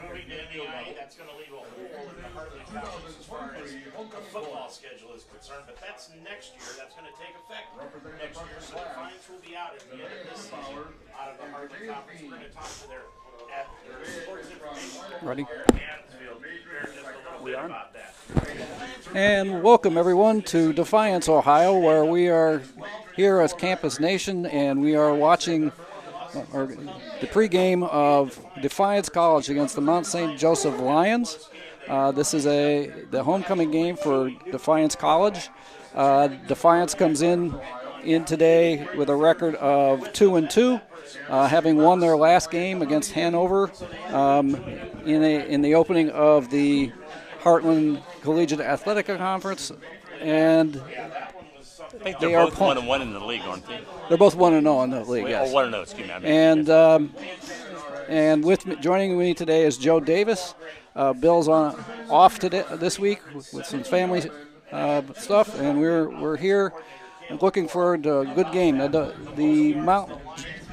moving to NAIA, that's going to leave a hole in the Heartland Conference as far as the football schedule is concerned. But that's next year. That's going to take effect next year. So Defiance will be out at the end of this season out of the Heartland Conference. We're going to talk to their sports information. Ready? Mansfield here just a little bit about that. And welcome everyone to Defiance, Ohio, where we are here as Campus Nation, and we are watching the pregame of Defiance College against the Mount St. Joseph Lions. This is the homecoming game for Defiance College. Defiance comes in today with a record of 2-2, having won their last game against Hanover in the opening of the Heartland Collegiate Athletic Conference, and I think they're both 1-1 in the league, aren't they? They're both 1-0 in the league. Yes. Oh, 1-0. Excuse me. And with me, joining me today is Joe Davis. Bill's off today this week with some family stuff, and we're here looking forward to a good game. The Mount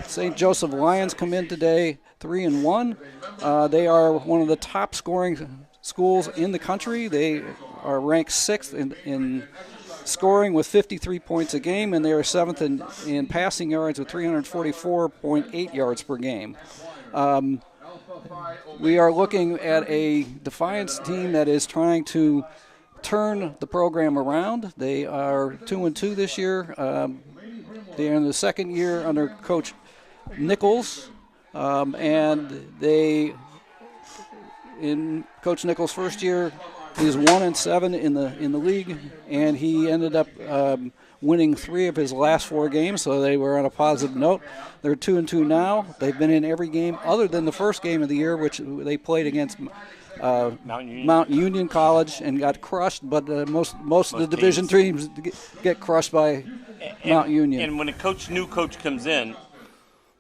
St. Joseph Lions come in today 3-1. They are one of the top scoring schools in the country. They are ranked 6th in scoring with 53 points a game, and they are 7th in passing yards with 344.8 yards per game. We are looking at a Defiance team that is trying to turn the program around. They are 2-2 this year. They are in the second year under Coach Nichols, and in Coach Nichols' first year, he was 1-7 in the league, and he ended up winning 3 of his last 4 games, so they were on a positive note. They're 2-2 now. They've been in every game other than the first game of the year, which they played against Mount Union College and got crushed. But most of the Division teams get crushed by Mount Union. And when a new coach comes in,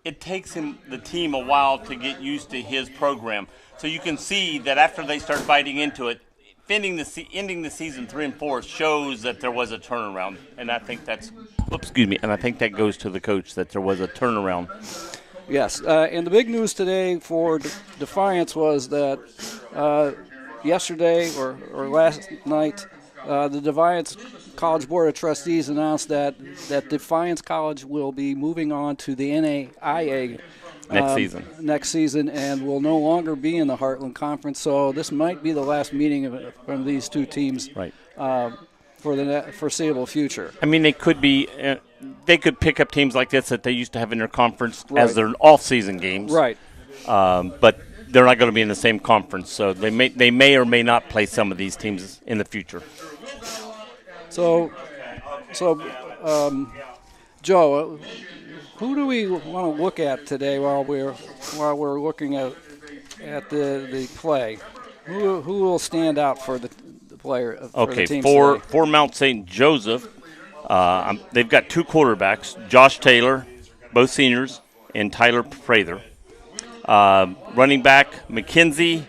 it takes the team a while to get used to his program. So you can see that after they start biting into it, ending the season 3-4 shows that there was a turnaround, and I think that goes to the coach that there was a turnaround. Yes, and the big news today for Defiance was that yesterday or last night, the Defiance College Board of Trustees announced that Defiance College will be moving on to the NAIA next season, and will no longer be in the Heartland Conference. So this might be the last meeting from these two teams, right, for the foreseeable future. I mean, they could pick up teams like this that they used to have in their conference as their off-season games, right? But they're not going to be in the same conference, so they may or may not play some of these teams in the future. So, Joe, who do we want to look at today while we're looking at the play? Who will stand out for the player? For the team for Mount St. Joseph, they've got 2 quarterbacks: Josh Taylor, both seniors, and Tyler Prather. Running back Mariano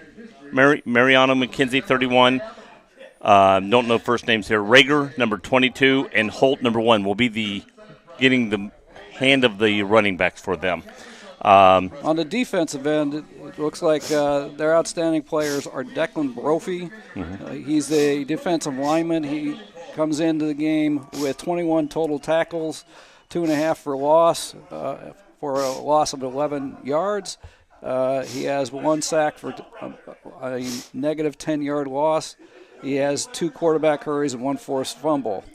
McKenzie, 31. Don't know first names here. Rager, number 22, and Holt, number 1, will be getting the hand of the running backs for them. On the defensive end, it looks like their outstanding players are Declan Brophy. Mm-hmm. He's the defensive lineman. He comes into the game with 21 total tackles, 2.5 for loss, for a loss of 11 yards. He has 1 sack for a negative 10-yard loss. He has 2 quarterback hurries and 1 forced fumble.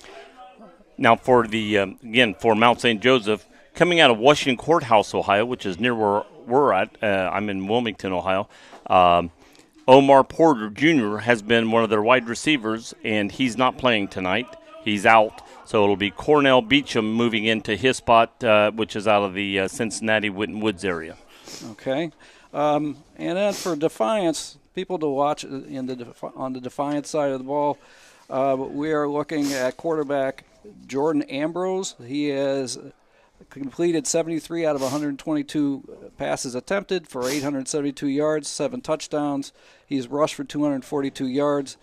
Now for for Mount St. Joseph, coming out of Washington Courthouse, Ohio, which is near where we're at. I'm in Wilmington, Ohio. Omar Porter Jr. has been one of their wide receivers, and he's not playing tonight. He's out. So it'll be Cornell Beecham moving into his spot, which is out of the Cincinnati-Winton Woods area. Okay. And then for Defiance, people to watch on the Defiance side of the ball, we are looking at quarterback Jordan Ambrose. He has completed 73 out of 122 passes attempted for 872 yards, 7 touchdowns. He's rushed for 242 yards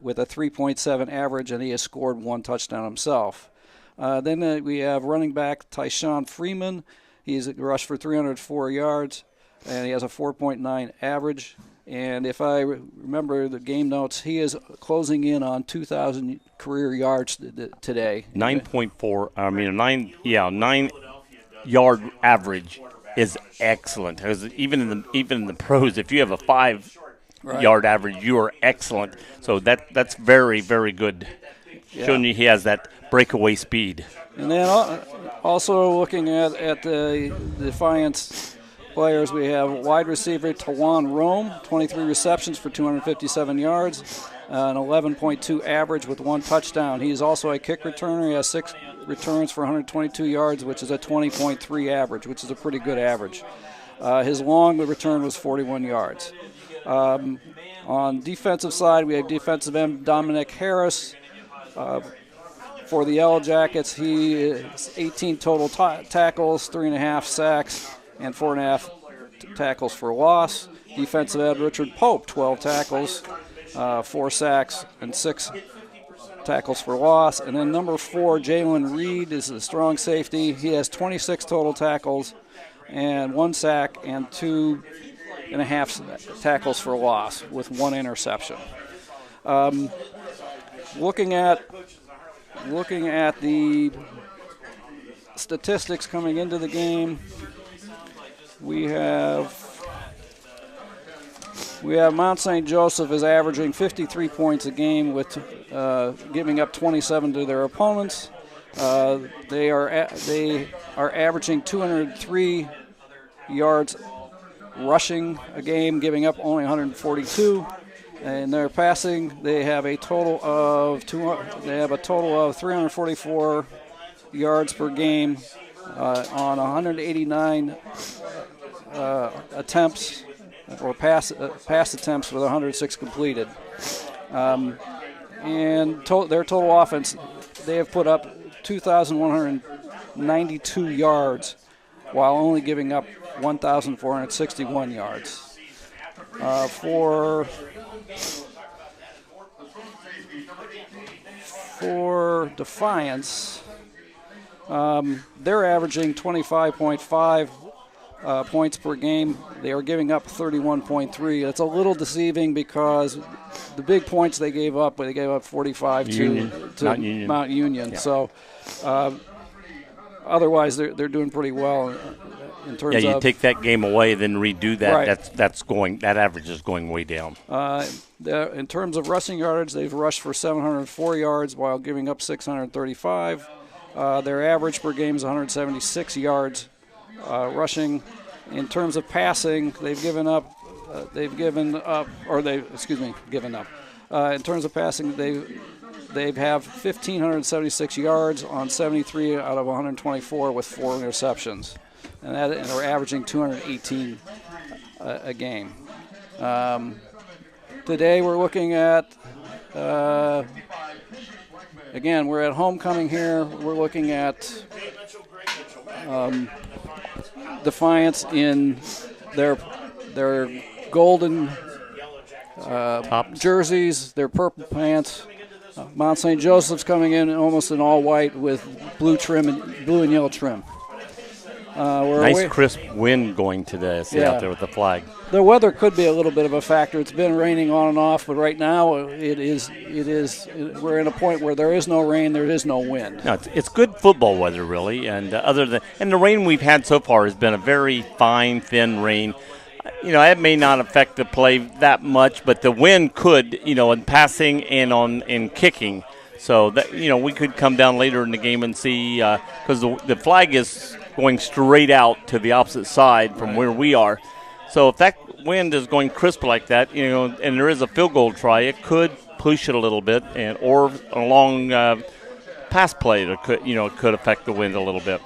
with a 3.7 average, and he has scored 1 touchdown himself. Then we have running back Tyshawn Freeman. He's rushed for 304 yards. and he has a 4.9 average. And if I remember the game notes, he is closing in on 2,000 career yards today. 9.4. I mean, 9-yard average is excellent. Because even in the pros, if you have a 5-yard average, you are excellent. So that's very, very good. Yeah. Showing you he has that breakaway speed. And then also looking at the Defiance players, we have wide receiver Tawan Rome, 23 receptions for 257 yards, an 11.2 average with 1 touchdown. He is also a kick returner. He has 6 returns for 122 yards, which is a 20.3 average, which is a pretty good average. His long return was 41 yards. On defensive side, we have defensive end Dominic Harris. For the Yellow Jackets, he is 18 total tackles, 3.5 sacks, and 4.5 tackles for loss. Defensive end Richard Pope, 12 tackles, 4 sacks, and 6 tackles for loss. And then number 4, Jalen Reed, is a strong safety. He has 26 total tackles and 1 sack and 2.5 tackles for loss with 1 interception. Looking at the statistics coming into the game, we have Mount St. Joseph is averaging 53 points a game with giving up 27 to their opponents. They are averaging 203 yards rushing a game, giving up only 142. And their passing, they have a total of 344 yards per game on 189 attempts or pass attempts with 106 completed. And their total offense, they have put up 2,192 yards while only giving up 1,461 yards. For Defiance, they're averaging 25.5 points per game. They are giving up 31.3. That's a little deceiving because the big points they gave up 45 to Mount Union. Yeah. So otherwise, they're doing pretty well. In terms you of, take that game away, then redo that. Right. That average is going way down. In terms of rushing yardage, they've rushed for 704 yards while giving up 635. Their average per game is 176 yards rushing. In terms of passing, given up. In terms of passing, they have 1,576 yards on 73 out of 124 with 4 interceptions. And they're averaging 218 a game. Today we're looking at, again, we're at homecoming here. We're looking at Defiance in their golden jerseys, their purple pants. Mount St. Joseph's coming in almost in all white with blue and yellow trim. Nice crisp wind going today. Out there with the flag. The weather could be a little bit of a factor. It's been raining on and off, but right now it is. We're in a point where there is no rain, there is no wind. No, it's good football weather, really. And the rain we've had so far has been a very fine, thin rain. It may not affect the play that much, but the wind could, in passing and in kicking. So that we could come down later in the game and see because the flag is going straight out to the opposite side from where we are. So if that wind is going crisp like that, and there is a field goal try, it could push it a little bit, or a long pass play that could affect the wind a little bit.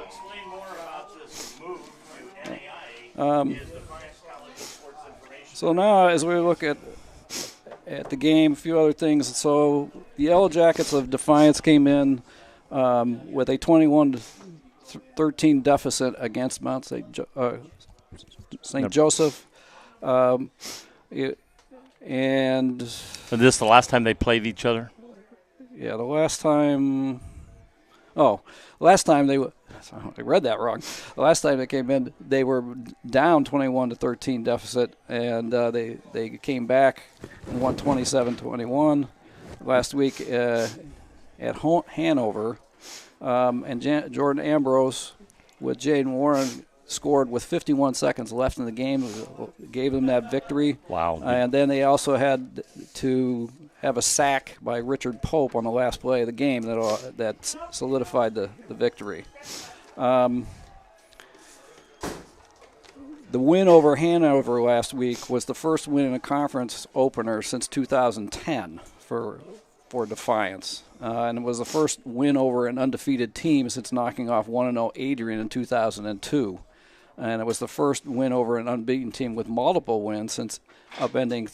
Explain more about this move to NAIA. So now, as we look at the game, a few other things. So the Yellow Jackets of Defiance came in with a 21-13 deficit against Mount St. Joseph. And so this is the last time they played each other? Yeah, the last time. Oh, last time I read that wrong. The last time they came in, they were down 21-13 deficit, and they came back and won 27-21 last week at Hanover. And Jordan Ambrose with Jaden Warren scored with 51 seconds left in the game, gave them that victory. Wow. And then they also had to have a sack by Richard Pope on the last play of the game that solidified the victory. The win over Hanover last week was the first win in a conference opener since 2010 for Defiance. And it was the first win over an undefeated team since knocking off 1-0 Adrian in 2002. And it was the first win over an unbeaten team with multiple wins since upending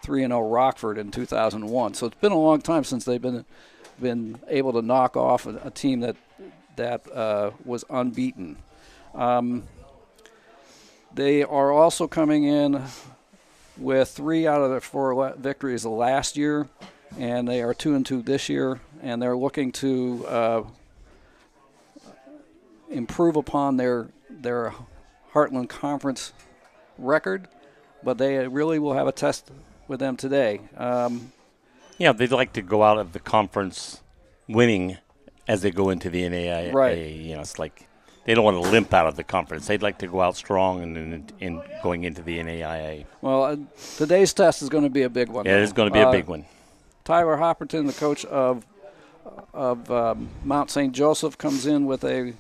3-0 Rockford in 2001. So it's been a long time since they've been able to knock off a team that was unbeaten. They are also coming in with 3 out of their 4 victories last year, and they are 2-2 this year, and they're looking to improve upon their Heartland Conference record, but they really will have a test with them today. Yeah, they'd like to go out of the conference winning as they go into the NAIA. Right. It's like they don't want to limp out of the conference. They'd like to go out strong and in going into the NAIA. Well, today's test is going to be a big one. Yeah, it's going to be a big one. Tyler Hopperton, the coach of Mount St. Joseph, comes in with a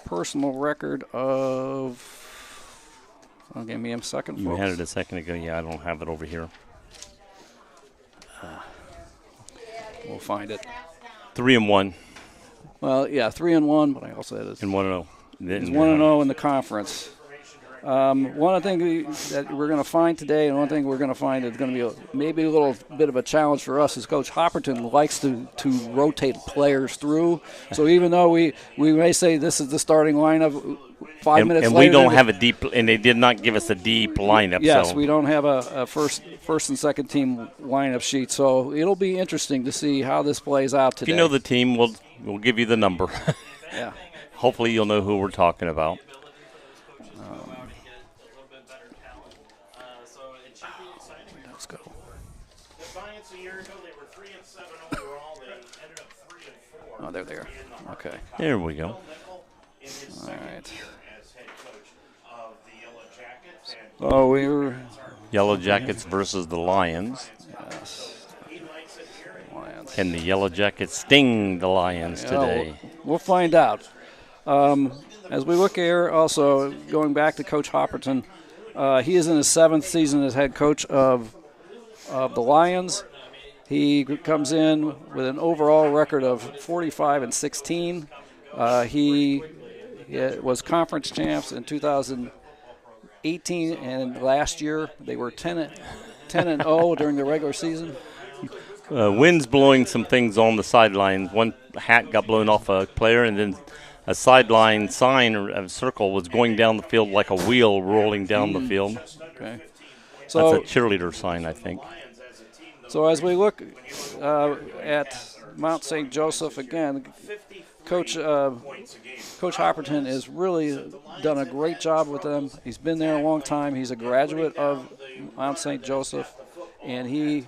personal record of. Give me a second, folks. You had it a second ago. Yeah, I don't have it over here. We'll find it. 3-1. Well, yeah, 3-1, but I also had it. And 1-0. It's 1-0 in the conference. One of the things that we're going to find today, and one thing we're going to find is going to be maybe a little bit of a challenge for us, is Coach Hopperton likes to rotate players through. So even though we may say this is the starting lineup, 5 minutes and later, we don't have a deep, and they did not give us a deep lineup. Yes, so. we don't have a first and second team lineup sheet. So it'll be interesting to see how this plays out today. If you know the team, we'll give you the number. Yeah. Hopefully you'll know who we're talking about. Let's go. Defiance a year ago, they were 3-7 overall. They ended up 3-4. Oh, there they are. Okay. There we go. In his All second right. year as head coach of the Yellow Jackets. Oh, we were. Yellow Jackets versus the Lions. Yes. He likes it here. Lions. Can the Yellow Jackets sting the Lions today? We'll find out. As we look here, also going back to Coach Hopperton, he is in his 7th season as head coach of the Lions. He comes in with an overall record of 45-16. He was conference champs in 2018, and last year they were 10-0 during the regular season. Wind's blowing some things on the sidelines. One hat got blown off a player, and then a sideline sign or a circle was going down the field like a wheel rolling down the field. Okay. So that's a cheerleader sign, I think. So as we look at Mount St. Joseph again, Coach Hopperton has really done a great job with them. He's been there a long time. He's a graduate of Mount St. Joseph, and he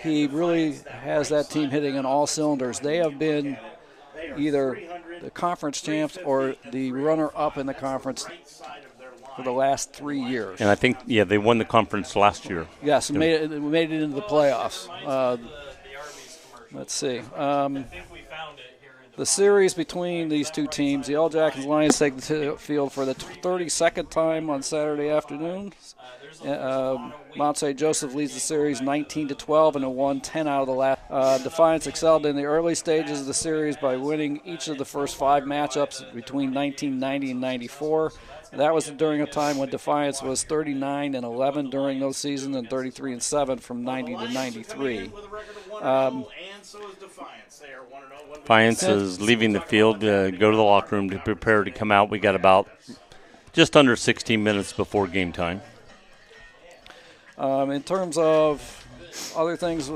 really has that team hitting on all cylinders. They have been either the conference champs or the runner-up in the conference for the last 3 years. And I think, yeah, they won the conference last year. Yes, made it into the playoffs. Let's see. The series between these two teams, the Yellow Jackets Lions take the field for the 32nd time on Saturday afternoon. Mount St. Joseph leads the series 19-12 and won 10 out of the last. Defiance excelled in the early stages of the series by winning each of the first 5 matchups between 1990 and 94. That was during a time when Defiance was 39-11 during those seasons and 33-7 from 90 to 93. Defiance is leaving the field to go to the locker room to prepare to come out. We got about just under 16 minutes before game time. In terms of other things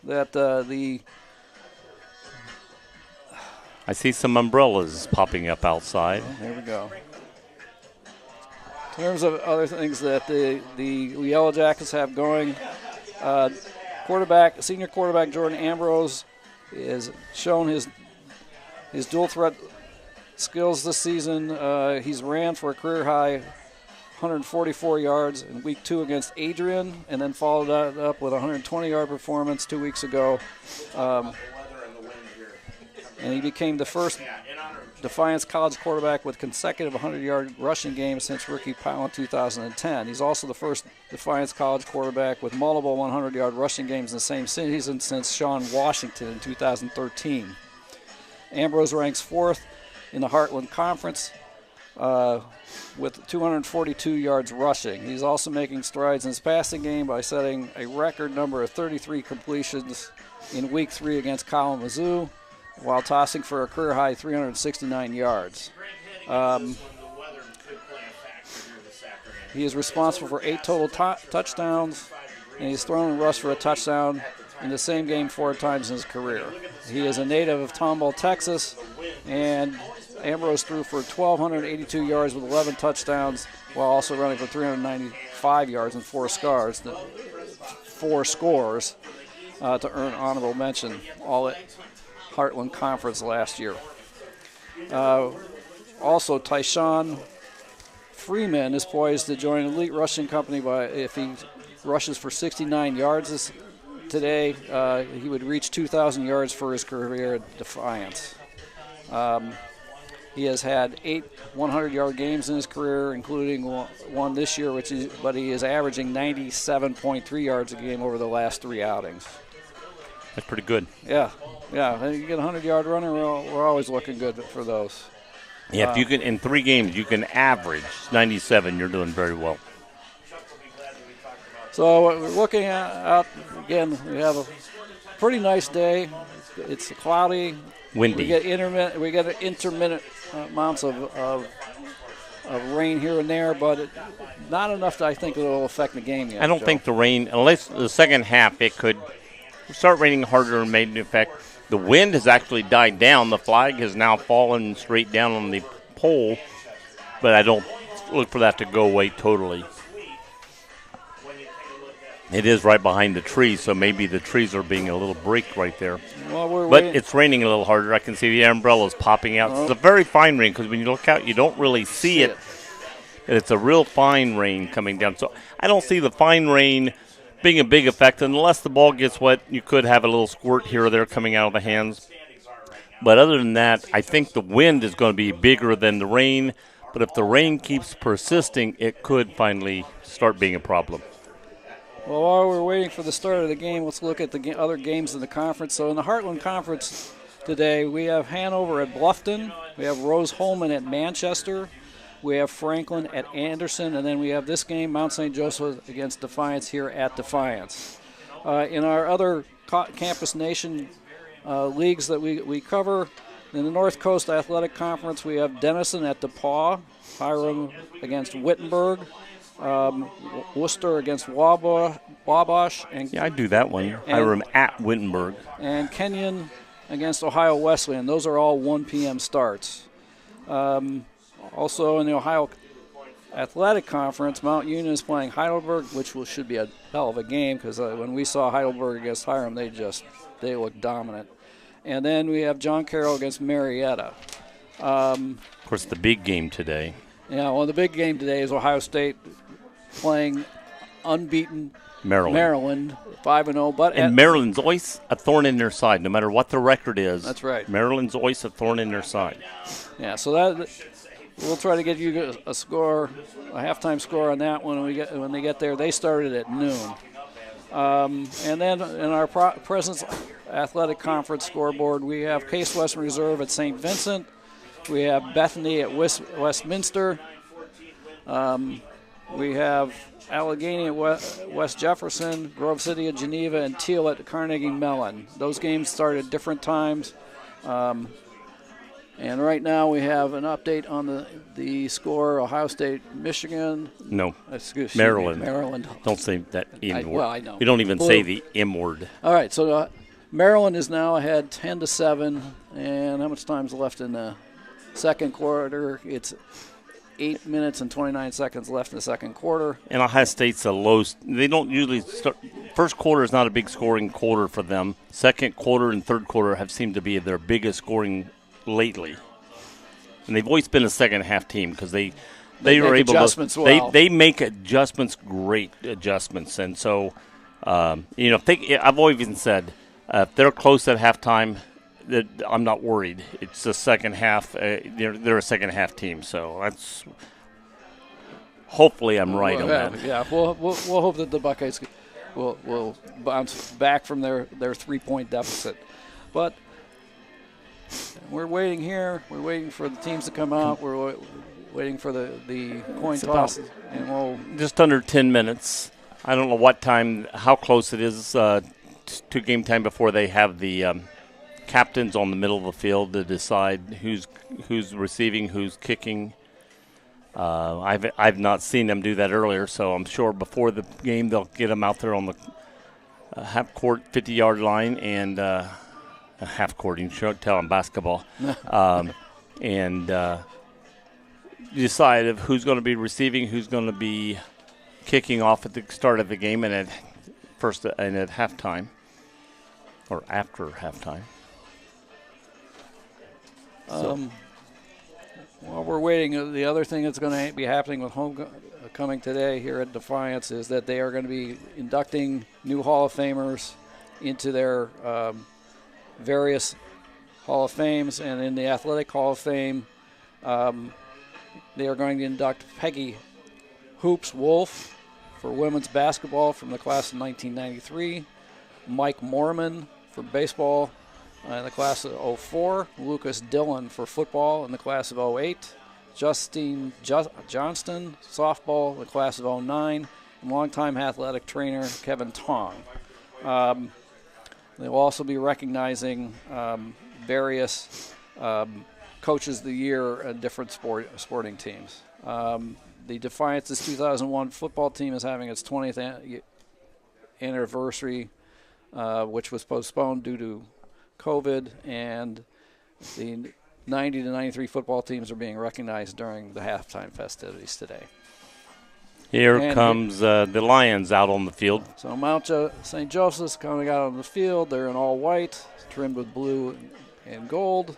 that the I see some umbrellas popping up outside. Well, there we go. In terms of other things that the Yellow Jackets have going, senior quarterback Jordan Ambrose has shown his dual threat skills this season. He's ran for a career high 144 yards in week 2 against Adrian, and then followed that up with a 120-yard performance 2 weeks ago. And he became the first Defiance college quarterback with consecutive 100-yard rushing games since Ricky Powell in 2010. He's also the first Defiance college quarterback with multiple 100-yard rushing games in the same season since Sean Washington in 2013. Ambrose ranks 4th in the Heartland Conference with 242 yards rushing. He's also making strides in his passing game by setting a record number of 33 completions in Week 3 against Kalamazoo, while tossing for a career-high 369 yards. He is responsible for 8 total touchdowns, and he's thrown and rushed for a touchdown in the same game 4 times in his career. He is a native of Tomball, Texas, and Ambrose threw for 1,282 yards with 11 touchdowns, while also running for 395 yards and 4 scores to earn honorable mention, all at Heartland Conference last year. Also, Tyshawn Freeman is poised to join an elite rushing company if he rushes for 69 yards today. He would reach 2,000 yards for his career at Defiance. He has had 8 100-yard games in his career, including one this year, but he is averaging 97.3 yards a game over the last 3 outings. That's pretty good. Yeah. You get a 100-yard runner, we're always looking good for those. Yeah, if you can, in 3 games, you can average 97, you're doing very well. So we're looking out again. We have a pretty nice day. It's cloudy, windy. We get intermittent amounts of rain here and there, but not enough that I think it will affect the game yet. I don't think the rain, unless the second half, it could start raining harder and made an effect. The wind has actually died down. The flag has now fallen straight down on the pole, but I don't look for that to go away totally. It is right behind the trees, so maybe the trees are being a little break right there. Well, but it's raining a little harder. I can see the umbrellas popping out. It's a very fine rain because when you look out, you don't really see it. It's a real fine rain coming down. So I don't see the fine rain being a big effect. Unless the ball gets wet, you could have a little squirt here or there coming out of the hands. But other than that, I think the wind is going to be bigger than the rain. But if the rain keeps persisting, it could finally start being a problem. Well, while we're waiting for the start of the game, let's look at the other games in the conference. So in the Heartland Conference today, we have Hanover at Bluffton. We have Rose-Hulman at Manchester. We have Franklin at Anderson. And then we have this game, Mount St. Joseph against Defiance here at Defiance. In our other Campus Nation leagues that we cover, in the North Coast Athletic Conference, we have Denison at DePaul, Hiram against Wittenberg, Worcester against Wabash. And I do that one. Hiram at Wittenberg. And Kenyon against Ohio Wesleyan. Those are all 1 p.m. starts. Also in the Ohio Athletic Conference, Mount Union is playing Heidelberg, which should be a hell of a game because when we saw Heidelberg against Hiram, they looked dominant. And then we have John Carroll against Marietta. Of course, the big game today. Yeah, well, the big game today is Ohio State playing unbeaten Maryland 5-0. And Maryland's always a thorn in their side, no matter what the record is. That's right. Maryland's always a thorn in their side. Yeah, so we'll try to get you a halftime score on that when they get there. They started at noon. And then in our President's Athletic Conference scoreboard, we have Case Western Reserve at St. Vincent. We have Bethany at Westminster. We have Allegheny at West Jefferson, Grove City at Geneva, and Teal at Carnegie Mellon. Those games start at different times. And right now we have an update on the score: Ohio State, Michigan. No, excuse Maryland. Me, Maryland. Don't say that M word. I know. You don't even say the M word. All right, so Maryland is now ahead 10-7, And how much time's left in the second quarter? It's 8 minutes and 29 seconds left in the second quarter. And Ohio State's a low. They don't usually start. First quarter is not a big scoring quarter for them. Second quarter and third quarter have seemed to be their biggest scoring lately. And they've always been a second half team because they are able to. Well. They make adjustments, great adjustments, and so if they. I've always even said if they're close at halftime, I'm not worried. It's the second half. They're a second half team, so that's. Hopefully, I'm right on that. Yeah, we'll hope that the Buckeyes will bounce back from their 3-point deficit, but we're waiting here. We're waiting for the teams to come out. We're waiting for the coin toss, and we'll just under 10 minutes. I don't know what time, how close it is to game time before they have the captains on the middle of the field to decide who's receiving, who's kicking. I've not seen them do that earlier, so I'm sure before the game they'll get them out there on the half-court 50-yard line and half-court, you can tell them basketball, and decide of who's going to be receiving, who's going to be kicking off at the start of the game and at halftime or after halftime. While we're waiting, the other thing that's going to be happening with homecoming today here at Defiance is that they are going to be inducting new Hall of Famers into their various Hall of Fames. And in the Athletic Hall of Fame, they are going to induct Peggy Hoops Wolf for women's basketball from the class of 1993, Mike Mormon for baseball in the class of 04, Lucas Dillon for football in the class of 08, Justine Johnston, softball in the class of 09, and longtime athletic trainer Kevin Tong. They will also be recognizing various coaches of the year at different sporting teams. The Defiance's 2001 football team is having its 20th anniversary, which was postponed due to COVID, and the 90 to 93 football teams are being recognized during the halftime festivities today. Here comes the Lions out on the field. So Mount St. Joseph's coming out on the field. They're in all white, trimmed with blue and gold.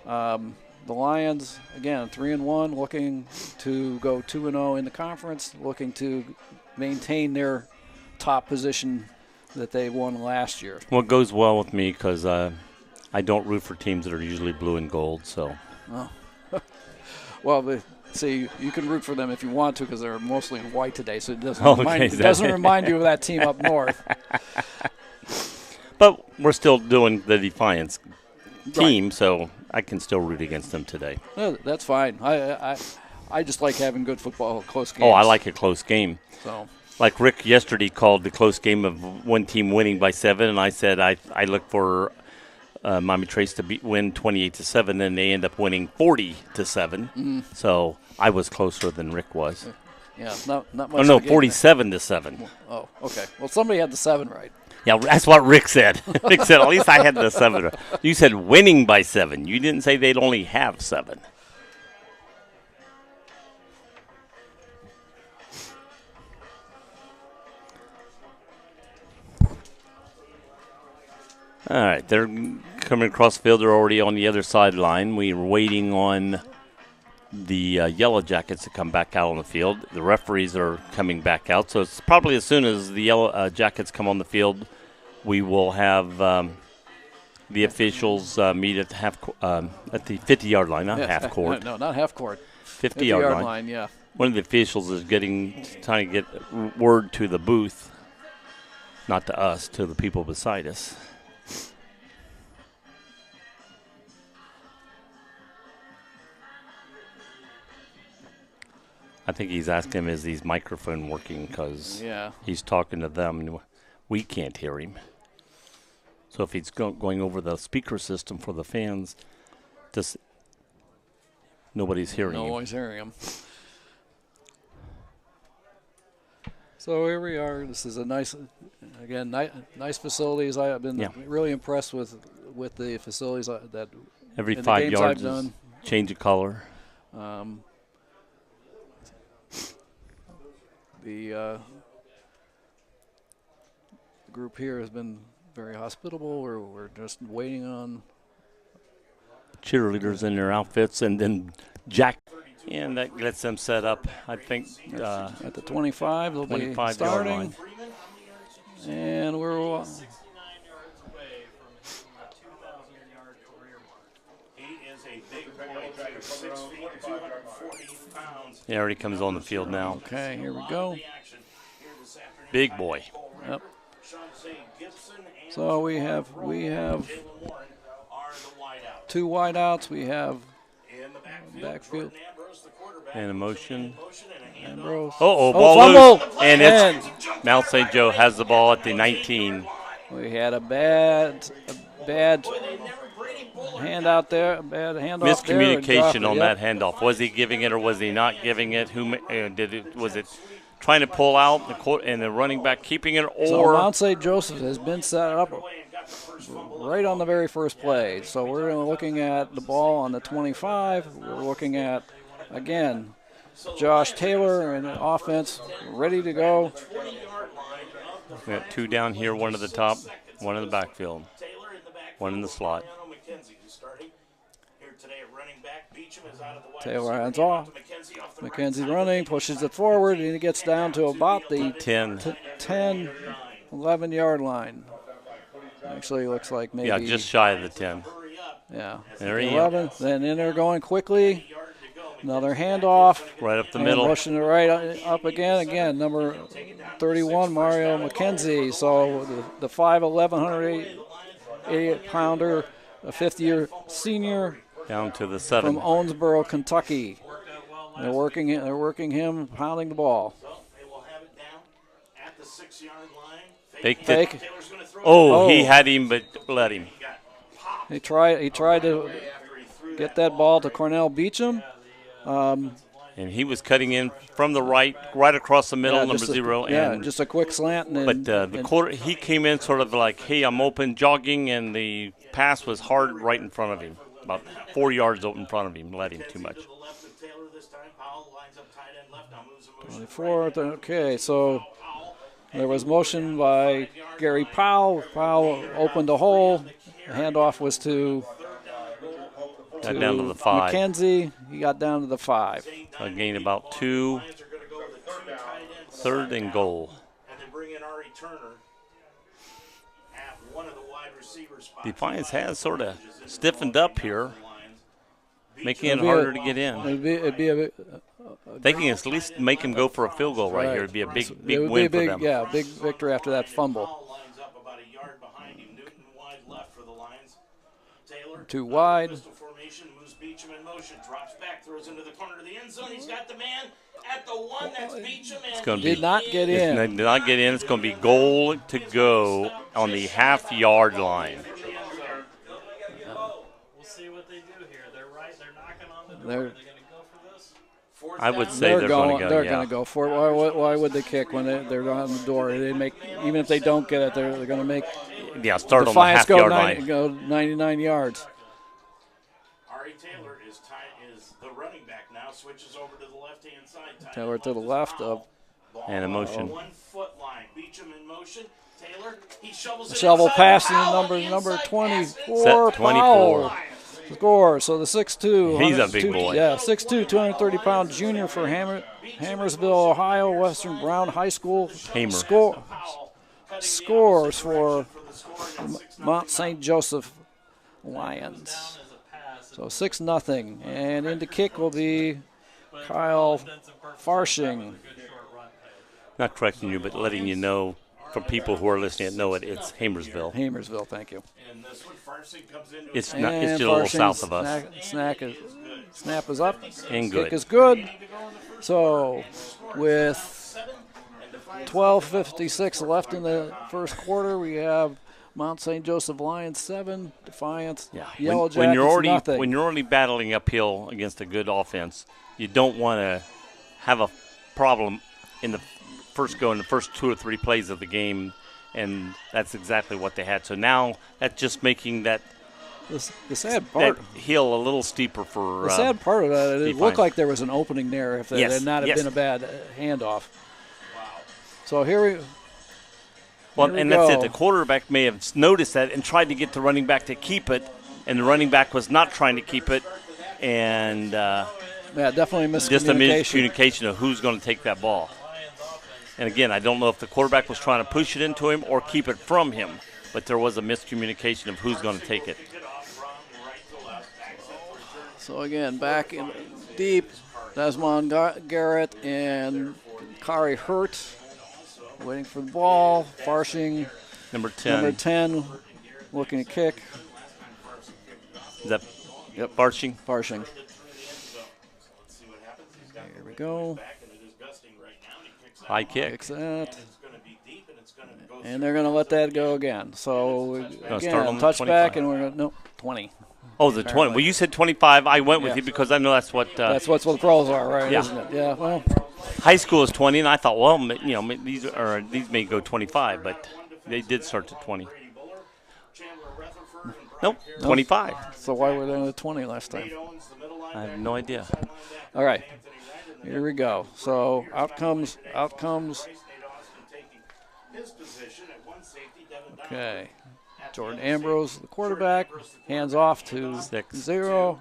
The Lions, again, 3-1, looking to go 2-0 in the conference, looking to maintain their top position that they won last year. Well, it goes well with me because I don't root for teams that are usually blue and gold. So, well, see, you can root for them if you want to because they're mostly in white today, so it doesn't remind you of that team up north. But we're still doing the Defiance team, right. So I can still root against them today. No, that's fine. I just like having good football, close games. Oh, I like a close game. So. Like Rick yesterday called the close game of one team winning by 7, and I said I look for Miami Trace to win 28-7, and they end up winning 40-7. Mm-hmm. So I was closer than Rick was. Yeah, not much. Oh no, 47-7. Oh, okay. Well, somebody had the 7 right. Yeah, that's what Rick said. Rick said at least I had the 7 right. You said winning by 7. You didn't say they'd only have 7. All right, they're coming across the field. They're already on the other sideline. We were waiting on the Yellow Jackets to come back out on the field. The referees are coming back out, so it's probably as soon as the Yellow Jackets come on the field, we will have the officials meet at the 50-yard line, not half court. No, not half court. 50-yard line, yeah. One of the officials is trying to get word to the booth, not to us, to the people beside us. I think he's asking him, is his microphone working? Because he's talking to them, and we can't hear him. So if he's going over the speaker system for the fans, nobody's hearing him. No one's hearing him. So here we are. This is a nice facilities. I have been really impressed with with the facilities that Every in the 5 games yards I've is done. change of color. The group here has been very hospitable. We're just waiting on Cheerleaders in their outfits, and then Jack, and that lets them set up. I think at the 25. They'll be 25-yard starting, line. and we're 69 yards away from hitting the 2,000-yard career mark. He is a big boy, 6 feet, 240 pounds. He already comes on the field now. okay. Here we go. Big boy. Yep. So we have 2 wideouts. We have backfield. And a motion. Ambrose. Ball fumble! loose. And it's Mount St. Joe has the ball at the 19. We had a bad handout there, a bad handoff Miscommunication on that handoff. Was he giving it or was he not giving it? Who did it? Was it trying to pull out and the running back keeping it, So or Mount St. Joseph has been set up right on the very first play. So we're looking at the ball on the 25. We're looking at, again, Josh Taylor and offense ready to go. we got 2 down here, 1 at the top, 1 in the backfield, 1 in the slot. Taylor hands off. McKenzie running, pushes it forward, and he gets down to about the 10, 11-yard line. Actually, looks like maybe. Yeah, just shy of the 10. Yeah. There he is. 11. Then in there going quickly. Another handoff. Right up the And middle. pushing it right up again. Again, number 31, Mario McKenzie. So the 5'11", 188-pounder, a fifth-year senior Down to the 7. from Owensboro, Kentucky. They're working him, pounding the ball. Faked Fake. it. Oh, he had him, but let him. He tried to get that ball to Cornell Beecham. And he was cutting in from the right across the middle, number 0. And just a quick slant. And, but the quarter, he came in sort of like, hey, I'm open, jogging, and the pass was hard right in front of him, about 4 yards out in front of him, let him too much. 24th. Okay, so there was motion by Gary Powell. Powell opened a hole. The handoff was to Down to the 5. McKenzie. He got down to the 5. I gained about 2, 3rd and goal. Defiance has sort of stiffened up here, making it harder to get in. It'd be a They can at least make him go for a field goal right here. It'd be a big win for them. Yeah, big victory after that fumble. 2 wide. Beecham in motion, drops back, throws into the corner of the end zone. He's got the man at the 1. That's Beecham. Did not get in. Did not get in. It's going to be goal to go on the half-yard line. We'll see what they do here. They're right. They're knocking on the door. Are they going to go for this? I would say they're going to go. They're going to go for it. Why would they kick when they're on the door? They make, even if they don't get it, they're going to make. Yeah, start on the Defiance half-yard line. Go 99 yards. Taylor is the running back now. Switches over to the left-hand side. Taylor to the left of. And a motion. 1 foot line. Beecham in motion. Taylor, he shovels it Shovel inside. passing Powell number 24. Set 24. Powell. Score. So the 6'2". He's a big boy. Yeah, 6'2", 230-pound junior for Hammersville, Ohio, Western Brown High School. Scores for Mount St. Joseph Lions. So 6-0. And into kick will be Kyle Farshing. Not correcting you, but letting you know, for people who are listening that know it, it's Hamersville. Hamersville, thank you. It's not. It's just a little south of us. Snap is up. And good. Kick is good. So with 12:56 left in the first quarter, we have Mount St. Joseph Lions 7, Defiance, Yellow Jackets nothing. When you're already battling uphill against a good offense, you don't want to have a problem in the first 2 or 3 plays of the game, and that's exactly what they had. So now that's just making that The sad part. that hill a little steeper for. The sad part of that, it Defiance. looked like there was an opening there if it Yes, had not yes. been a bad handoff. So here we. Well, here we and that's it. go. The quarterback may have noticed that and tried to get the running back to keep it, and the running back was not trying to keep it, and Yeah, definitely miscommunication. just a miscommunication of who's going to take that ball. And again, I don't know if the quarterback was trying to push it into him or keep it from him, but there was a miscommunication of who's going to take it. So again, back in deep, Desmond Garrett and Kari Hurt waiting for the ball. Farshing, Number 10. number 10, looking to kick. Is that Yep. Barching? Farshing. Here we go. High kick. Kicks that. And they're going to let that go again. So, start again, on the touchback, 25. and we're going to, 20. Oh, the 20. Well, you said 25. I went with Yeah. you because I know that's what That's what the pros are, right? Yeah. Isn't it? Yeah, well, high school is 20, and I thought, well, these may go 25, but they did start to 20. Nope, 25. so why were they on the 20 last time? I have no idea. All right, here we go. So out comes. Okay, Jordan Ambrose, the quarterback, hands off to 0.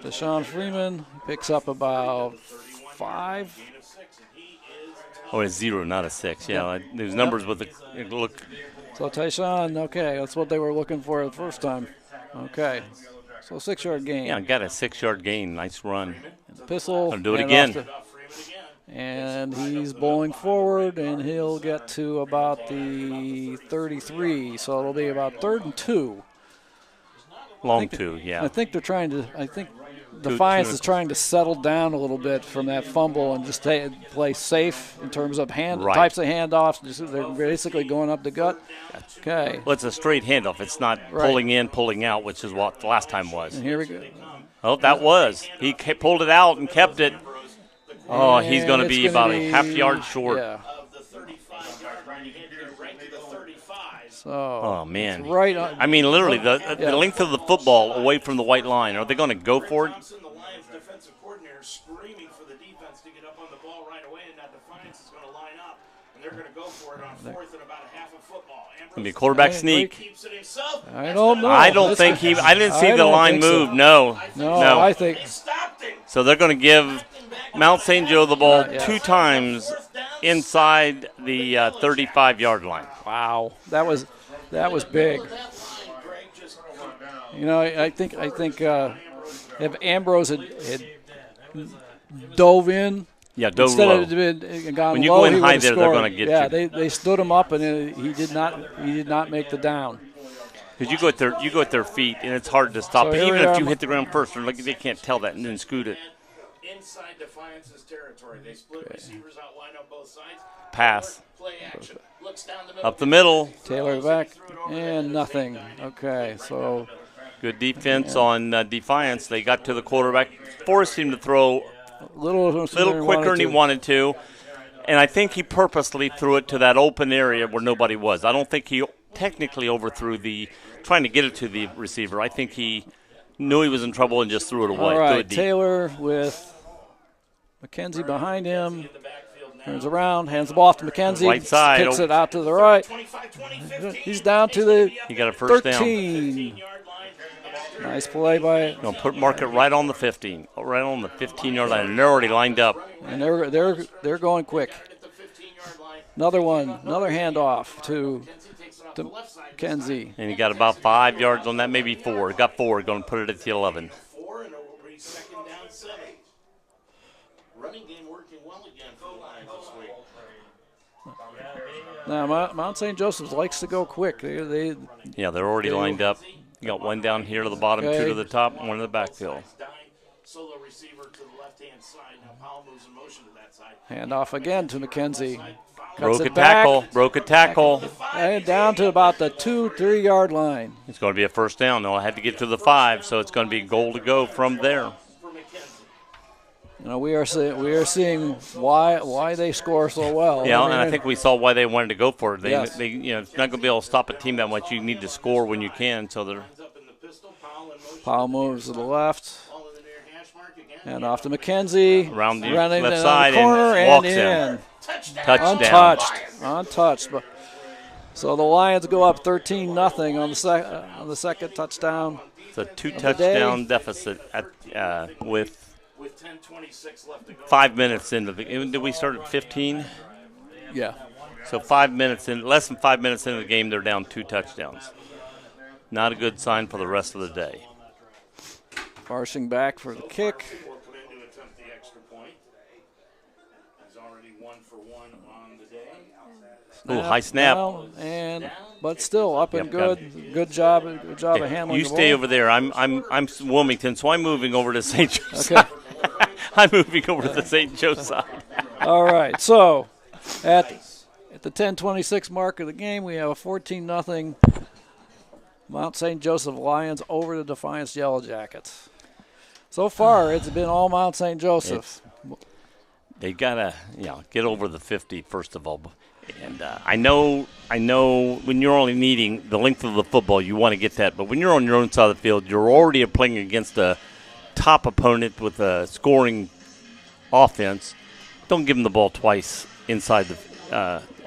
Deshaun Freeman picks up about 5. Oh, it's 0, not a 6. Yeah, there's numbers with the look. So Tyshawn, okay, that's what they were looking for the first time. Okay, so 6-yard gain. Yeah, got a 6-yard gain. Nice run. Pistol. I'll do it and again. And he's bowling forward, and he'll get to about the 33. So it'll be about 3rd and 2. Long 2, yeah. I think they're trying to. I think Defiance is trying to settle down a little bit from that fumble and just play safe in terms of types of handoffs. They're basically going up the gut. Okay. Well, it's a straight handoff. It's not pulling in, pulling out, which is what the last time was. And here we go. Oh, that was. He pulled it out and kept it. Oh, he's going to be about a half yard short. Yeah. So. Oh, man. Right on. I mean, literally, the length of the football away from the white line. Are they going to go for it? The Lions defensive coordinator screaming for the defense to get up on the ball right away, and now Defiance is going to line up, and they're going to go for it on 4th and about a half a football. Going to be a quarterback sneak. Keeps it himself. I don't know. I don't think he. I didn't see the line move. No. No, I think. Stopped him. So they're going to give Mount St. Joe the ball 2 times inside the 35-yard line. Wow, that was big. You know, I think if Ambrose had dove in, dove instead low. of been gone When you low, go in he high would've there, they're scored. gonna get yeah, you. they stood him up, and he did not make the down. Because you go at their feet, and it's hard to stop. So it. here Even we if are. you hit the ground first, they can't tell that and then scoot it. Inside Defiance's territory. They split receivers out wide on both sides. Pass. Play action. Looks down the middle. Up the middle. Taylor back, and nothing. Okay, so Good defense on Defiance. They got to the quarterback, forced him to throw a little quicker than he wanted to. And I think he purposely threw it to that open area where nobody was. I don't think he technically overthrew trying to get it to the receiver. I think he knew he was in trouble and just threw it away. All right, Good deep. Taylor with McKenzie behind him. Turns around, hands the ball off to McKenzie. Right side. Kicks it out to the right. 25, 20, 15. He's down to the He got a first 13. Nice play by. Going to mark it right on the 15, right on the 15-yard line, and they're already lined up. And they're going quick. Another handoff to McKenzie. And he got about 5 yards on that, maybe 4. Got 4, going to put it at the 11. 4, and it will be 2nd down 7. Running game working well again for the Lions this week. Now, Mount St. Joseph's likes to go quick. They're already lined up. You got one down here to the bottom, Okay. 2 to the top, and 1 in the backfield. Solo receiver to the left-hand side. Now Powell moves in motion to that side. Handoff again to McKenzie. Broke it a back. tackle. Broke a tackle. And down to about the 2-3 yard line. It's going to be a first down. No, I had to get to the 5, so it's going to be goal to go from there. For McKenzie. we are seeing why they score so well. Yeah, and I think we saw why they wanted to go for it. Yes. They it's not going to be able to stop a team that much. You need to score when you can. So they're Powell moves to the left. And off to McKenzie. Around the running left down side the corner and walks in. Touchdown. Untouched. But, so the Lions go up 13-0 on the second touchdown. It's a 2-touchdown deficit with 10:26 left to go. 5 minutes into the game. Did we start at 15? Yeah. So 5 minutes in, less than 5 minutes into the game, they're down 2 touchdowns. Not a good sign for the rest of the day. Farsing back for the kick. Come in to attempt the extra point. He's already 1 for 1 on the day. Ooh, high snap. Down, but still up and Yep, good. Good job of handling You the stay ball. over there. I'm Wilmington, so I'm moving over to St. Joe Okay. side. I'm moving over to the St. Joe side. All right. So at the 10:26 mark of the game, we have a 14-0 Mount St. Joseph Lions over the Defiance Yellow Jackets. So far, it's been all Mount St. Joseph. They gotta, get over the 50 first of all. And I know when you're only needing the length of the football, you want to get that. But when you're on your own side of the field, you're already playing against a top opponent with a scoring offense. Don't give them the ball twice inside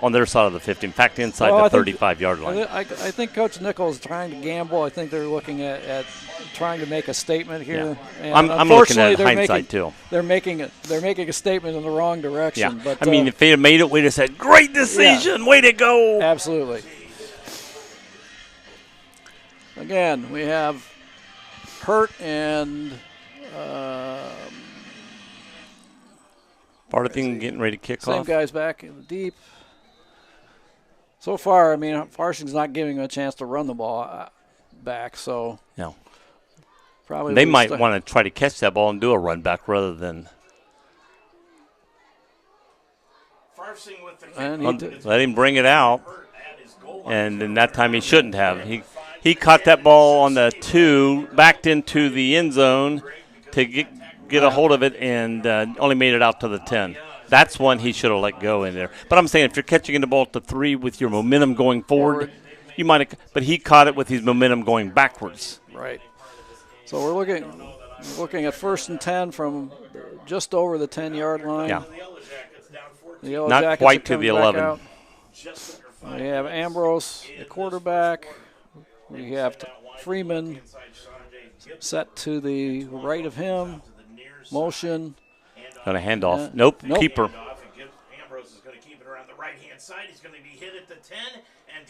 on their side of the 50. In fact, inside the 35-yard line. I think Coach Nichols is trying to gamble. I think they're looking at trying to make a statement here. Yeah. And I'm looking at hindsight too. They're making a statement in the wrong direction. Yeah. But I mean, if they had made it, we'd have said, "Great decision, way to go!" Absolutely. Again, we have Hurt and Barthing getting ready to kick same off. guys back in the deep. So far, I mean, Farsing's not giving him a chance to run the ball back, so No. probably They might want to try to catch that ball and do a run back rather than Farsing with the And let him bring it out. And then that time he shouldn't have. He caught that ball on the 2, backed into the end zone to get a hold of it, and only made it out to the 10. That's one he should have let go in there. But I'm saying if you're catching the ball at the 3 with your momentum going forward, you might have. But he caught it with his momentum going backwards. Right. So we're looking at 1st and 10 from just over the 10-yard line. Yeah. The Yellow Not Jackets quite are to the coming back 11. out. We have Ambrose, the quarterback. We have Freeman set to the right of him. Motion. Going to hand off. Nope. Keeper. Ambrose is going to keep it around the right-hand side. He's going to be hit at the 10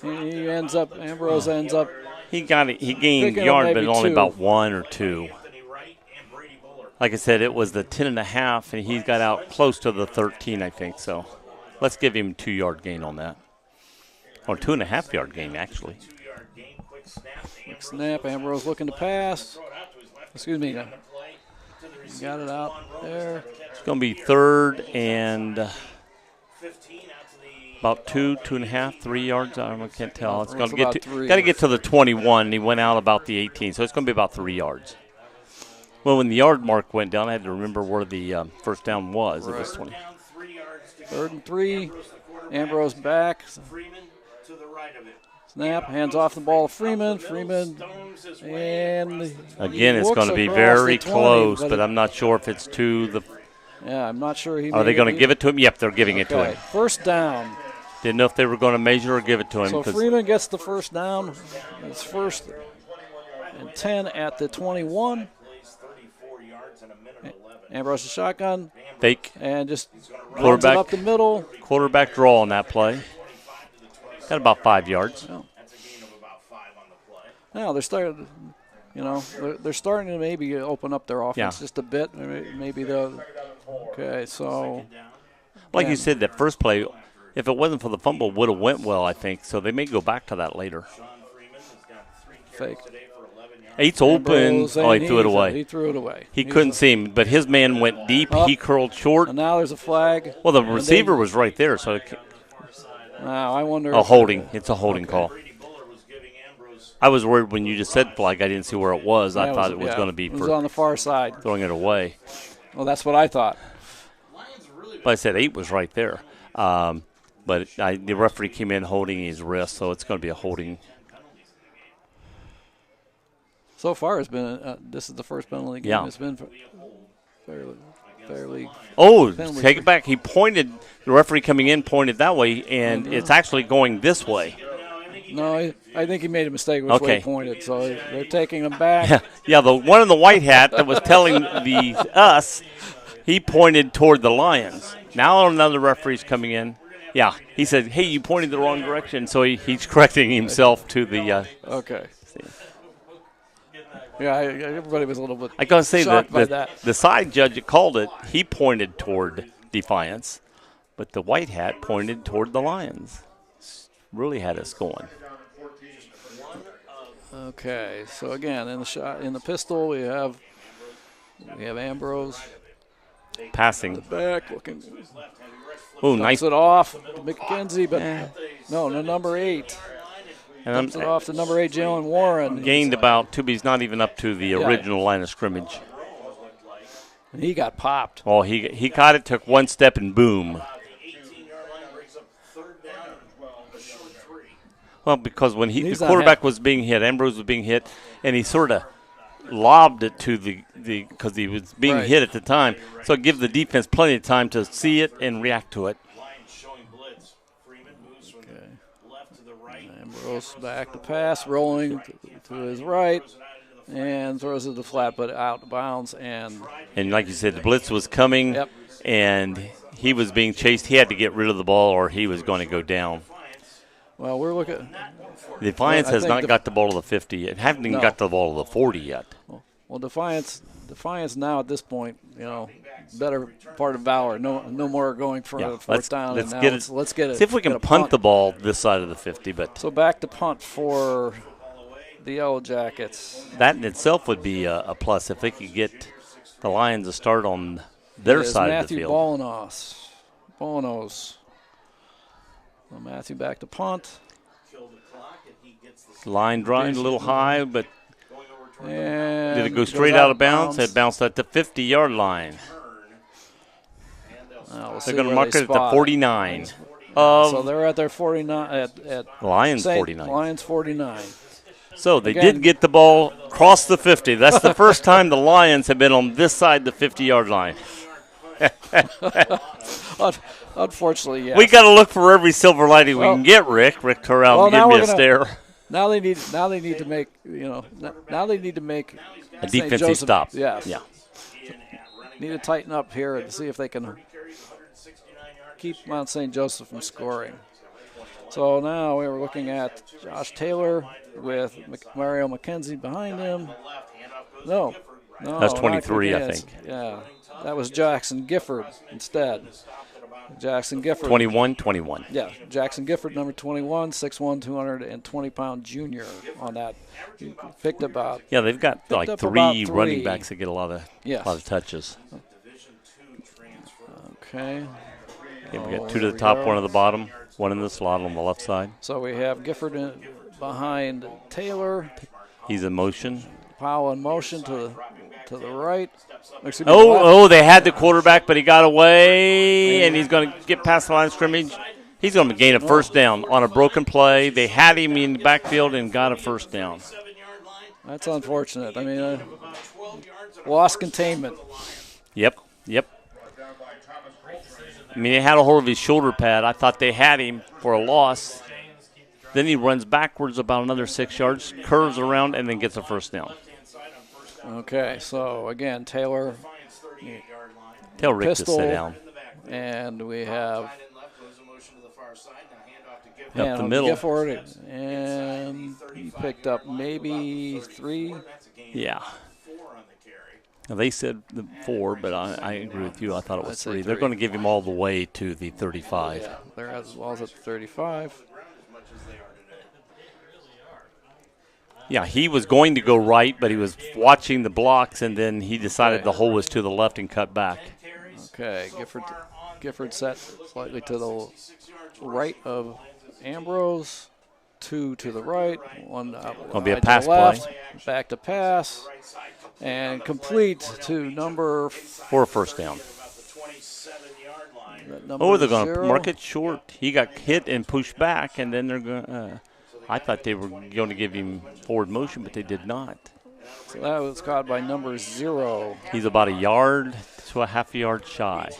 and Ambrose ends up. He got it. He gained Picking up yard, but maybe only 2. about 1 or 2. Like I said, it was the 10.5, and he got out close to the 13, I think. So let's give him 2-yard gain on that. Or 2.5-yard gain, actually. Quick snap. Ambrose looking to pass. Excuse me. Got it out there. It's going to be 3rd and about 2.5, 3 yards. I can't tell. It's going to get to get to the 21. And he went out about the 18, so it's going to be about 3 yards. Well, when the yard mark went down, I had to remember where the first down was. It was 20. 3rd and 3. Ambrose back. Snap, hands off the ball to Freeman. And again, it's going to be very close, but I'm not sure if it's to the. Yeah, I'm not sure. Are they going to give it to him? Yep, they're giving it to him. 1st down. Didn't know if they were going to measure or give it to him. So Freeman gets the 1st down. It's 1st and 10 at the 21. Ambrose a shotgun. Fake. And just runs it up the middle. Quarterback draw on that play. Got about 5 yards. Now they're starting. They're starting to maybe open up their offense just a bit. Maybe they'll. Okay, so. Like you said, that first play, if it wasn't for the fumble, would have went well, I think. So they may go back to that later. Fake. Eight's open. Oh, he threw it away. He threw it away. He couldn't see him, but his man went deep. He curled short. And now there's a flag. Well, the receiver was right there, so. Now I wonder. A holding. It's a holding call. I was worried when you just said flag. I didn't see where it was. I thought it was going to be it was on the far side. Throwing it away. Well, that's what I thought. But I said 8 was right there. But the referee came in holding his wrist, so it's going to be a holding. So far, it's been this is the first penalty game. Yeah. It's been fairly. Oh, penalty take free. it back. He pointed. The referee coming in pointed that way, and it's actually going this way. No, I think he made a mistake which way he pointed. So they're taking him back. Yeah, the one in the white hat that was telling us, he pointed toward the Lions. Now another referee's coming in. Yeah, he said, hey, you pointed the wrong direction. So he's correcting himself to the Okay. Yeah, everybody was a little bit I got to say shocked by that. The side judge that called it, he pointed toward Defiance, but the white hat pointed toward the Lions. Really had us going. Okay, so again, in the pistol, we have Ambrose Passing. back looking. Oh, Dumps nice. it off to McKenzie, but no, number 8. And Dumps it off to number 8, Jalen Warren. gained about 2, but he's not even up to the original line of scrimmage. And he got popped. Well, he caught it, took one step, and boom. Well, because when the quarterback was being hit, Ambrose was being hit, and he sort of lobbed it to the because he was being hit at the time. So it gives the defense plenty of time to see it and react to it. Ambrose back to pass, rolling to his right, and throws it to flat, but out of bounds. And like you said, the blitz was coming, and he was being chased. He had to get rid of the ball, or he was going to go down. Well, we're looking. Defiance has not got the ball to the 50 yet. Haven't even got the ball to the 40 yet. Well, Defiance now at this point, better part of Valor. No more going for a fourth down. Let's and get now let's get it. See if we can punt the ball this side of the 50. But so back to punt for the Yellow Jackets. That in itself would be a plus if they could get the Lions to start on their side of the field. Bolanos. Well, Matthew back to punt. Line drive a little high, but and did it go straight out of bounds? It bounced at the 50-yard line. They're going to mark it at the 49. So they're at their 49 at Lions 49. Lions 49. So they did get the ball across the 50. That's the first time the Lions have been on this side of the 50-yard line. Unfortunately, yes. We got to look for every silver lining we can get, Rick. Rick Corral, give me a stare. Now they need to make a defensive stop. Yes. Yeah. Need to tighten up here and see if they can keep Mount St. Joseph from scoring. So now we were looking at Josh Taylor with Mario McKenzie behind him. No, that's 23, I think. Yeah, that was Jackson Gifford instead. Jackson Gifford. 21. Yeah, Jackson Gifford, number 21, 6'1", 220-pound junior on that. He picked about. Yeah, they've got like three running backs that get a lot of touches. Okay. Yeah, we got 2 to the top, 1 at the bottom, 1 in the slot on the left side. So we have Gifford behind Taylor. He's in motion. Powell in motion to the right. They had the quarterback, but he got away, and he's going to get past the line of scrimmage. He's going to gain a first down on a broken play. They had him in the backfield and got a first down. That's unfortunate. I mean, lost containment. Yep. I mean, they had a hold of his shoulder pad. I thought they had him for a loss. Then he runs backwards about another 6 yards, curves around, and then gets a first down. Okay, so again, Taylor. Tell Rick to sit down. And we have up the middle. Gifford, and he picked up maybe 3. Yeah. Now they said 4, but I agree with you. I thought it was 3. They're going to give him all the way to the 35. Yeah, they're as well as at the 35. Yeah, he was going to go right, but he was watching the blocks, and then he decided the hole was to the left and cut back. Okay, Gifford set slightly to the right of Ambrose. 2 to the right, 1 It'll be a wide to pass the left, play. back to pass, and complete to number For a first down. number Oh, they're going to 0. mark it short. He got hit and pushed back, and then they're going to I thought they were going to give him forward motion, but they did not. So that was caught by number 0. He's about a yard to a half a yard shy.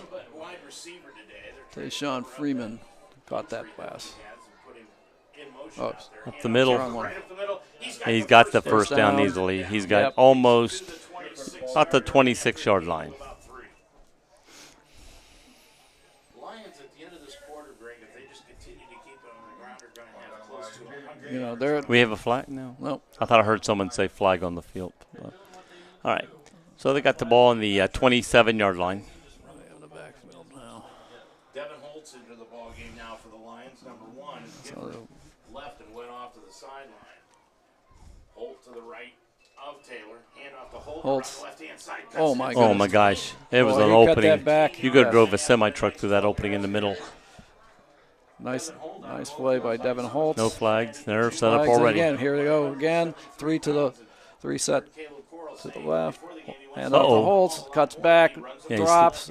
Tayshawn Freeman caught that pass. Oh, Up the middle. wrong one. He's got the first down down. easily. He's got Yep. almost about the 26-yard line. Lions at the end of this quarter, Greg, if they just continue to keep it on the ground, are going to have close to 100. You know, they're We have a flag now? no. I thought I heard someone say flag on the field. All right. So they got the ball on the 27-yard line. In the backfield now. Devin Holtz into the ball game now for the Lions. Number 1 is So left and went off to the sideline. Holt to the right of Taylor. Hand off to Holt Holtz. on the left-hand side. Oh, my Oh, goodness. my gosh. It was Oh, an he cut opening. that back. You could have Yes. drove a semi-truck through that opening in the middle. Nice play by Devin Holtz. No flags. They're set up Flags already. Again, here we go again. 3 set to the left. Hand off to Uh-oh. Holtz. Cuts back. Yeah, Drops.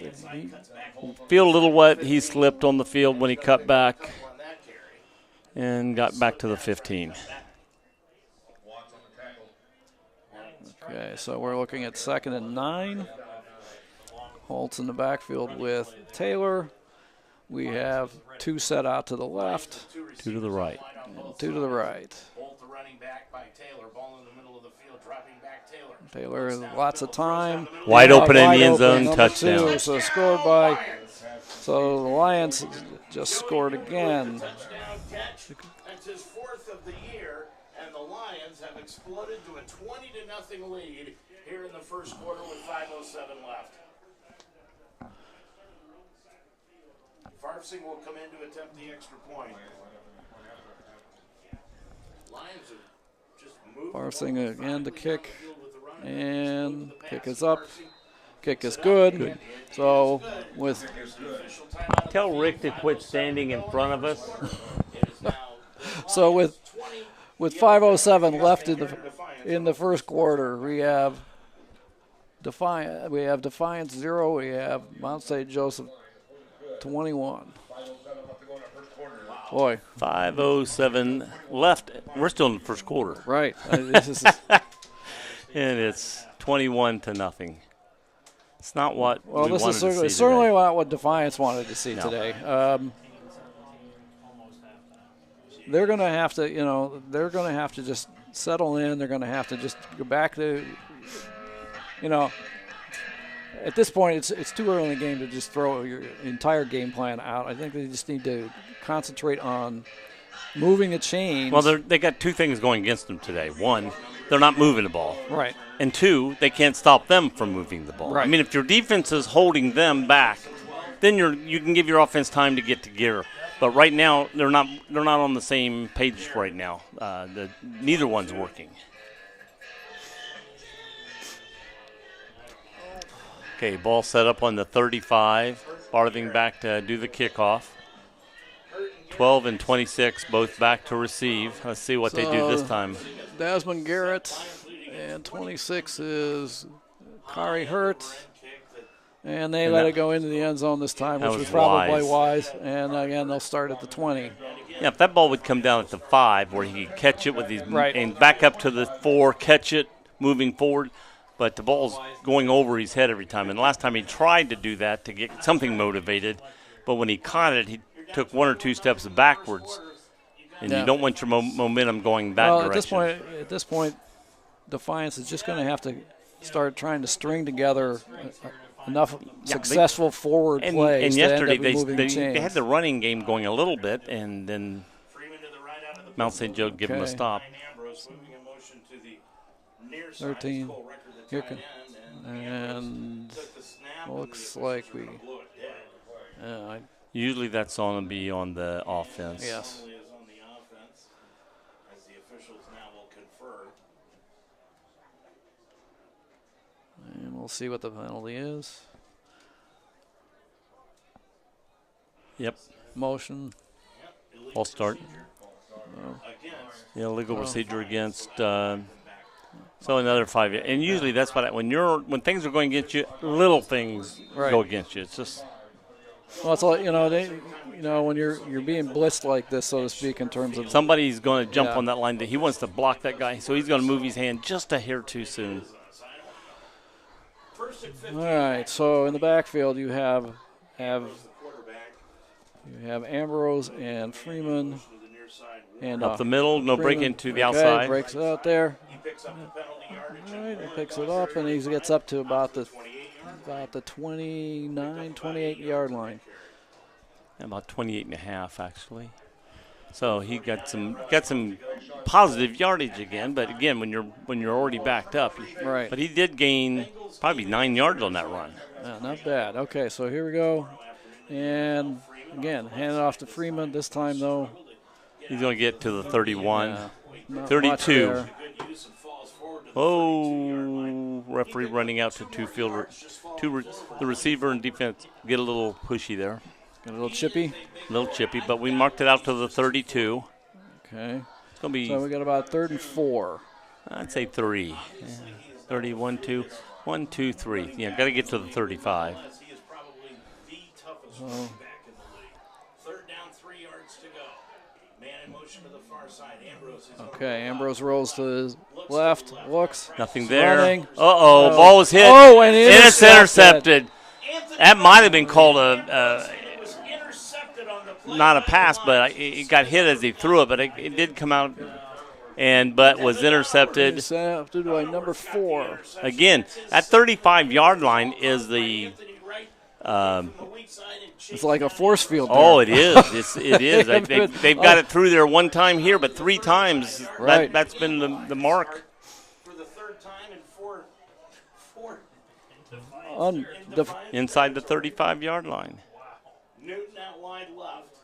Feel a little wet. He slipped on the field when he cut back and got back to the 15. Okay, so we're looking at 2nd and 9. Holtz in the backfield with Taylor. We have 2 set out to the left, 2 to the right. and 2 to the right. Holt the running back by Taylor. Ball in the middle of the field. Dropping back Taylor. Taylor, lots of time. Wide open in the end Wide zone, open, number touchdown. 2, so scored by. So the Lions just scored again. Touchdown catch. That's his 4th of the year, and the Lions have exploded to a 20-0 lead here in the first quarter with 5:07 left. Farfsing will come in to attempt the extra point. Lions have just moved. Farfsing again to kick, and kick is up. Kick is good. So with Tell Rick to quit standing in front of us. so with 5:07 left in the first quarter, we have Defiance 0. We have Mount St. Joseph 21. Boy, 5:07 left. We're still in the first quarter, right? This is and it's 21-0. It's not what well. we This wanted is to see certainly today. not what Defiance wanted to see No. today. They're going to have to, they're going to have to just settle in. They're going to have to just go back to, at this point, it's too early in the game to just throw your entire game plan out. I think they just need to concentrate on moving the chains. Well, they got 2 things going against them today. 1, they're not moving the ball. Right. And 2, they can't stop them from moving the ball. Right. I mean, if your defense is holding them back, then you can give your offense time to get to gear. But right now, they're not on the same page right now. Neither one's working. Okay, ball set up on the 35. Farthing back to do the kickoff. 12 and 26, both back to receive. Let's see what they do this time. Desmond Garrett, and 26 is Kari Hurt. And they let it go into the end zone this time, which was was probably wise. wise. And again, they'll start at the 20. Yeah, if that ball would come down at the 5 where he could catch it with his Right. and back up to the 4, catch it, moving forward. But the ball's going over his head every time. And the last time he tried to do that to get something motivated, but when he caught it, he took 1 or 2 steps backwards. And Yeah. you don't want your momentum going that Well, direction. at this point, Defiance is just going to have to start trying to string together enough successful forward plays and to end yesterday up moving the they chains. had the running game going a little bit, and then Mount St. Joe give him a Okay. stop. Ambrose moving in motion to the near side. 13. Full record at Here tight can- end, and took the snap, looks and the like officials we- were gonna blow it dead. Usually that's going to be on the offense. Yes. Penalty is on the offense, as the officials now will confer. And we'll see what the penalty is. Yep. Motion. False start. Against Illegal procedure against. So another 5. And usually that's when things are going against you, little things go against you. It's just. Well, it's like when you're being blitzed like this, so to speak, in terms of somebody's going to jump on that line. He wants to block that guy, so he's going to move his hand just a hair too soon. All right. So in the backfield, you have Ambrose and Freeman. And up the middle, no break into the outside. Breaks it out there. All right, he picks it up, and he gets up to about the 29, 28-yard line. About 28.5, actually. So he got some positive yardage again, but again, when you're already backed up. Right. But he did gain probably 9 yards on that run. Yeah, not bad. Okay, so here we go. And again, hand it off to Freeman. This time, though, he's going to get to the 31. Yeah, 32. Oh, referee running out to the receiver and defense get a little pushy there. Got a little chippy. But we marked it out to the 32. Okay. It's going to be. So we got about 3rd and 4. I'd say 3. Yeah. 31, 2, 1, 2, 3. Yeah, got to get to the 35. So, 3rd down, 3 yards to go. Man in motion to the far side. Ambrose is okay, Ambrose rolls to his left, looks. Nothing there. Running. Uh-oh, ball was hit. Oh, and it's intercepted. That might have been called not a pass, but it got hit as he threw it, but it did come out but was intercepted. Intercepted by number 4. Again, that 35-yard line is the it's like a force field there. Oh, it is. It is. They've got it through there one time here, but 3 times that's been the mark. For the 3rd time in 4 inside the 35-yard line. Newton out wide left.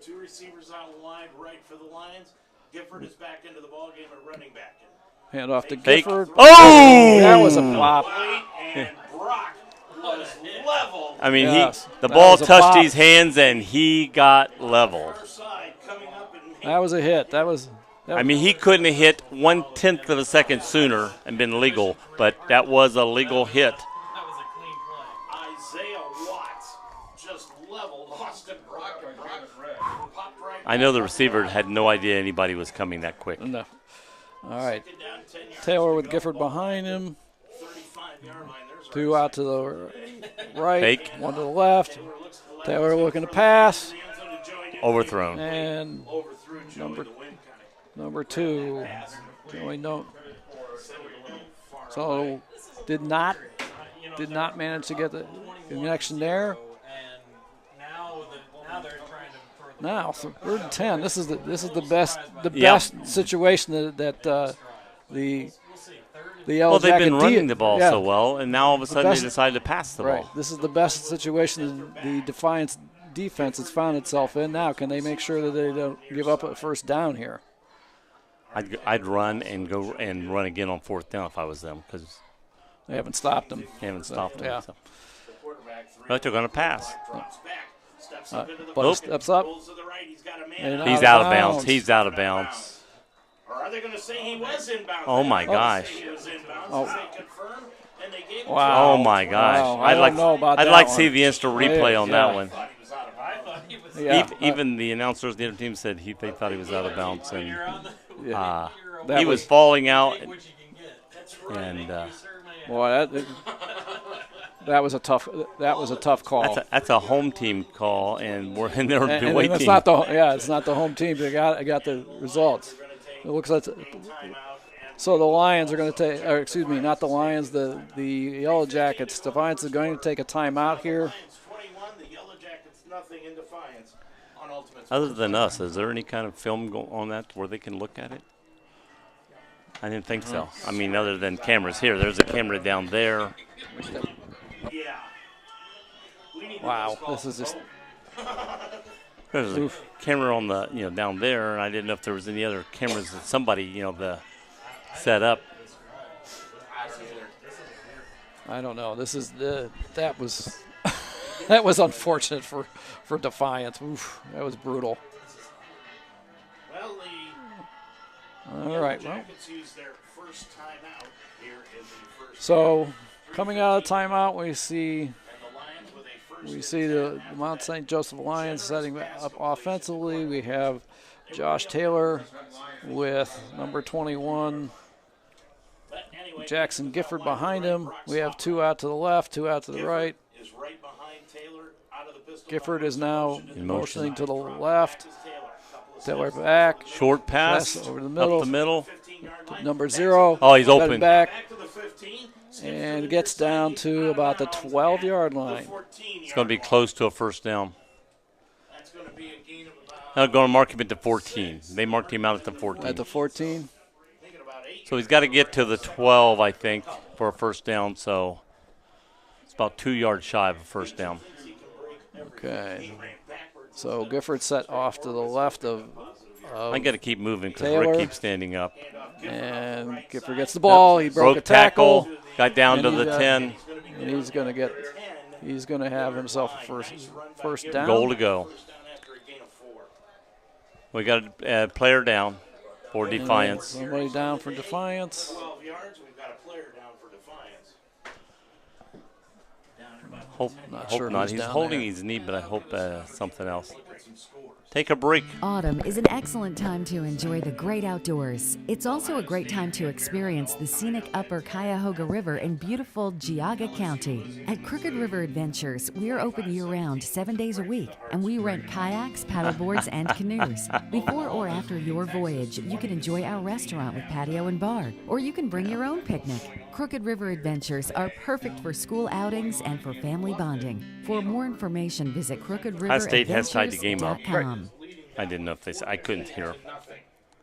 2 receivers out wide right for the Lions. Gifford is back into the ballgame at running back. Hand off to Fake. Gifford. Oh! That was a flop. And Brock was leveled. I mean, Yes, the ball touched flop. his hands and he got leveled. That was a hit. That was I mean, he couldn't have hit 1/10 of a second sooner and been legal, but that was a legal hit. That was a clean play. Isaiah Watts just leveled Austin Brock, and Brock popped right. I know the receiver had no idea anybody was coming that quick. No. All right. Taylor with Gifford behind him. 35-yard line. 2 out to the right. Fake. 1 to the left. Taylor looking to pass. Overthrown. And number 2. Joey no. So did not manage to get the connection there. Now 3rd and 10. This is the best situation that the well, they've been running the ball so well, and now all of a sudden they decide to pass the ball. This is the best situation the Defiance defense has found itself in now. Can they make sure that they don't give up a 1st down here? I'd run and go and run again on 4th down if I was them because they haven't stopped them. Yeah. So. But they're going to pass. But steps up. He's out of bounds. He's out of bounds. Or are they going to say he was inbound? Oh my gosh! Wow! Oh my gosh! Wow. I'd like to see the instant replay on that one. Yeah. Even the announcers, the other team said they thought he was out of bounds, and he was falling out. And boy, that was a tough call. That's a home team call, and we're in there and away it's team. It's not the home team. They got the results. It looks like so the Lions are going to take, or excuse me, not the Lions, the Yellow Jackets. Defiance is going to take a timeout here. Other than us, is there any kind of film on that where they can look at it? I didn't think so. I mean, other than cameras here, there's a camera down there. Wow, this is just. There's a camera on the down there, and I didn't know if there was any other cameras that somebody set up. I don't know. That was that was unfortunate for Defiance. Oof, that was brutal. Well, All right, well. Jackets use their first timeout here in the first. So coming out of timeout, we see And the Lions with a first. the Mount St. Joseph Lions setting up offensively. We have Josh Taylor with number 21, But anyway, Jackson Gifford behind him. We have 2 out to the left, 2 out to the right. is right behind Taylor out of the pistol. Gifford is now In motion. motioning to the left. Taylor, Taylor back. Short pass, Pass over the middle. up the middle. 15-yard line. Number 0. Oh, he's got it open. back Back to the 15. and gets down to about the 12-yard line. It's going to be close to a first down. That's going to be a gain of about. I'm going to mark him at the 14. They marked him out at the 14. At the 14. Thinking about 8. So he's got to get to the 12, I think, for a first down. So it's about 2 yards shy of a first down. Okay. So Gifford set off to the left of I got to keep moving because Taylor. Rick keeps standing up. and Gifford gets the ball. He broke a tackle. Got down And to he the got- 10. And he's going to have himself a first down. Goal to go. First down after a gain of 4. We got a player down for And Defiance. Somebody down for Defiance. 12 yards. We've got a player down for Defiance. Hope Not hope sure not. who's He's down holding there. his knee, but I hope something else. Take a break. Autumn is an excellent time to enjoy the great outdoors. It's also a great time to experience the scenic Upper Cuyahoga River in beautiful Geauga County. At Crooked River Adventures, we're open year-round 7 days a week, and we rent kayaks, paddleboards, and canoes. Before or after your voyage, you can enjoy our restaurant with patio and bar, or you can bring your own picnic. Crooked River Adventures are perfect for school outings and for family bonding. For more information, visit Ohio State has tied the game up. crookedriveradventures.com. I didn't know if they said. I couldn't hear.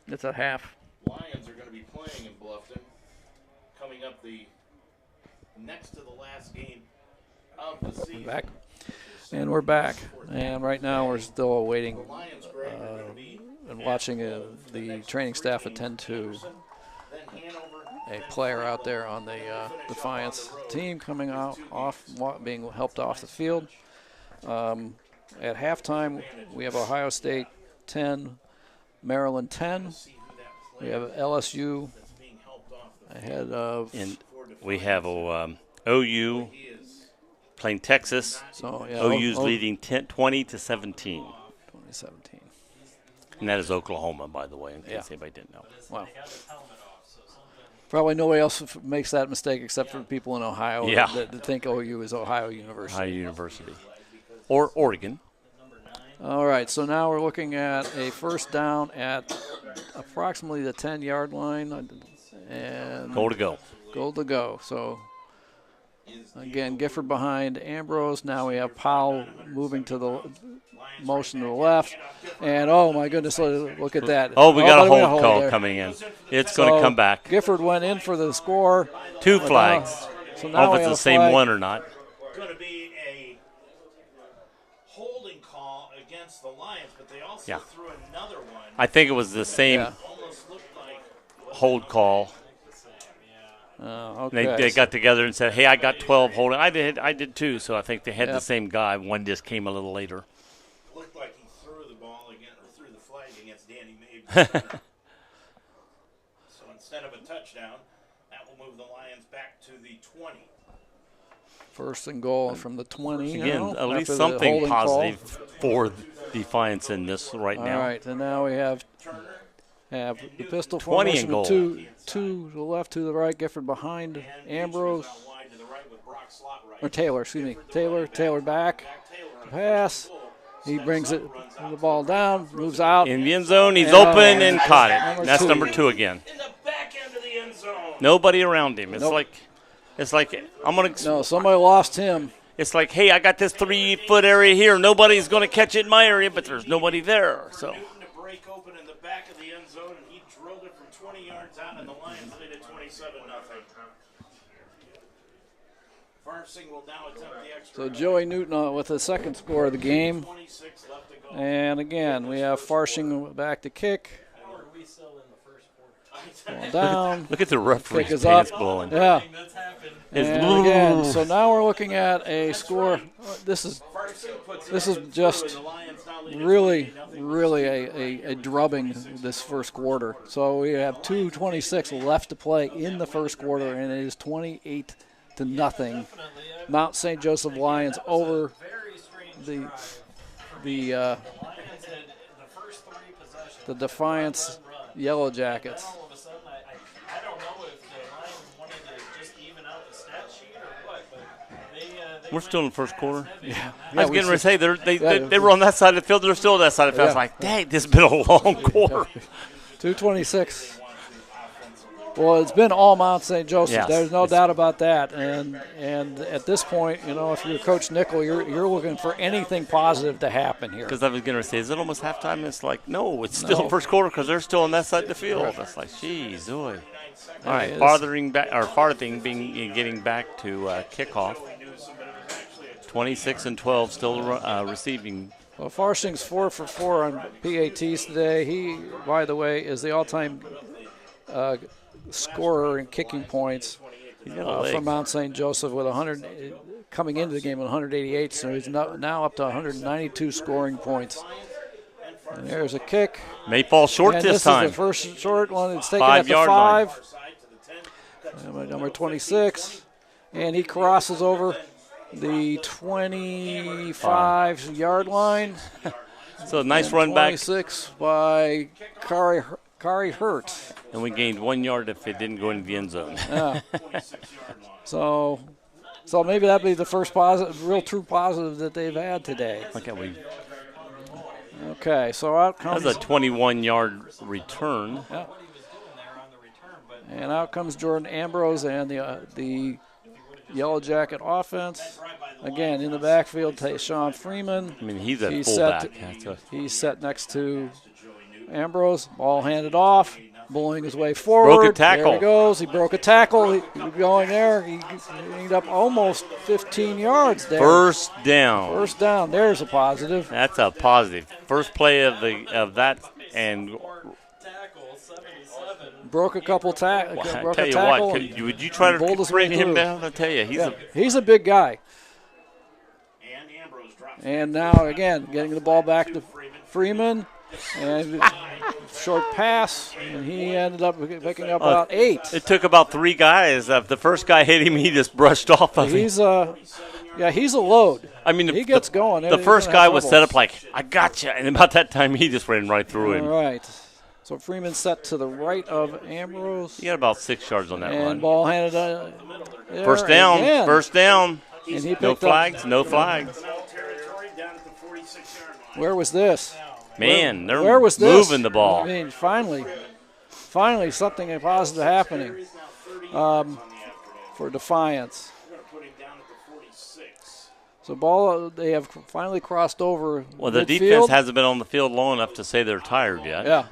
It's a half. Lions are going to be playing in Bluffton. Coming up the next to the last game of the season. Back. And we're back. And right now we're still awaiting Lions, Greg, are going to be and watching the training staff attend to then Hanover. a player out there on the Defiance team coming being helped off the field. At halftime, we have Ohio State 10, Maryland 10. We have LSU ahead of. And we have OU playing Texas. So yeah, OU's leading 20 to 17. 2017. And that is Oklahoma, by the way, in case Yeah. anybody didn't know. Wow. Probably nobody else makes that mistake except for people in Ohio Yeah. that think OU is Ohio University. Ohio University. Or Oregon. All right, so now we're looking at a first down at approximately the 10-yard line. And Goal to go. goal to go. So, again, Gifford behind Ambrose. Now we have Powell moving to the motion to the left. And, oh, my goodness, look at that. Oh, we got a by the way, hold call there. coming in. It's going to So come back. Gifford went in for the score. 2 But flags. So I now don't know we if have it's the a same flag. one or not. Going to be a holding call against the Lions, but they also Yeah. threw another one. I think it was the same Yeah. Almost looked like hold call. Okay. They got together and said, "Hey, I got 12 holding." I did too. So I think they had Yep. the same guy. One just came a little later. looked like he threw the ball again or threw the flag against Danny Mabe. So instead of a touchdown, that will move the Lions back to the 20. First and goal from the 20. Again, now, at least after the something holding call. positive for Defiance in this right All now. right, and now we have the pistol 20 formation and with goal. two to the left, to the right. Gifford behind Ambrose. Out wide to the right with Brock Slot right. Or Taylor, excuse me. Taylor back. Pass. He brings the ball down, moves out. In the end zone, he's And, open and caught it. number That's two. number 2 again. In the back end of the end zone. Nobody around him. It's Nope. like I'm gonna. No, somebody lost him. It's like, hey, I got this 3-foot area here. Nobody's gonna catch it in my area, but there's nobody there. So Newton to break open in the back of the end zone, and he drilled it from 20 yards out, and the Lions lead at 27-0. Farsing will now attempt the extra. So Joey Newton with the second score of the game. 26 left to go. And again, we have Farshing back to kick. Ball down. Look at the referee's Kick is pants up. blowing. Yeah. It's And again, so now we're looking at a score. This is just really a drubbing this first quarter. So we have 2:26 left to play in the first quarter, and it is 28-0. Mount St. Joseph Lions over the Defiance Yellow Jackets. I don't know if the Lions wanted to just even out the stat sheet or what, but We're still in the first quarter. Yeah. I was getting ready to say they were on that side of the field. They're still on that side of the field. I was like, dang, this has been a long quarter. 2:26. Well, it's been all Mount St. Joseph. Yes. There's no doubt about that. And at this point, if you're Coach Nickel, you're looking for anything positive to happen here. Because I was going to say, is it almost halftime? It's like, no, it's still the first quarter because they're still on that side of the field. It's like, geez, oy. All right, getting back to kickoff. 26-12, still receiving. Well, Farshing's 4 for 4 on PATs today. He, by the way, is the all-time scorer in kicking points from Mount St. Joseph with 100 coming into the game with 188. So he's now up to 192 scoring points. And there's a kick. May fall short this time. This is the first short one. It's taken at the 5. Number 26. And he crosses over the 25-yard line. So a nice run back. 26 by Kari Hurt. And we gained 1 yard if it didn't go into the end zone. Yeah. So maybe that'd be the first real true positive that they've had today. Okay, so out comes. That's a 21-yard return. Yeah. And out comes Jordan Ambrose and the Yellow Jacket offense. Again, in the backfield, Sean Freeman. I mean, he's a fullback. He's set next to Ambrose. Ball handed off. Bowling his way forward. Broke a tackle. There he goes. He broke a tackle. He's going there. He ended up almost 15 yards there. First down. First down. There's a positive. That's a positive. First play of that and broke a couple tackles. I tell you what, would you try to bring him down? I tell you, he's a big guy. And now again, getting the ball back to Freeman. And short pass, and he ended up picking up about 8. It took about 3 guys. The first guy hit him, he just brushed off of him. He's a load. I mean, he gets going. The first guy was set up like, I gotcha, and about that time he just ran right through him. All right. So Freeman set to the right of Ambrose. He got about 6 yards on that run. And ball handed first down. Again. First down. And he no flags. No flags. Where was this? Man, they're where was moving the ball. I mean, finally something positive happening for Defiance. So ball, they have finally crossed over. Well, the midfield. Defense hasn't been on the field long enough to say they're tired yet. Yeah.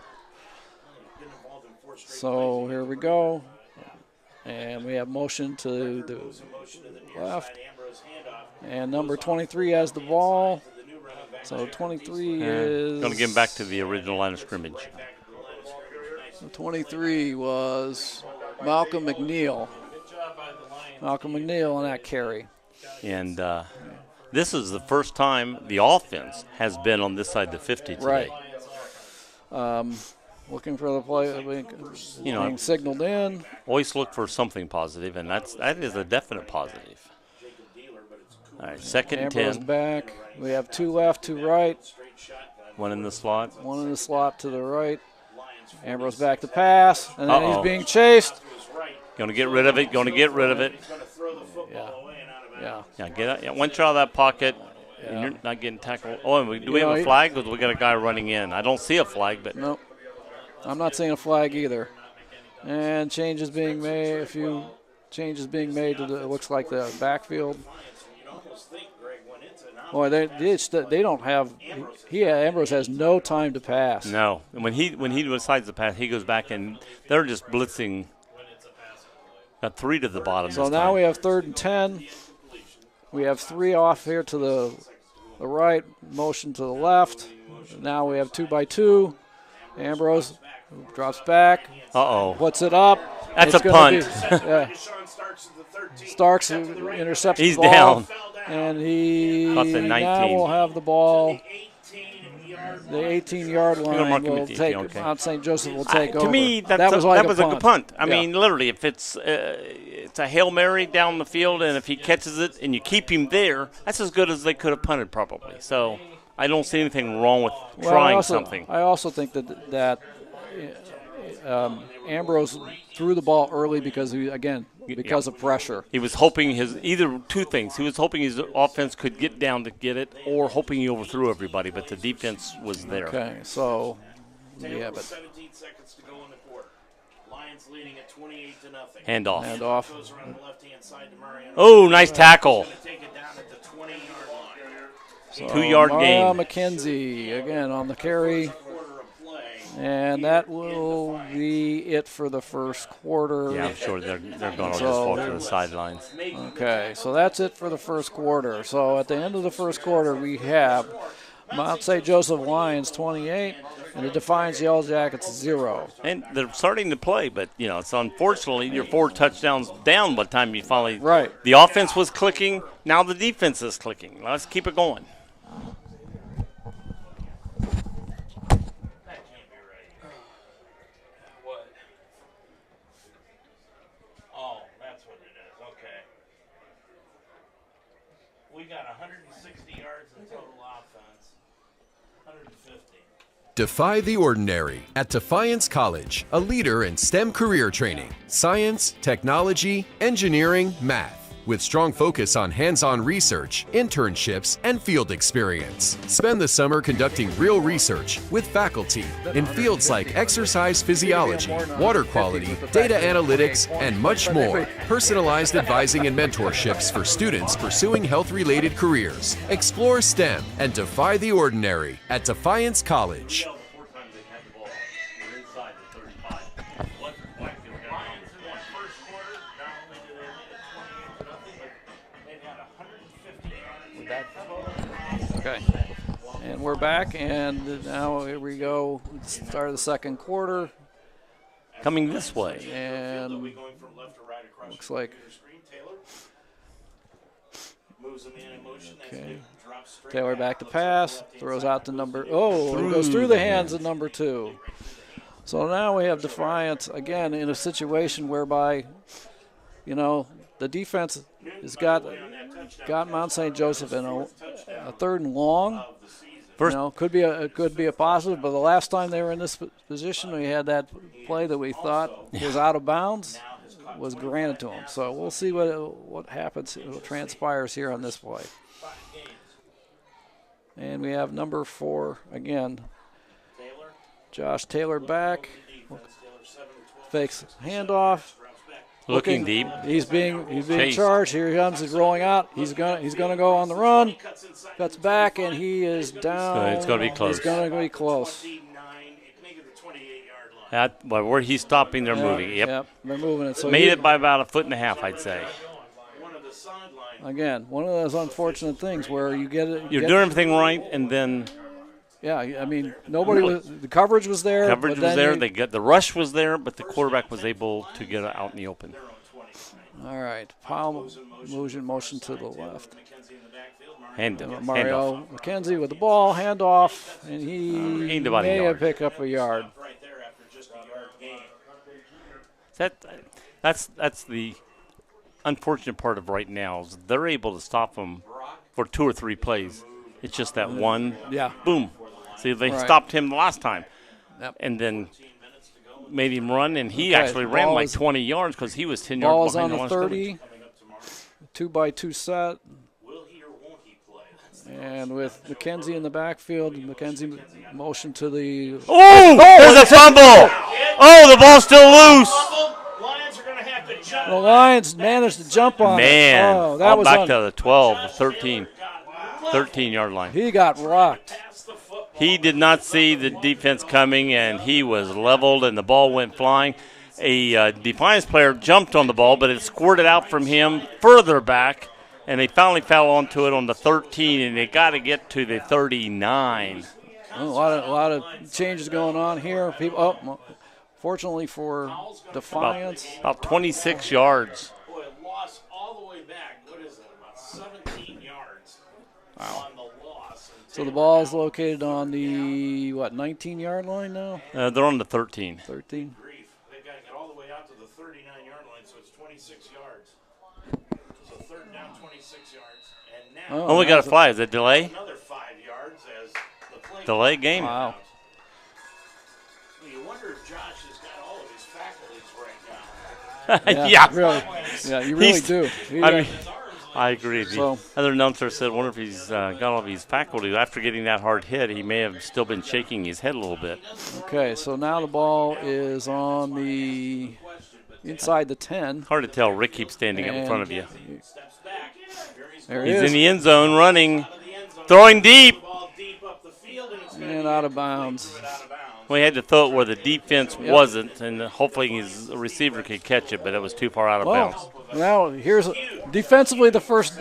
So here we go. And we have motion to the left. And number 23 has the ball. So 23 is going to get him back to the original line of scrimmage. So 23 was Malcolm McNeil. Malcolm McNeil on that carry. And this is the first time the offense has been on this side of the 50 today. Right. Looking for the play, being signaled in. Always look for something positive, and that is a definite positive. All right, second and 10. Ambrose back. We have 2 left, 2 right. 1 in the slot. 1 in the slot to the right. Ambrose back to pass, and then he's being chased. Going to get rid of it. Yeah. Get out. Yeah, one shot of that pocket, and you're not getting tackled. Oh, and do we have a flag? Because we got a guy running in. I don't see a flag, but nope. I'm not seeing a flag either. And changes being made. A few changes being made to it looks like the backfield. Boy, they don't have. Ambrose has no time to pass. No, and when he decides to pass, he goes back and they're just blitzing. Got 3 to the bottom. So now we have 3rd and 10. We have 3 off here to the right, motion to the left. Now we have 2 by 2. Ambrose Drops back. Uh-oh. Puts it up. That's It's a gonna punt. Yeah. Starks intercepts He's the ball. down. And he About the 19. now will have the ball. The 18-yard line mark him will at the 18, take. okay. Mount St. Joseph will take over. To me, that was like a good punt. I Yeah. mean, literally, if it's a Hail Mary down the field, and if he catches it and you keep him there, that's as good as they could have punted probably. So I don't see anything wrong with trying something. I also think that Ambrose threw the ball early because of pressure. He was hoping either two things. He was hoping his offense could get down to get it, or hoping he overthrew everybody, but the defense was there. Okay, so yeah, but 17 seconds to go in the quarter. Lions leading at 28-0. Handoff. Goes around the left-hand side to Mariano. Oh, nice tackle. He's gonna take it down at the 20-yard line. 2-yard Mario gain. McKenzie again on the carry. Quarter of play. And that will be it for the first quarter. Yeah, I'm sure they're going to just So- fall to the sidelines. Okay, so that's it for the first quarter. So at the end of the first quarter, we have Mount St. Joseph Lions 28 and the Defiance Yellow Jackets 0. And they're starting to play, but, it's unfortunately you're 4 touchdowns down by the time you finally – Right. The offense was clicking. Now the defense is clicking. Let's keep it going. We got 160 yards in total offense, 150. Defy the ordinary at Defiance College, a leader in STEM career training, science, technology, engineering, math, with strong focus on hands-on research, internships, and field experience. Spend the summer conducting real research with faculty in fields like exercise physiology, water quality, data analytics, and much more. Personalized advising and mentorships for students pursuing health-related careers. Explore STEM and defy the ordinary at Defiance College. Okay, and we're back, and now here we go. Start of the second quarter, Coming this way. and Going from left to right across looks like the screen. Taylor moves him in motion. Okay. Drops straight Taylor back to pass, throws out to number. It Through goes through the the hands of number 2. So now we have Defiance again in a situation whereby, the defense has got Mount St. Joseph in a third and long. Could be a positive, but the last time they were in this position, we had that play that we thought was out of bounds was granted to them. So we'll see what happens, what transpires here on this play. And we have number 4 again, Josh Taylor back, fakes handoff. Looking deep. He's being Chase. charged. Here he comes. He's rolling out. He's gonna go on the run. Cuts back and he is down. It's gonna be close. It's gonna be close. Where he's stopping, they're moving. Yep. They're moving it. So Made it by about 1.5 feet, I'd say. Again, one of those unfortunate things where you get it. You're doing everything right, and then Yeah, I mean, nobody was. The coverage was there. coverage but was then there. The rush was there, but the quarterback was able to get it out in the open. All right, Powell motion to the left. Handoff. Mario McKenzie with the ball, handoff, and he Gained about a may have yard. picked up a yard. That's the unfortunate part of right now is they're able to stop them for 2 or 3 plays. It's just that one, Yeah. boom. See, they Right. stopped him the last time, Yep. and then made him run, and he Okay, actually the ran ball like is- 20 yards because he was 10 Ball yards is behind on the the line of 30. 2-by-2 set. And with McKenzie in the backfield, McKenzie motion to the. Oh, there's a fumble. Oh, the ball's still loose. Lions are going to have to jump. The Lions managed to jump on Man, it. Oh, that all was back to the 12, 13-yard line. He got rocked. He did not see the defense coming, and he was leveled, and the ball went flying. A Defiance player jumped on the ball, but it squirted out from him further back, and they finally fell onto it on the 13, and they got to get to the 39. A lot of changes going on here. People, Fortunately for Defiance, About 26 yards. Boy, it lost all the way back. What is it? About 17 yards on the loss. And so the ball is located on the, 19-yard line now? They're on the 13. 13. grief. They've got to get all the way out to the 39-yard line, so it's 26 yards. So third down, 26 yards. And now Oh, we got a flag. Is it delay? another 5 yards as the play Delay game. Wow. Well, you wonder if Josh has got all of his faculties right now. Yeah. Really. Yeah, you really He's- do. He, I mean, I agree. So- The other announcer said, wonder if he's got all of his faculty. After getting that hard hit, he may have still been shaking his head a little bit. okay, so now the ball is on the inside the 10. Hard to tell. Rick keeps standing up in front of you. Steps back. There he He's is. in the end zone running, throwing deep. Ball deep up the field, and it's going to And be out of bounds. out of bounds. We had to throw it where the defense wasn't, and hopefully his receiver could catch it, but it was too far out of bounds. Well, now here's defensively the first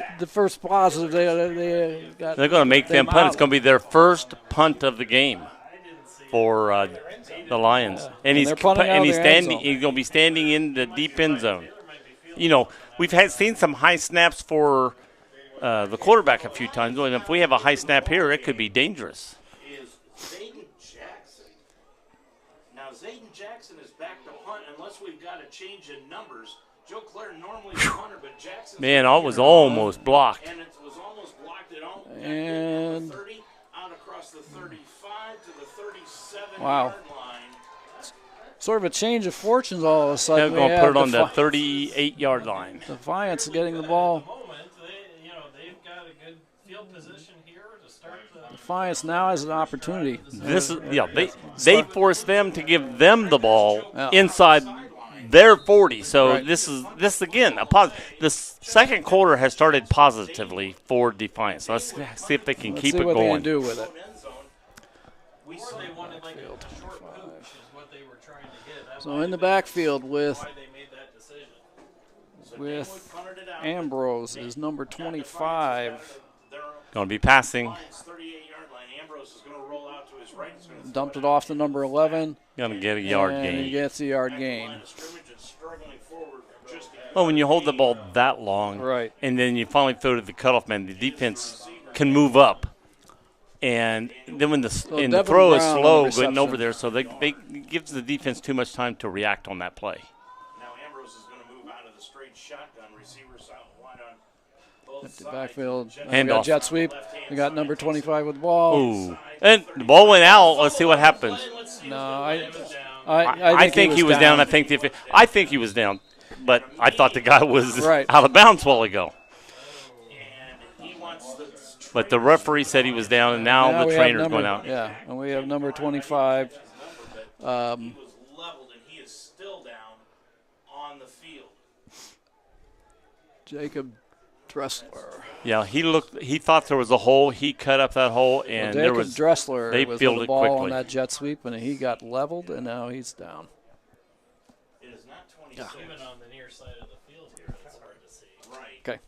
positive. They got. They're going to make them punt. out. It's going to be their first punt of the game for the Lions, and he's they're punting out of he's their end standing. zone. He's going to be standing in the deep end zone. You know, we've seen some high snaps for the quarterback a few times. And if we have a high snap here, it could be dangerous. Is Zayden Jackson. Now, Zayden Jackson is back to punt unless we've got a change in numbers. Joe Clare normally the punter, but Jackson. Man, I was almost blocked. And it was almost blocked at all. And- 30, out across the 35 to the 37 Wow. yard line. Sort of a change of fortunes all of a They're sudden. going to put it on the Defi- 38-yard line. Defiance getting the ball. moment, they've got a good field position here to start the. Defiance now has an opportunity. This is they forced them to give them the ball Yeah. inside their 40. So Right. this again a the second quarter has started positively for Defiance. Let's see if they can Let's keep see it what they going. can do with it. End zone. We Or saw they wanted like a short pooch is what they were trying to get. That So might in the have been backfield with why they made that decision. with punted it out. Ambrose is number 25. They're Going to be passing. Lions 38-yard line. Ambrose is going to roll out to his right. He's going to Dumped it off to number 11. Going to get a yard and he gain. gets the yard gain. scrimmage and struggling forward just to Well, when you hold the ball that long, Right. and then you finally throw to the cutoff man, the defense can move up. And then when the Devin throw is Brown on slow the getting over reception. there, so they gives the defense too much time to react on that play. Now Ambrose is going to move out of the straight shotgun. Receivers out wide on both The sides. backfield. Jet- We got Handoff. jet sweep. We got number 25 with the ball. Ooh. And the ball went out. Let's see what happens. No, I I think he was down. I think he was down, but I thought the guy was Right. out of bounds a while ago. And he wants the But the referee said he was down, and now Now the we have trainer's number- going out. Yeah, and we have number 25. he was leveled, and he is still down on the field. Jacob Dressler. Yeah, he thought there was a hole. He cut up that hole, and there Jacob was. Dressler they was with fielded the ball quickly. on that jet sweep, and he got leveled, and now he's down. It is not 26. Even on the near side of the field here, it's hard to see. Right. Okay.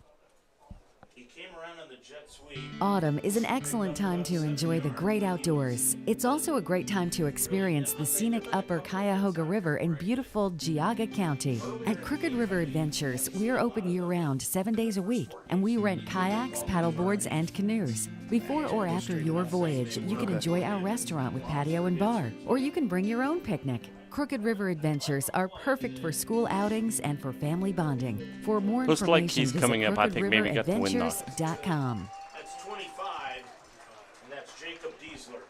He came around on the jet sweep. Autumn is an excellent time to enjoy the great outdoors. It's also a great time to experience the scenic Upper Cuyahoga River in beautiful Geauga County. At Crooked River Adventures, we're open year-round, 7 days a week, and we rent kayaks, paddleboards, and canoes. Before or after your voyage, you can enjoy our restaurant with patio and bar, or you can bring your own picnic. Crooked River Adventures are perfect for school outings and for family bonding. For more Looks information, like he's visit coming up. I think maybe he got the wind knocked. crookedriveradventures.com. That's 25, and that's Jacob Diesler.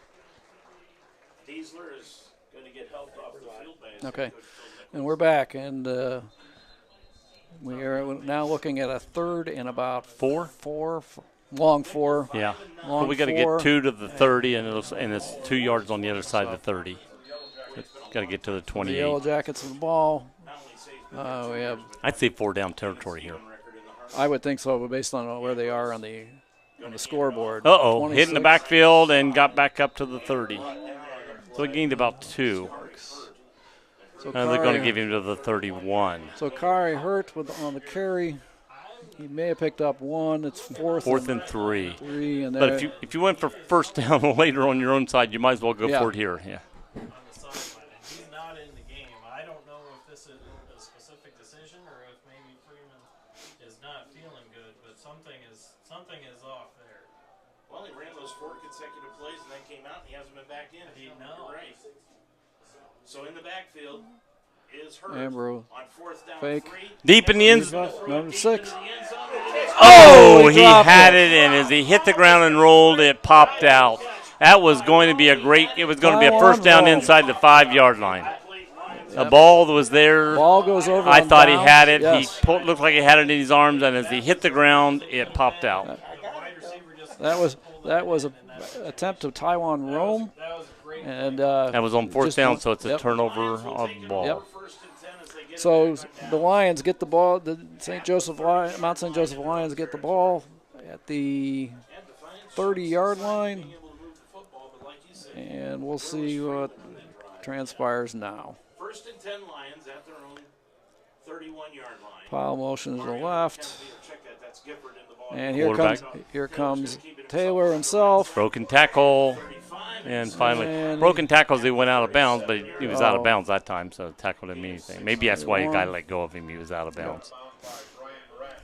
Diesler is going to get helped off the field by his Okay. head coach, Phil And we're back, and we are now looking at a third and about Four? long four. Yeah. Long But we got to four. get 2 to the 30, and it's 2 yards on the other side of the 30. Got to get to the The 28. Yellow Jackets with the ball. We have, I'd say 4 down territory here. I would think so, but based on where they are on the scoreboard. Uh-oh, hit in the 26. backfield and got back up to the 30. So he gained about 2. So They're going to Kari- give him to the 31. So Kari Hurt on the carry. He may have picked up one. It's fourth and 3. three, and But there- if you went for first down later on your own side, you might as well go Yeah. for it here. Yeah. On the sideline, and he's not in the game something is off there. Well, he ran those 4 consecutive plays and then came out and he hasn't been back in. You're right. So in the backfield is Hurd Ambrose. on 4th down Fake. 3. Deep in the end. Number 6. Oh, he dropped had it, and as he hit the ground and rolled, it popped out. That was going to be it was going to be a first down inside the 5-yard line. The ball was there. Ball goes over. I thought he down. had it. Yes. He looked like he had it in his arms, and as he hit the ground, it popped out. That was an attempt to Taiwan roam, and That was on 4th just down, one- so it's a yep. turnover of the ball. Yep. So the Lions get the ball. The Mount St. Joseph Lions get the ball at the 30-yard line, and we'll see what transpires now. 1st and 10 Lions at their own 31-yard line. Pile motion to the left, Check that. That's Gifford in the ball. and Quarterback. here comes Taylor himself. Broken tackle, and finally And- broken tackles. He went out of bounds, but he was out Oh. of bounds that time, so the tackle didn't mean anything. Maybe that's why you got to let go of him. He was out of bounds.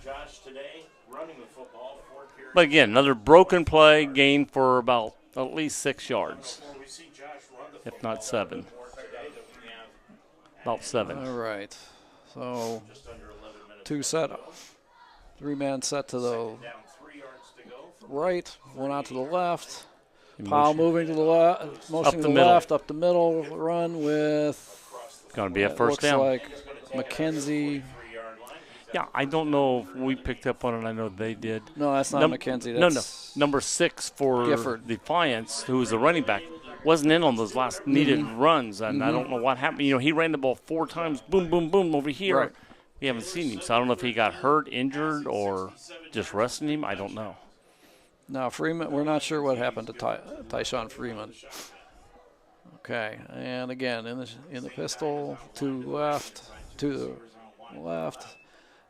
Josh today running the football 4 carries. But again, another broken play, gain for about at least 6 yards, We see Josh run the if not 7. football today that we have About 7. All right. So just under 11 minutes. 3-man set to the Down 3 yards to go. right, one out to the left. Pile moving to the left, motion to the the middle. left, up the middle, run with Going to be a it first looks down. like McKenzie. 3-yard line. Yeah, I don't know if we picked up on it. I know they did. No, that's not McKenzie. No, That's Number 6 for Gifford. Defiance, who was the running back, wasn't in on those last needed runs, and I don't know what happened. You know, he ran the ball 4 times, boom, boom, boom, over here. Right. We haven't seen him, so I don't know if he got hurt, injured, or just resting him. I don't know. Now Freeman. We're not sure what happened to Tyshawn Freeman. Okay, and again in the pistol to the left.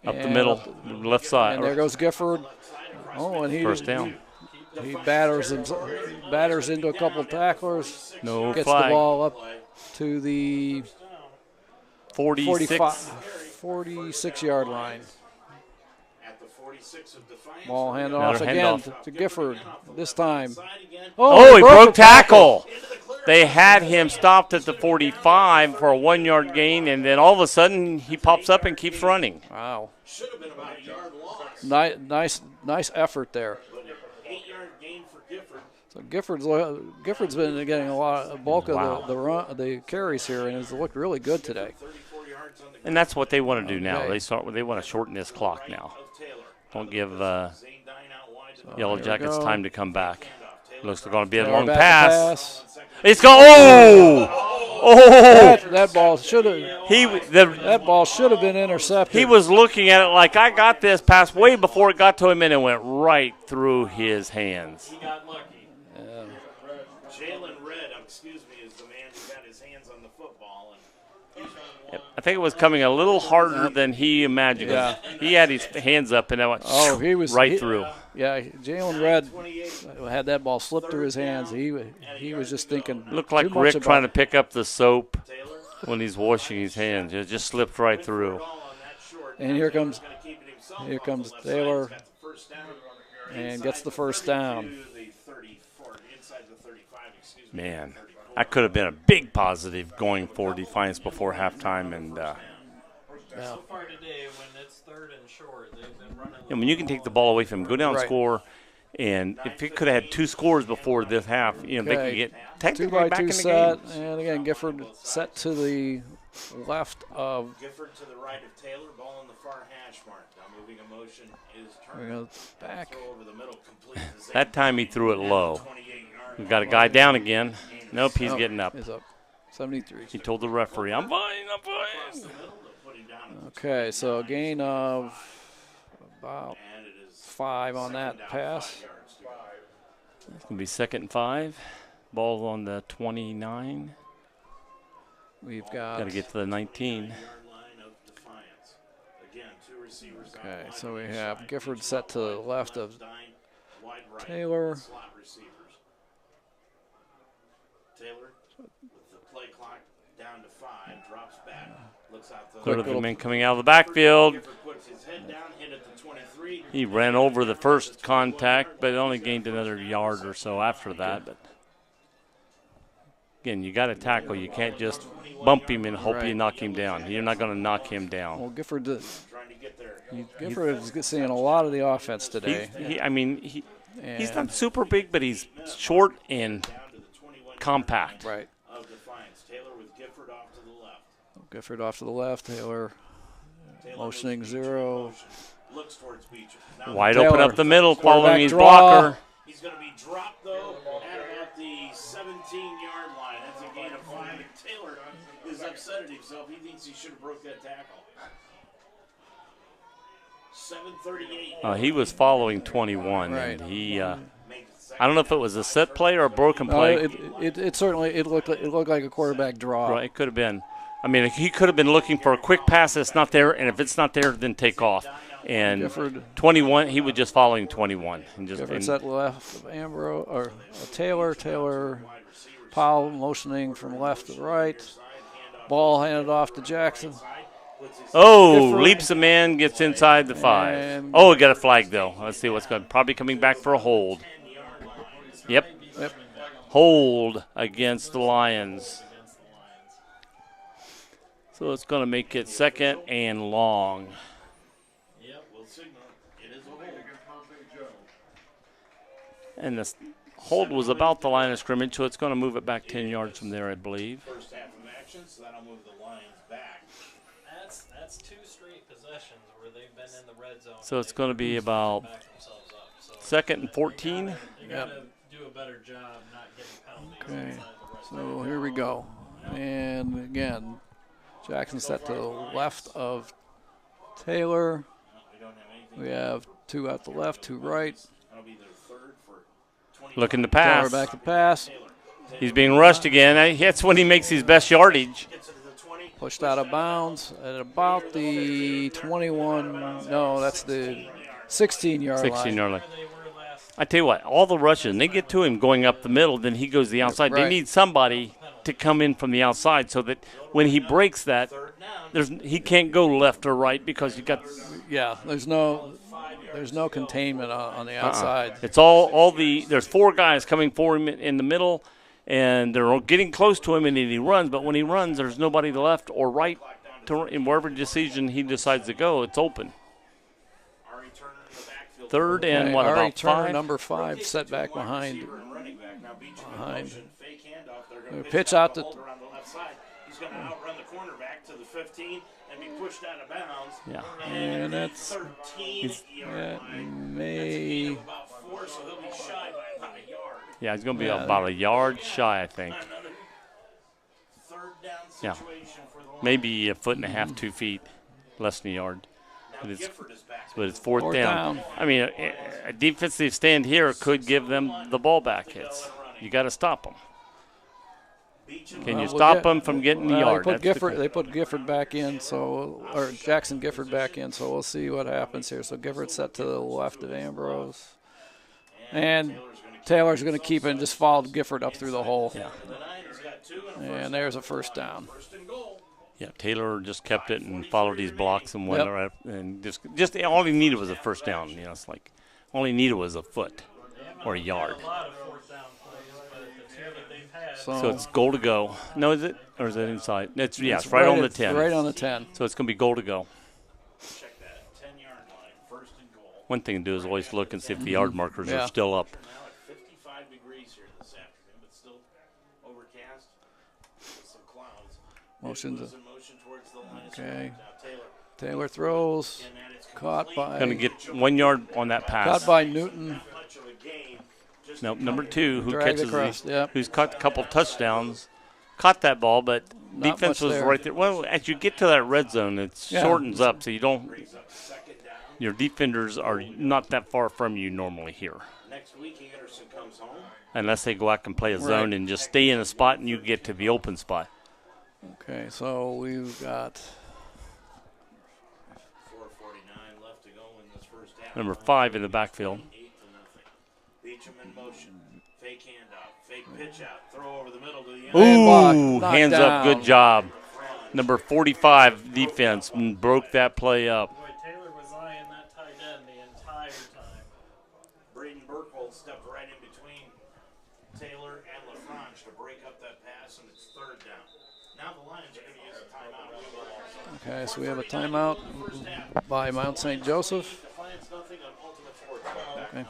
Up the and middle, left side. And there goes Gifford. Oh, and First down. He batters into a couple of tacklers. No Gets flag. the ball up to the 46. 46-yard line. At the 46 of Defiance. Ball Another handoff again handoff. to Gifford. This time. Side again. Oh, he broke the tackle. They had him stopped at the 45 for a 1-yard gain, and then all of a sudden he pops up and keeps running. Wow. Should have been about a yard loss. Nice effort there. 8-yard gain for Gifford. So Gifford's been getting a bulk of the carries here, and has looked really good today. 34 yards on the And that's what they want to do now. Okay. They want to shorten this clock now. of Taylor. Don't give Zane Dine out wide to the Yellow here we Jackets go. time to come back. Looks like going to be a Taylor long back to pass. It's going. Oh! That ball should have. That ball should have been intercepted. He was looking at it like, I got this pass way before it got to him, and it went right through his hands. He got lucky. Jalen Red, is the man who got his hands on the football. And I think it was coming a little harder than he imagined. Yeah. He had his hands up, and it went he was right through. Yeah, Jalen Red had that ball slip through his hands. He was just thinking. Looked like too much Rick about trying to it. pick up the soap when he's washing his hands. It just slipped right through. And here comes Taylor, and gets the first down. Man, that could have been a big positive going for Defiance before halftime. And So far today, when it's 3rd and short, they've been running. when you can take the ball away from him, go down and Right. score, and if it could have had 2 scores before this half, they could Okay. get 2 technically by back 2 in the set, game. and again Gifford set to the left of. Gifford to the right of Taylor, ball in the far hash mark. Now moving a motion is We turned. go back. Throw over the middle, complete to Zane That time he threw it low. 28-yard We've got a guy down again. Nope, he's getting up. He's up. 73. He told the referee, I'm fine, I'm fine. put him down. Okay, so a gain of about And it is 5 on that pass. yards to go. It's going to be 2nd and 5. Ball on the 29. We've Got got. to get to the 19. Yard line of Defiance. Again, 2 receivers out Okay, wide so we right have side. Gifford set to the left of Dine, wide right, Taylor. slot receivers. Taylor with the play clock down to 5, drops back, looks out the Could have been coming out of the backfield. Gifford puts his head down, hit at the 23. He ran over the first contact, but only gained another yard or so after that. But again, you got to tackle. You can't just bump him and hope you knock him down. You're not going to knock him down. Well, Gifford is Gifford seeing a lot of the offense today. He's not super big, but he's short and compact. Right. of Defiance. Taylor with Gifford off to the left. Gifford off to the left. Taylor motioning moves 0. motion. Looks towards Beecham. Now Wide Taylor, open up the middle, following quarterback his draw. blocker. he's going to be dropped, though, at about the 17-yard line. That's a gain of 5. And Taylor is upset at himself. He thinks he should have broke that tackle. 7:38. He was following 21, Right. and he. I don't know if it was a set play or a broken play. It certainly looked like a quarterback draw. Right, it could have been. I mean, he could have been looking for a quick pass that's not there, and if it's not there, then take off. And Gifford. 21, he was just following 21. And just, Gifford's at left of Ambrose or Taylor. Taylor, Powell motioning from left to right. Ball handed off to Jackson. Gifford. Leaps a man, gets inside the 5. And- He got a flag, though. Let's see what's going. Probably coming back for a hold. Yep. Hold against the Lions. So it's going to make it 2nd and long. Yep, we'll signal. It is a hold. And the hold was about the line of scrimmage, so it's going to move it back 10 yards from there, I believe. First half of action, so that'll move the Lions back. That's 2 straight possessions where they've been in the red zone. So it's going to be about Back themselves up. So 2nd and 14. they got to do a better job not getting penalties Okay. inside the red zone. So here we go. And again, Jackson set to the left of Taylor. We don't have anything. We have 2 at the left, 2 right. That'll be their 3rd for 20. Looking to Taylor pass. back to pass. He's being rushed again. That's when he makes his best yardage. Gets it to the 20. Pushed out of bounds at about the 21. No, that's the 16-yard line. 16-yard line. They were last. I tell you what, all the rushes, they get to him going up the middle, then he goes the outside. Right. They need somebody to come in from the outside so that when he breaks that, he can't go left or right because you got Yeah, there's no containment on the outside. It's there's 4 guys coming for him in the middle, and they're getting close to him, and then he runs. But when he runs, there's nobody left or right in wherever decision he decides to go. It's open. Ari Turner in the backfield. 3rd and Okay, Ari about Turner, 5? number 5, set back behind. Receiver and running back. Now Beecham in Behind. motion, fake handoff. They're going to Pitch out to hold around the left side. He's going to outrun the cornerback to the 15 and be pushed out of bounds. Yeah. And that's 13-yard line. may About 4, so he'll be shy by about a yard. Yeah, he's going to be about a yard shy, I think. Another 3rd down Yeah. situation for the Lions. Maybe a 1.5 to 2 feet, less than a yard. Now But Gifford is back. it's 4th Fourth down. down. I mean, a defensive stand here could give them the ball back. You got to stop them. Beecham Can you Well, stop Gi- them from getting the well, yard? They put Gifford back in, or Jackson Gifford back in. So we'll see what happens here. So Gifford set to the left of Ambrose, and Taylor's going to keep it and just follow Gifford up through the hole. Yeah. the 9 has got 2 and And there's a first down. 1st and goal. Yeah, Taylor just kept it and followed these blocks and went Yep. right, and just all he needed was a first down. It's like all he needed was a foot or a yard. A lot of 4th down plays, but the 2 that they've had. So it's goal to go. No, is it? Or is it inside? It's It's right on the at- 10. Right on the 10. So it's going to be goal to go. Check that 10-yard line. 1st and goal. One thing to do is always look and see if the yard markers Yeah. are still up. Now at 55 degrees here this afternoon, but still overcast with some clouds. Motion to- Moves in motion towards the line of Okay. scrimmage. Now Taylor. Taylor throws, And that is caught complete. by Going to get 1 yard on that pass. caught by Newton. Not much of a gain. Just No, number 2, who Drag catches across, yep. who's caught a couple touchdowns, caught that ball, but Not defense much was there. right there. Well, as you get to that red zone, it Yeah. shortens up, so you don't. brings up 2nd down. Your defenders are not that far from you normally here, Next week, Anderson comes home. unless they go out and play a zone Right. and just stay in a spot and you get to the open spot. Okay, so we've got 4:49 left to go in this first half. Number 5 in the backfield. 8-0. Beecham in motion. Fake handoff. Fake pitch out, throw over the middle to the end. Ooh, Knocked hands up, down. good job. Number 45 defense broke that play up. Boy, Taylor was eyeing that tight end the entire time. Braden Burkhold stepped right in between Taylor and LaFranche to break up that pass, and it's 3rd down. Now the Lions are going to use a timeout. Okay, so we have a timeout by Mount St. Joseph. Defiance nothing on Ultimate Sports. Okay.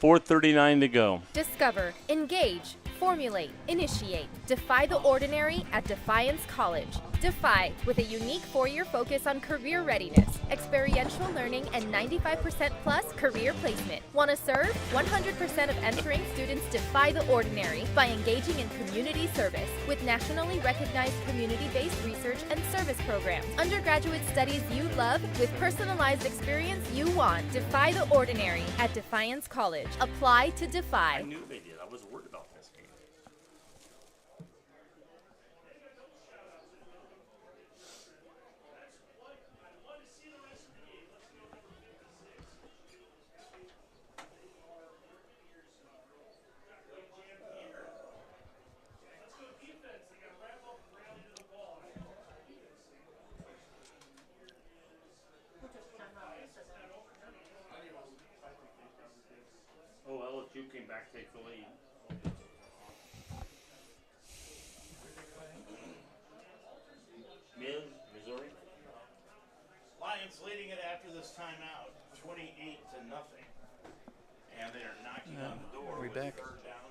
4:39 to go. Discover, engage, formulate, initiate, defy the ordinary at Defiance College. Defy, with a unique 4-year focus on career readiness, experiential learning, and 95% plus career placement. Want to serve? 100% of entering students defy the ordinary by engaging in community service with nationally recognized community-based research and service programs. Undergraduate studies you love with personalized experience you want. Defy the ordinary at Defiance College. Apply to Defy. I knew they did. I was worried about this game. Oh, LSU came back to take the lead. Missouri. Lions leading it after this timeout, 28-0. And they are knocking on the door. Are we with back? 3rd down.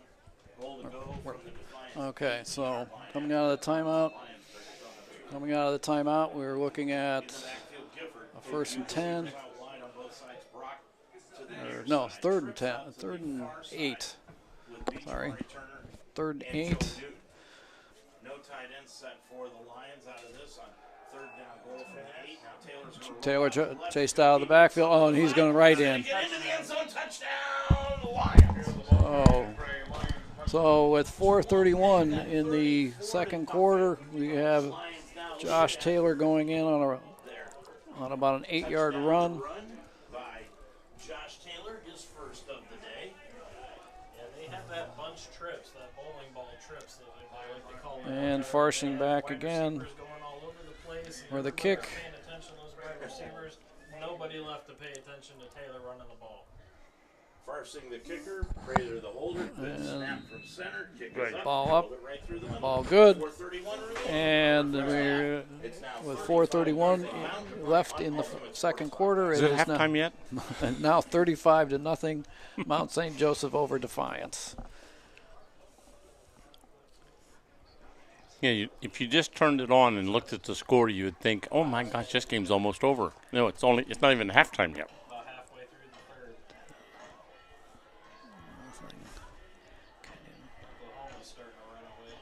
Goal to go from the Defiance. Okay, so coming out of the timeout, we're looking at Backfield Gifford. a 1st and 10. Out wide on both sides. Brock to the near Or, no, side. 3rd and 10. 3rd and 8. With Beach Sorry. returner 3rd and and 8. Joe Newton. No tight end set for the Lions out of this on 3rd down goal from the 8. Now Taylor's gonna roll out Taylor chased out of the backfield. Oh, and he's going right in. Get into the end zone, touchdown, Lions. So with 4:31 in the second quarter, we have Lions now Josh Taylor going in on about an 8-yard run. run by Josh Taylor, his first of the day. Yeah, they have that bunch trips, that bowling ball trips that I like to call them. And Farsing back Wide again receivers going all over the place. for the Everybody kick. Paying attention to those wide receivers. Nobody left to pay attention to Taylor running the ball. Farsing the kicker, Prather the holder, good snap from center, kick is up, Ball up. rolled it right through the middle. Ball good. 4:31 remaining. And we're It's now with 35 4:31 left in the second quarter. Is it halftime yet? Now 35-0. Mount St. Joseph over Defiance. Yeah, if you just turned it on and looked at the score, you would think, "Oh my gosh, this game's almost over." No, it's not even halftime yet. About halfway through the 3rd. Oklahoma's starting to run away.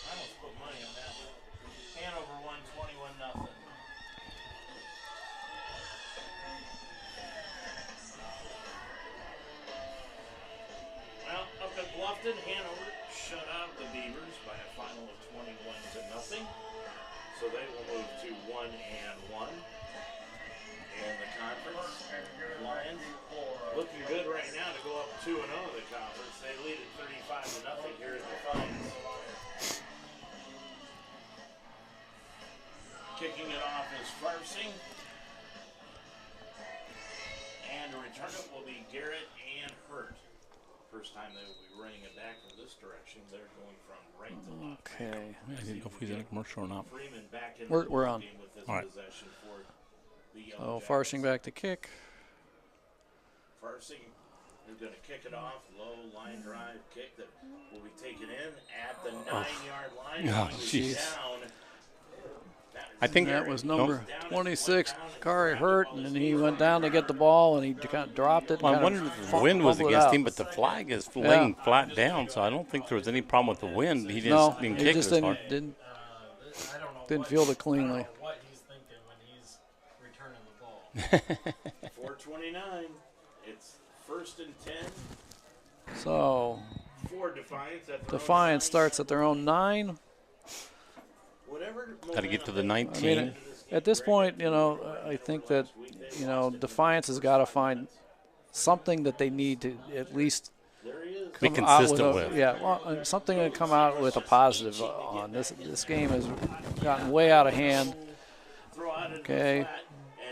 I almost put money on that one. Hanover won 21-0. Well, up at Bluffton, Hanover shut out the Beavers by a final of 21-0. So they will move to 1-1 in the conference. Lions looking good right now to go up 2-0 in the conference. They lead at 35-0 here at Defiance. Kicking it off is Farsing. And to return it will be Garrett and Hurt. First time they will be running it back from this direction. They're going from right to left. Okay. I didn't know if we was in a commercial or not. Freeman back in We're the on. game with this All right. possession for the So Yellow Farsing Jackets. back to kick. Farsing is going to kick it off. Low line drive kick that will be taken in at the 9-yard line. Oh, It was jeez. down. I think That was number 26, Kari Hurt, and then he went down to get the ball, and he kind of dropped it. Well, I kind wondered of if the wind was fumbled it against out. him, but the flag is laying flat down, so I don't think there was any problem with the wind. He No, just didn't he kick just it as hard. didn't I don't know. Didn't what field he's- it cleanly. I don't know what he's thinking when he's returning the ball. 4:29. It's 1st and 10 So for Defiance. At their own Defiance nine. starts at their own 9. Whatever Got to get to the momentum 19. I mean, at this point, I think that, Defiance has got to find something that they need to at least there he is. Be consistent with. Yeah, well, something to come out with a positive on. This game has gotten way out of hand. Okay. And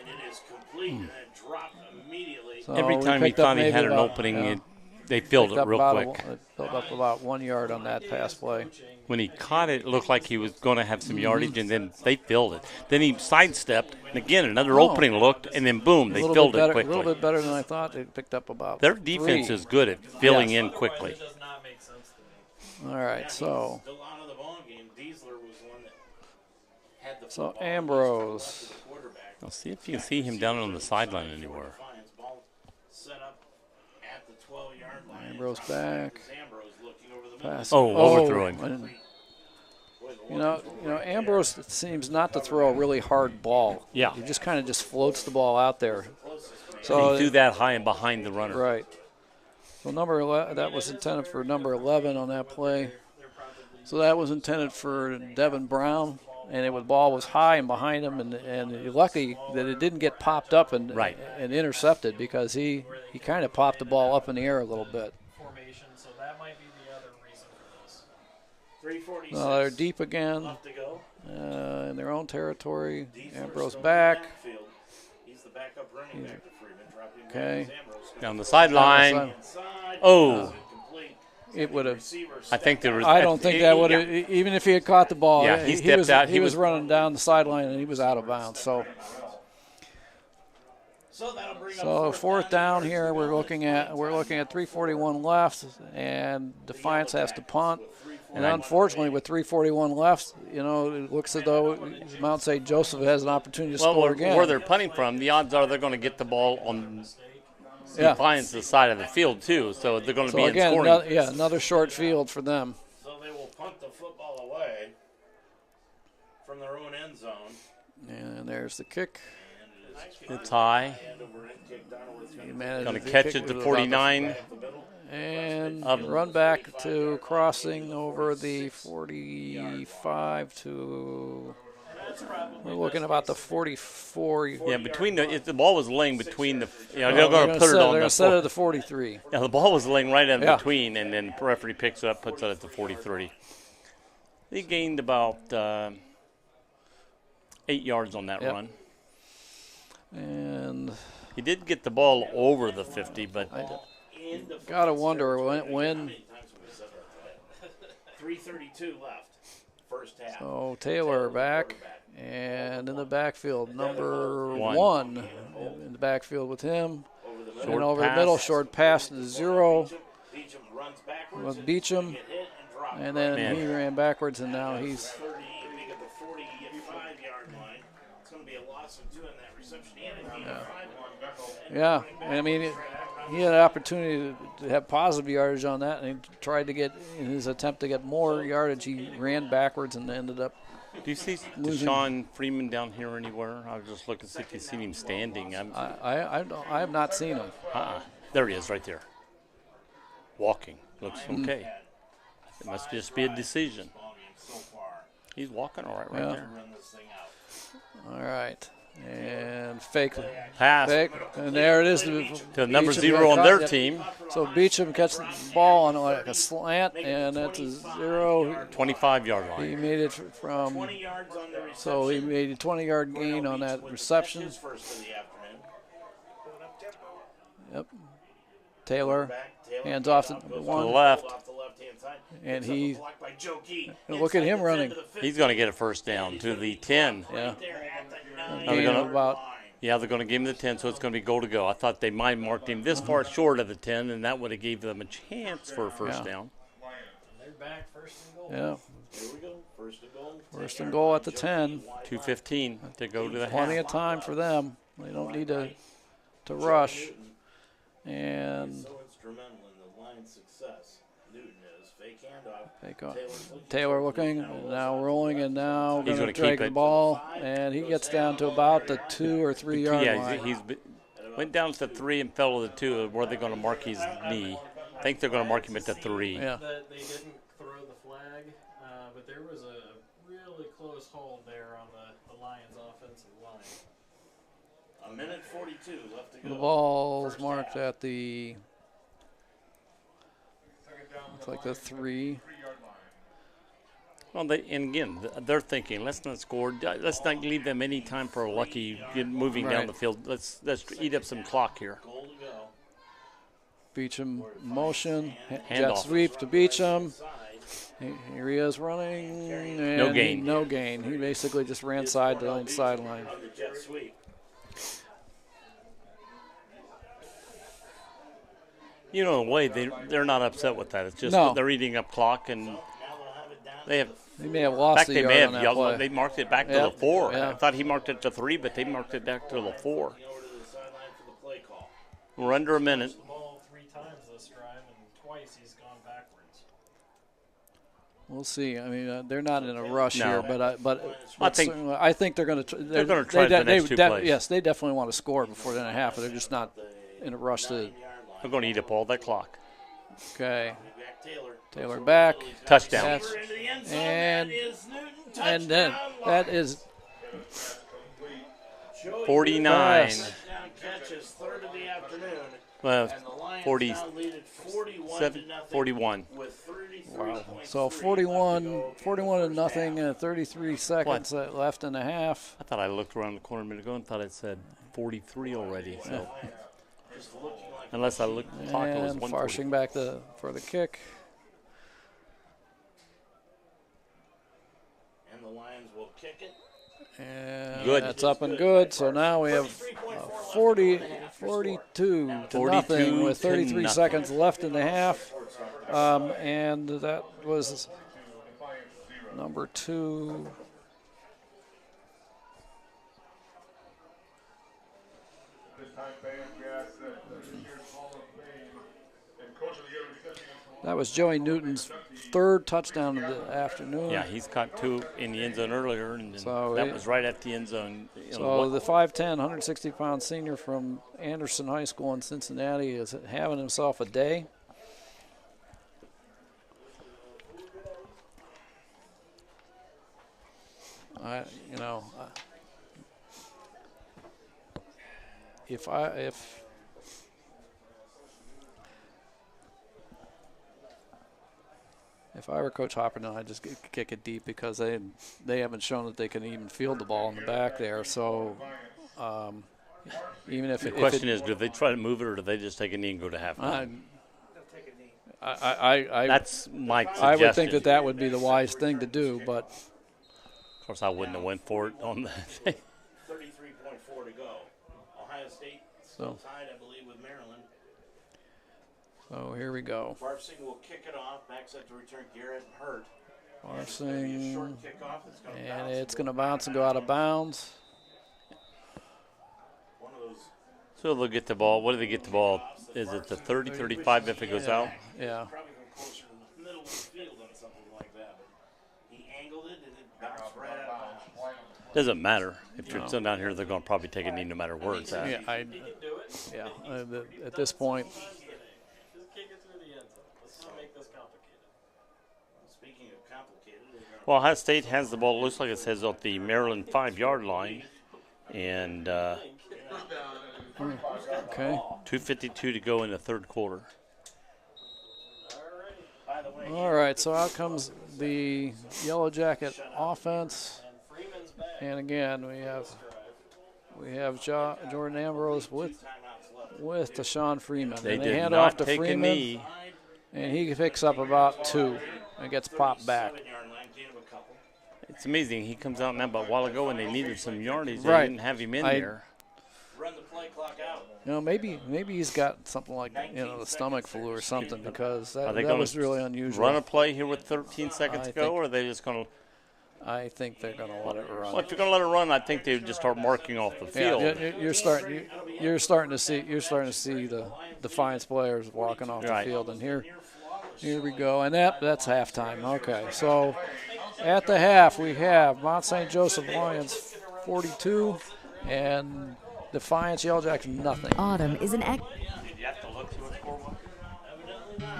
it is complete and then dropped immediately. So Every time he finally had an opening, they filled it real quick. Filled up about 1 yard on that pass play. When he caught it, it looked like he was going to have some yardage, and then they filled it. Then he sidestepped, and again, another opening looked, and then boom, they filled it quickly. A little bit better than I thought. They picked up about Their defense 3. is good at filling in quickly. It does not make sense to me. All right, so Still out of the ball game. Diesler was the one that had the so football. Ambrose. To the quarterback. I'll see if you can see him down on the sideline anywhere. Defiance ball set up at the 12-yard line. Ambrose back. Ambrose looking over the middle. Pass. Oh, overthrew him. And, you know, Ambrose seems not to throw a really hard ball. Yeah. He just kind of just floats the ball out there. So He threw that high and behind the runner. right. So number 11, that was intended for number 11 on that play. So that was intended for Devin Brown, and the ball was high and behind him, and lucky that it didn't get popped up and intercepted, because he kind of popped the ball up in the air a little bit. Formation, so that might be the other reason for this. 346. They're deep again Left to go. in their own territory. Diesler Ambrose still in back. the backfield. He's the backup running back to Freeman. Dropping Okay. Ambrose Down the sideline. inside. Oh. Complete. It would have. Receiver I think there was. I don't think that would have, even if he had caught the ball. Yeah, he stepped was, out. He was running down the sideline, and he was out of bounds. So that'll bring up fourth down here. We're looking at 3:41 left, and Defiance has to punt. And unfortunately, with 3:41 left, it looks as though Mount St. Joseph has an opportunity to score again. Where they're punting from, the odds are they're going to get the ball on Defiance's side of the field too. So they're going to be in scoring. Another short field for them. So they will punt the football away from their own end zone. And there's the kick. It's high. Going to catch it to 49. And run back to crossing over the 45 to. We're looking about the 44. Yeah, the ball was laying between the. They're They're going to put it on They're the. set at the 43. Yeah, the ball was laying right in between, and then the referee picks it up, puts it at the 43. They gained about 8 yards on that run. And he did get the ball over the 50, but gotta wonder when. 3:32 left, first half. So Taylor back, and in the backfield, number one in the backfield with him. And over the middle, short pass to Zero Beecham runs backwards with Beecham, and then he ran backwards, and now he's. 30, make it the 45-yard line. It's going to be a loss of 2 in that reception. Yeah, I mean, he had an opportunity to have positive yardage on that, and he tried to get, in his attempt to get more yardage, he ran backwards and ended up. Do you see Deshaun Freeman down here anywhere? I was just looking to see if you see him standing. I have not seen him. There he is, right there. Walking. Looks okay. It must just be a decision. He's walking all right there. All right. And fake pass. And there it is. To number 0 on their team. So Beecham catches the ball on like a slant, and that's a 0. 25-yard line. He made it from. 20 yards on the reception. So he made a 20-yard gain on that reception. Yep. Taylor hands off to one. To the left. And look at him running. He's going to get a first down to the 10. Yeah. They're going to give him the 10, so it's going to be goal to go. I thought they might have marked him this far short of the 10, and that would have gave them a chance for a first down. They're back, first and goal. Yeah. Here we go. First and goal at the 10. 2:15 to go to the half. Plenty of time for them. They don't need to rush. And so instrumental in the line's success. Newton is fake handoff. Take off. Taylor looking, now rolling, and now He's going to keep drag the it. ball, and he gets down to about the 2 or 3 yard line. He's went down to 3 and fell to the 2. Where are they going to mark his knee? I think they're going to mark him at the 3. Yeah. They didn't throw the flag, but there was a really close hold there on the Lions' offensive line. A minute 42 left to go. The ball's marked at the Looks like the 3. Well, and again, they're thinking, let's not score. Let's not leave them any time for a lucky moving down the field. Let's eat up some clock here. Beecham motion. Hand Jet off. sweep to Beecham. Here he is running. And No gain. No gain. He basically just ran sideline to sideline. You know, in a way, they're not upset with that. It's just No. that they're eating up clock, and they may have in lost fact, a they yard may on have that play. they marked it back to Yep, the 4. yeah. I thought he marked it to 3, but they marked it back to the 4. We're under a minute. The ball 3 times this drive, and twice he's gone backwards. We'll see. I mean, they're not in a rush No. here, I think they're going to. They're gonna try the next 2 plays. Yes, they definitely want to score before the end of half, but they're just not in a rush to. They're going to eat up all that clock. Okay. Taylor back. Touchdown. And then that is 49. Pass. Catches, third of the afternoon. Well, And the Lions 40, now lead it 7, 41-0 41. with 33 Wow. points So 41-0, 33 seconds left in the half. I thought I looked around the corner a minute ago and thought it said 43 already. So unless I looked at the clock, it was And 140. Farshing back for the kick. And the Lions will kick it. And Good. that's up and good. So now we have 42 to 42 nothing with to 33 nothing. seconds left in the half. And that was number 2. That was Joey Newton's 3rd touchdown of the afternoon. Yeah, he's caught 2 in the end zone earlier, and So that was right at the end zone. So the 5'10", 160-pound senior from Anderson High School in Cincinnati is having himself a day. If I were Coach Hopperton, I'd just kick it deep because they haven't shown that they can even field the ball in the back there. So even if the question is, do they try to move it or do they just take a knee and go to halftime? That's my suggestion. I would think that would be the wise thing to do, but of course I wouldn't have went for it on the 33.4 to go. Ohio State still tied, I believe, with Maryland. So here we go. Farsing will kick it off. Backs up to return Garrett and Hurt. Farsing, Short kickoff. It's going to and bounce. it's going to bounce and go out of bounds. One of those. So they'll get the ball. What do they get the ball? Is it the 30, 35 if it goes out? Yeah. Probably go closer to the middle of the field on something like that. But he angled it and it bounced right out of bounds. Doesn't matter. If you're still down here, they're going to probably take a knee no matter where it's at. Yeah, at this point. Just kick it through the end zone. Let's not make this complicated. Speaking of complicated, Well, Ohio State has the ball. It looks like it says at the Maryland 5-yard line. And Okay. 2:52 to go in the third quarter. All right, so out comes the Yellow Jacket offense. And again, we have Jordan Ambrose with Deshaun Freeman. They and did hand not off to take Freeman, a knee. and he picks up about 2 and gets popped back. It's amazing. He comes out now, but a while ago when they needed some yardage, they Right. didn't have him in there. run the play clock out. Maybe he's got something like the stomach flu or something, because Are they that gonna was really unusual. Run a play here with 13 seconds to go, think- or are they just going to? I think they're going to let it run. Well, if you're going to let it run, I think they would just start marking off the field. Yeah, you're starting to see the Defiance players walking off Right. the field, and here we go, and that's halftime. Okay, so at the half we have Mount St. Joseph Lions 42 and Defiance Yellow Jackets nothing. Autumn is an Did you have to look to a score?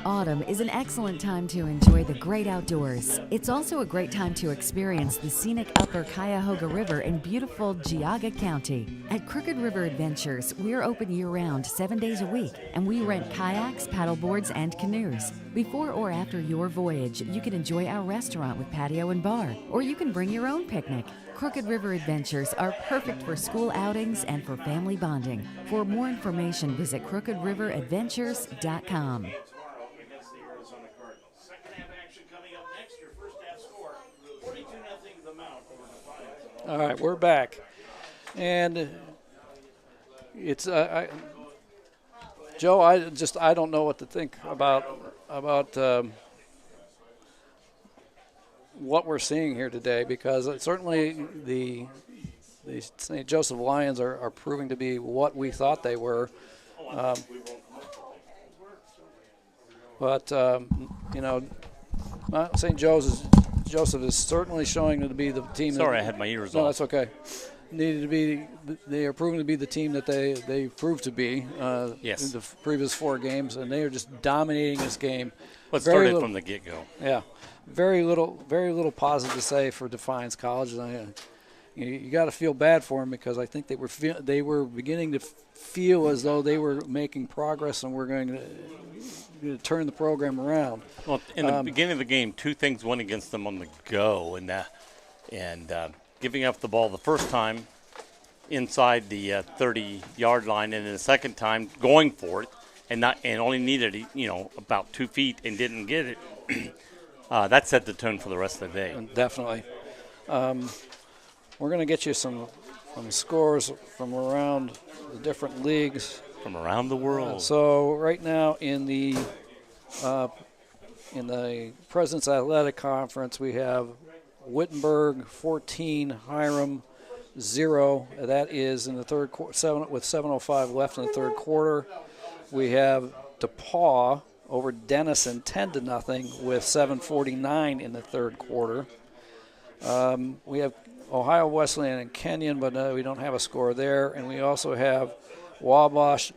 Autumn is an excellent time to enjoy the great outdoors. It's also a great time to experience the scenic Upper Cuyahoga River in beautiful Geauga County. At Crooked River Adventures, we're open year-round 7 days a week, and we rent kayaks, paddleboards, and canoes. Before or after your voyage, you can enjoy our restaurant with patio and bar, or you can bring your own picnic. Crooked River Adventures are perfect for school outings and for family bonding. For more information, visit crookedriveradventures.com. Against the Arizona Cardinals. Second half action coming up next. Your first half score, 42-0 the Mount over Defiance. All right, we're back. And it's Joe, I don't know what to think about what we're seeing here today, because certainly the St. Joseph Lions are proving to be what we thought they were. But St. Joseph is certainly showing to be the team. Sorry, I had my ears No, off. that's okay. They are proving to be the team that they proved to be Yes. in the previous 4 games, and they are just dominating this game. Let's Very start it little- from the get-go. Yeah, very little positive to say for Defiance College. And you got to feel bad for them, because I think they were beginning to feel as though they were making progress and we're going to turn the program around. Well, in the beginning of the game, 2 things went against them on the go, and giving up the ball the first time inside the 30-yard line, and then the second time going for it and only needed about 2 feet and didn't get it. That set the tone for the rest of the day. Definitely. We're going to get you some scores from around the different leagues. From around the world. So right now in the President's Athletic Conference, we have Wittenberg 14, Hiram 0. That is in the third quarter, with 7:05 left in the third quarter. We have DePaul over Denison 10-0 with 7:49 in the third quarter. We have Ohio Wesleyan and Kenyon, but we don't have a score there. And we also have Wabash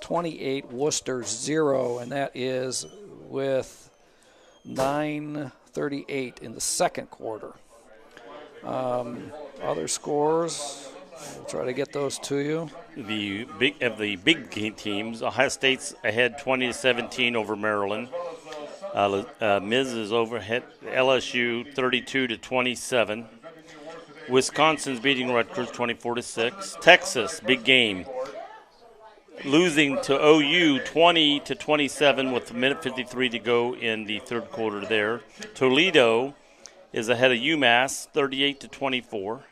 28, Worcester 0, and that is with 9:38 in the second quarter. Other scores, we'll try to get those to you. The big teams, Ohio State's ahead 20-17 over Maryland. Miz is overhead LSU 32-27. Wisconsin's beating Rutgers 24-6. Texas, big game, losing to OU 20-27 with 1:53 to go in the third quarter there. Toledo is ahead of UMass 38-24.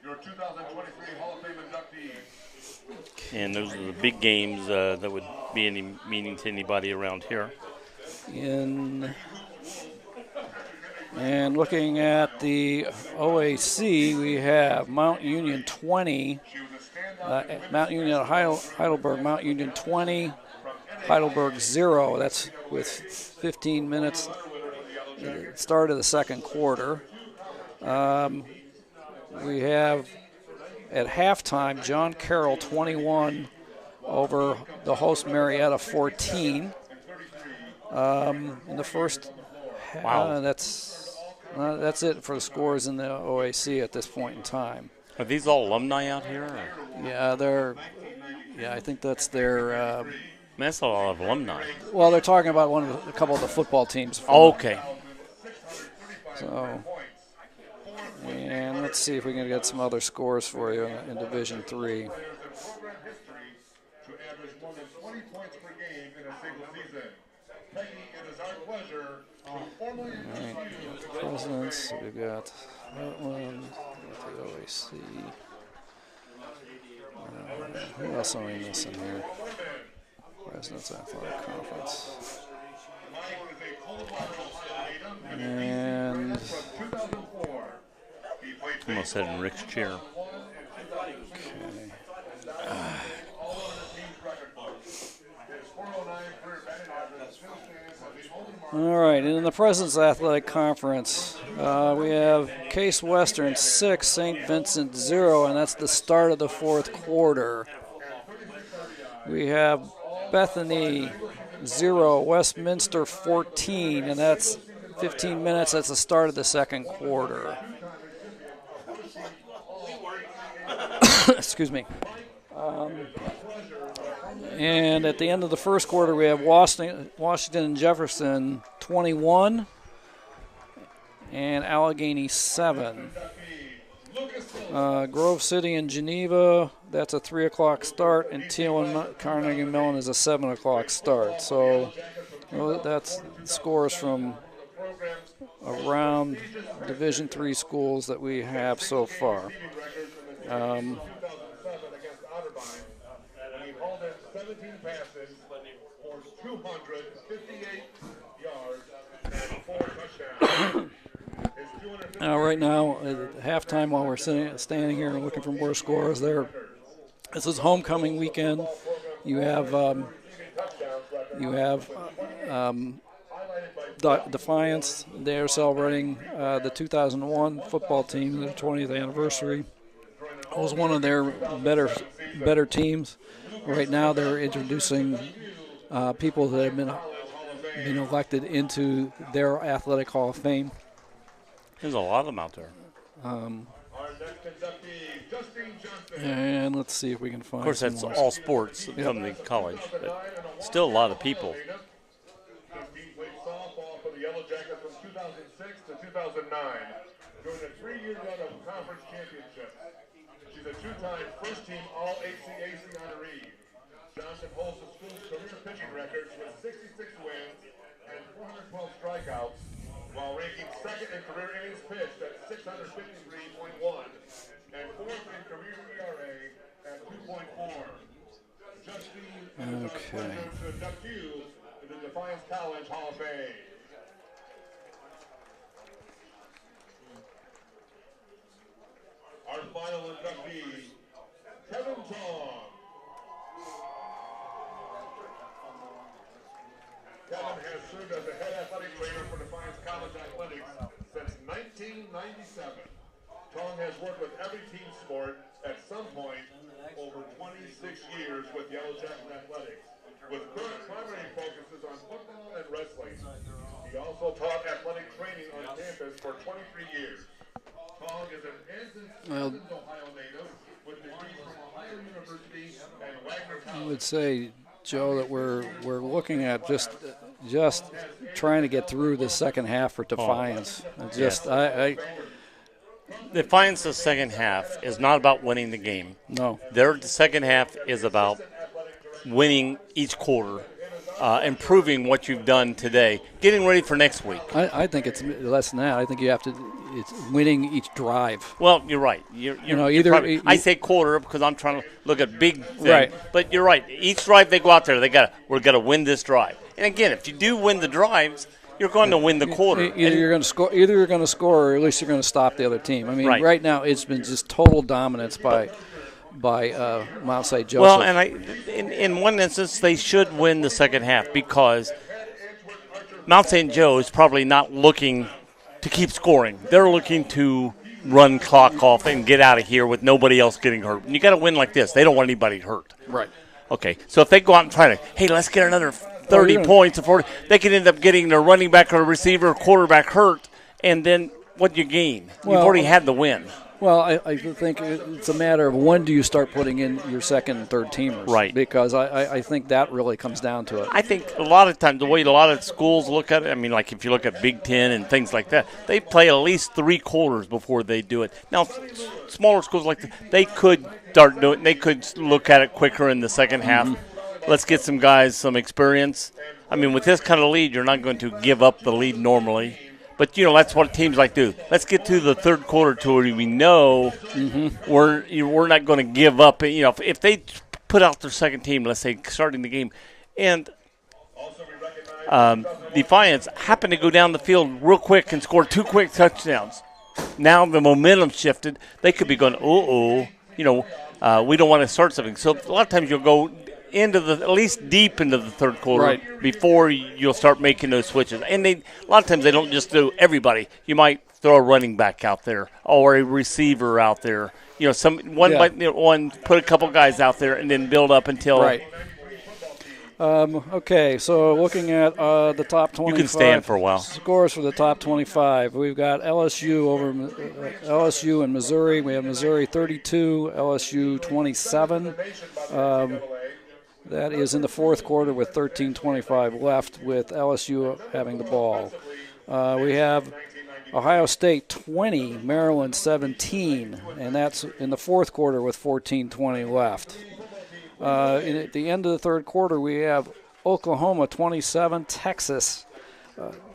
And those are the big games that would be any meaning to anybody around here. And looking at the OAC, we have Mount Union 20, Mount Union Heidelberg, Mount Union 20, Heidelberg 0. That's with 15 minutes at the start of the second quarter. We have at halftime John Carroll 21 over the host Marietta 14. In the first, wow. That's it for the scores in the OAC at this point in time. Are these all alumni out here? Or? Yeah, I think that's their. That's a lot of alumni. Well, they're talking about a couple of the football teams. Okay. So, and let's see if we can get some other scores for you in Division III. Right. Presidents, we've got that one, the OAC. Who else are we missing here? Presidents Athletic Conference. And almost said in Rick's chair. Okay. All right, and in the President's Athletic Conference, we have Case Western 6, St. Vincent 0, and that's the start of the fourth quarter. We have Bethany 0, Westminster 14, and that's 15 minutes. That's the start of the second quarter. Excuse me. And at the end of the first quarter, we have Washington and Jefferson 21 and Allegheny 7. Grove City and Geneva, that's a 3 o'clock start, and Teal and Carnegie Mellon is a 7 o'clock start. So that's scores from around Division III schools that we have so far. Right now, at halftime, while we're standing here and looking for more scores, this is homecoming weekend. You have Defiance. They are celebrating the 2001 football team, their 20th anniversary. It was one of their better teams. Right now, they're introducing people that have been elected into their athletic Hall of Fame. There's a lot of them out there. And let's see if we can find. Of course, that's all sports from the college, but still a lot of people. Softball for the Yellow Jackets from 2006 to 2009, during a 3-year run of conference championships. She's a 2-time first-team All-HCAC honoree. Johnson holds the school's career pitching records with 66 wins and 412 strikeouts, while ranking second in career innings pitched at 653.1 and fourth in career ERA at 2.4. Justine, and it's our pleasure to induct you to the Defiance College Hall of Fame. Our final inductee, Kevin Tong. Kevin has served as the head athletic trainer for Defiance College Athletics since 1997. Tong has worked with every team sport at some point over 26 years with Yellow Jacket Athletics, with current primary focuses on football and wrestling. He also taught athletic training on campus for 23 years. Tong is an Anson, Ohio native with degrees from Ohio University and Wagner College. I would say, Joe, that we're looking at just trying to get through the second half for Defiance. Defiance's second half is not about winning the game. No. Their second half is about winning each quarter, improving what you've done today, getting ready for next week. I think it's less than that. I think you have to. It's winning each drive. Well, you're right. I say quarter because I'm trying to look at big thing. Right. But you're right. Each drive they go out there, we're got to win this drive. And again, if you do win the drives, you're going to win the quarter. Either you're going to score, or at least you're going to stop the other team. I mean, right now it's been just total dominance by Mount St. Joseph. Well, and in one instance, they should win the second half because Mount St. Joe is probably not looking to keep scoring. They're looking to run clock off and get out of here with nobody else getting hurt. And you got to win like this. They don't want anybody hurt. Right. Okay, so if they go out and try to, hey, let's get another 30 points or 40, they could end up getting their running back or receiver or quarterback hurt, and then what do you gain? You've already had the win. Well, I think it's a matter of when do you start putting in your second and third teamers. Right. Because I think that really comes down to it. I think a lot of times the way a lot of schools look at it, I mean, like if you look at Big Ten and things like that, they play at least 3 quarters before they do it. Now, smaller schools like that, they could start doing it. They could look at it quicker in the second half. Let's get some guys some experience. I mean, with this kind of lead, you're not going to give up the lead normally. But, that's what teams like do. Let's get to the third quarter to where we know we're not going to give up. If they put out their second team, let's say, starting the game, and Defiance happened to go down the field real quick and score 2 quick touchdowns. Now the momentum shifted. They could be going, we don't want to start something. So a lot of times you'll go into at least deep into the third quarter before you'll start making those switches. And a lot of times they don't just do everybody. You might throw a running back out there or a receiver out there. Put a couple guys out there and then build up until. Right. Okay, so looking at the top 25. You can stand for a while. Scores for the top 25. We've got LSU over LSU and Missouri. We have Missouri 32, LSU 27. That is in the fourth quarter with 13:25 left, with LSU having the ball. We have Ohio State 20, Maryland 17, and that's in the fourth quarter with 14:20 left. At the end of the third quarter, we have Oklahoma 27, Texas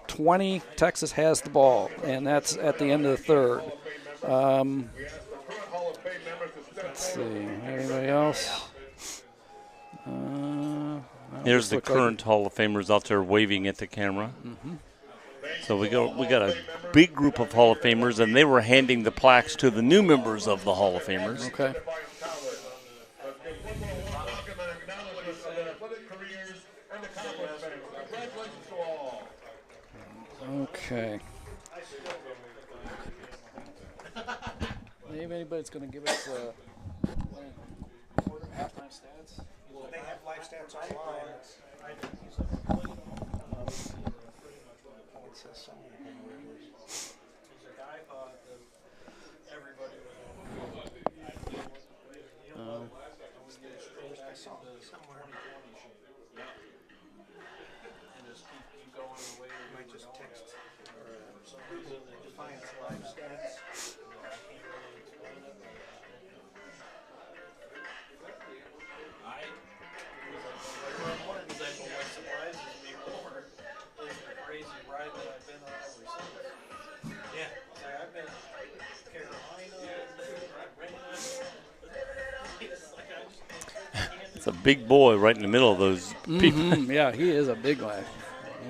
20. Texas has the ball, and that's at the end of the third. Let's see, anybody else? Here's the current Hall of Famers out there waving at the camera. Mm-hmm. So we got a big group of Hall of Famers, and they were handing the plaques to the new members of the Hall of Famers. Okay. Okay. Maybe anybody's going to give us halftime stats? They have live stats online. It says something. I thought that everybody was somewhere. And just keep going the way we might just text the Defiance live stats. One example that surprises me more is the crazy ride that I've been on ever since. Yeah. Like I've been Carolina, It's a big boy right in the middle of those people. Mm-hmm. Yeah, he is a big guy.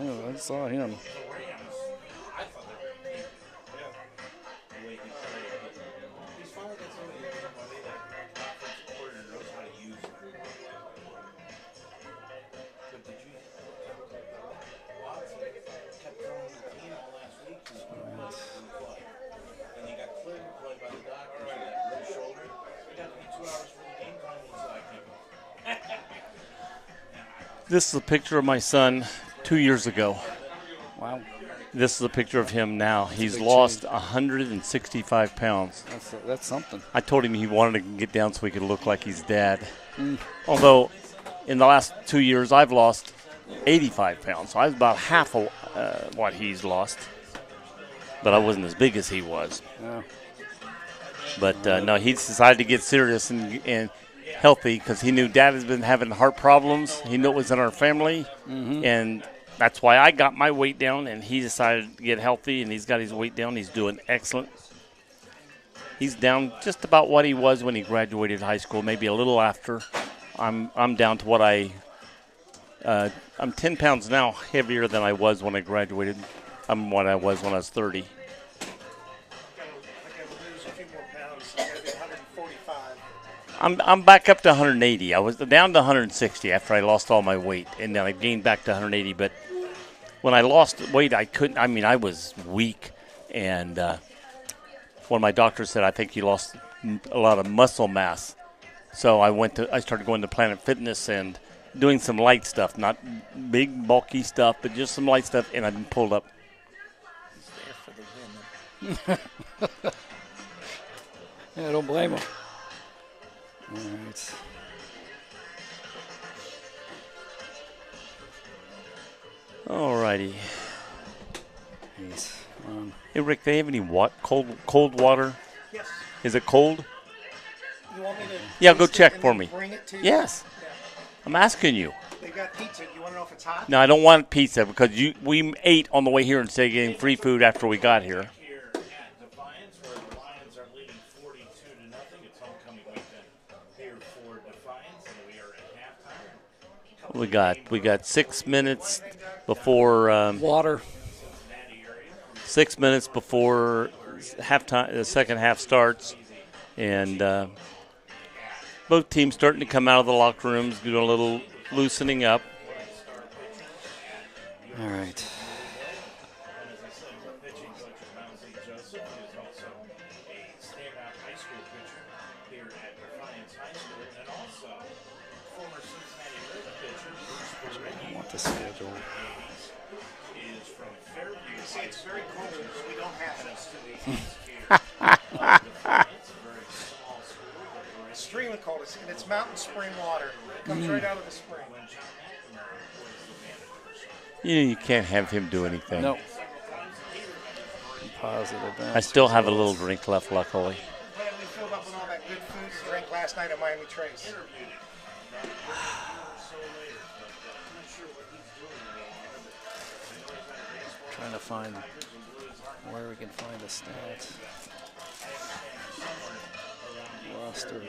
Yeah, I saw him. This is a picture of my son 2 years ago. Wow. This is a picture of him now. He's lost 165 pounds. That's something. I told him he wanted to get down so he could look like his dad. Although in the last 2 years I've lost 85 pounds. So I was about half of what he's lost. But I wasn't as big as he was. Yeah. But no, he decided to get serious and healthy because he knew Dad has been having heart problems. He knew it was in our family, and that's why I got my weight down, and he decided to get healthy, and he's got his weight down. He's doing excellent. He's down just about what he was when he graduated high school, maybe a little after. I'm down to what I'm 10 pounds now heavier than I was when I graduated. I'm what I was when I was 30. I'm back up to 180. I was down to 160 after I lost all my weight, and then I gained back to 180. But when I lost weight, I couldn't. I mean, I was weak, and one of my doctors said I think you lost a lot of muscle mass. So I started going to Planet Fitness and doing some light stuff, not big bulky stuff, but just some light stuff, and I've been pulled up. Yeah, I don't blame him. All right. All righty. Nice. Hey, Rick, they have any cold water? Yes. Is it cold? You want me to? Yeah, go taste it check and for then me. Bring it to you? Yes. Yeah. I'm asking you. They got pizza. You want to know if it's hot? No, I don't want pizza because we ate on the way here instead of getting free food after we got here. Here at Defiance, where the Lions are leading 42-0. It's homecoming weekend here for Defiance, and we are at halftime. We got 6 minutes before Water. 6 minutes before halftime. The second half starts, and both teams starting to come out of the locker rooms, doing a little loosening up. All right. I want the schedule. Is from Fairview. See, it's very cold. We don't have this. Extremely cold. And it's mountain spring water. It comes right out of the spring. You can't have him do anything. No. Positive. I still have a little drink left, luckily. Glad we filled up with all that good food to drink last night at Miami Trace. Trying to find where we can find the stats. Roster. 42-0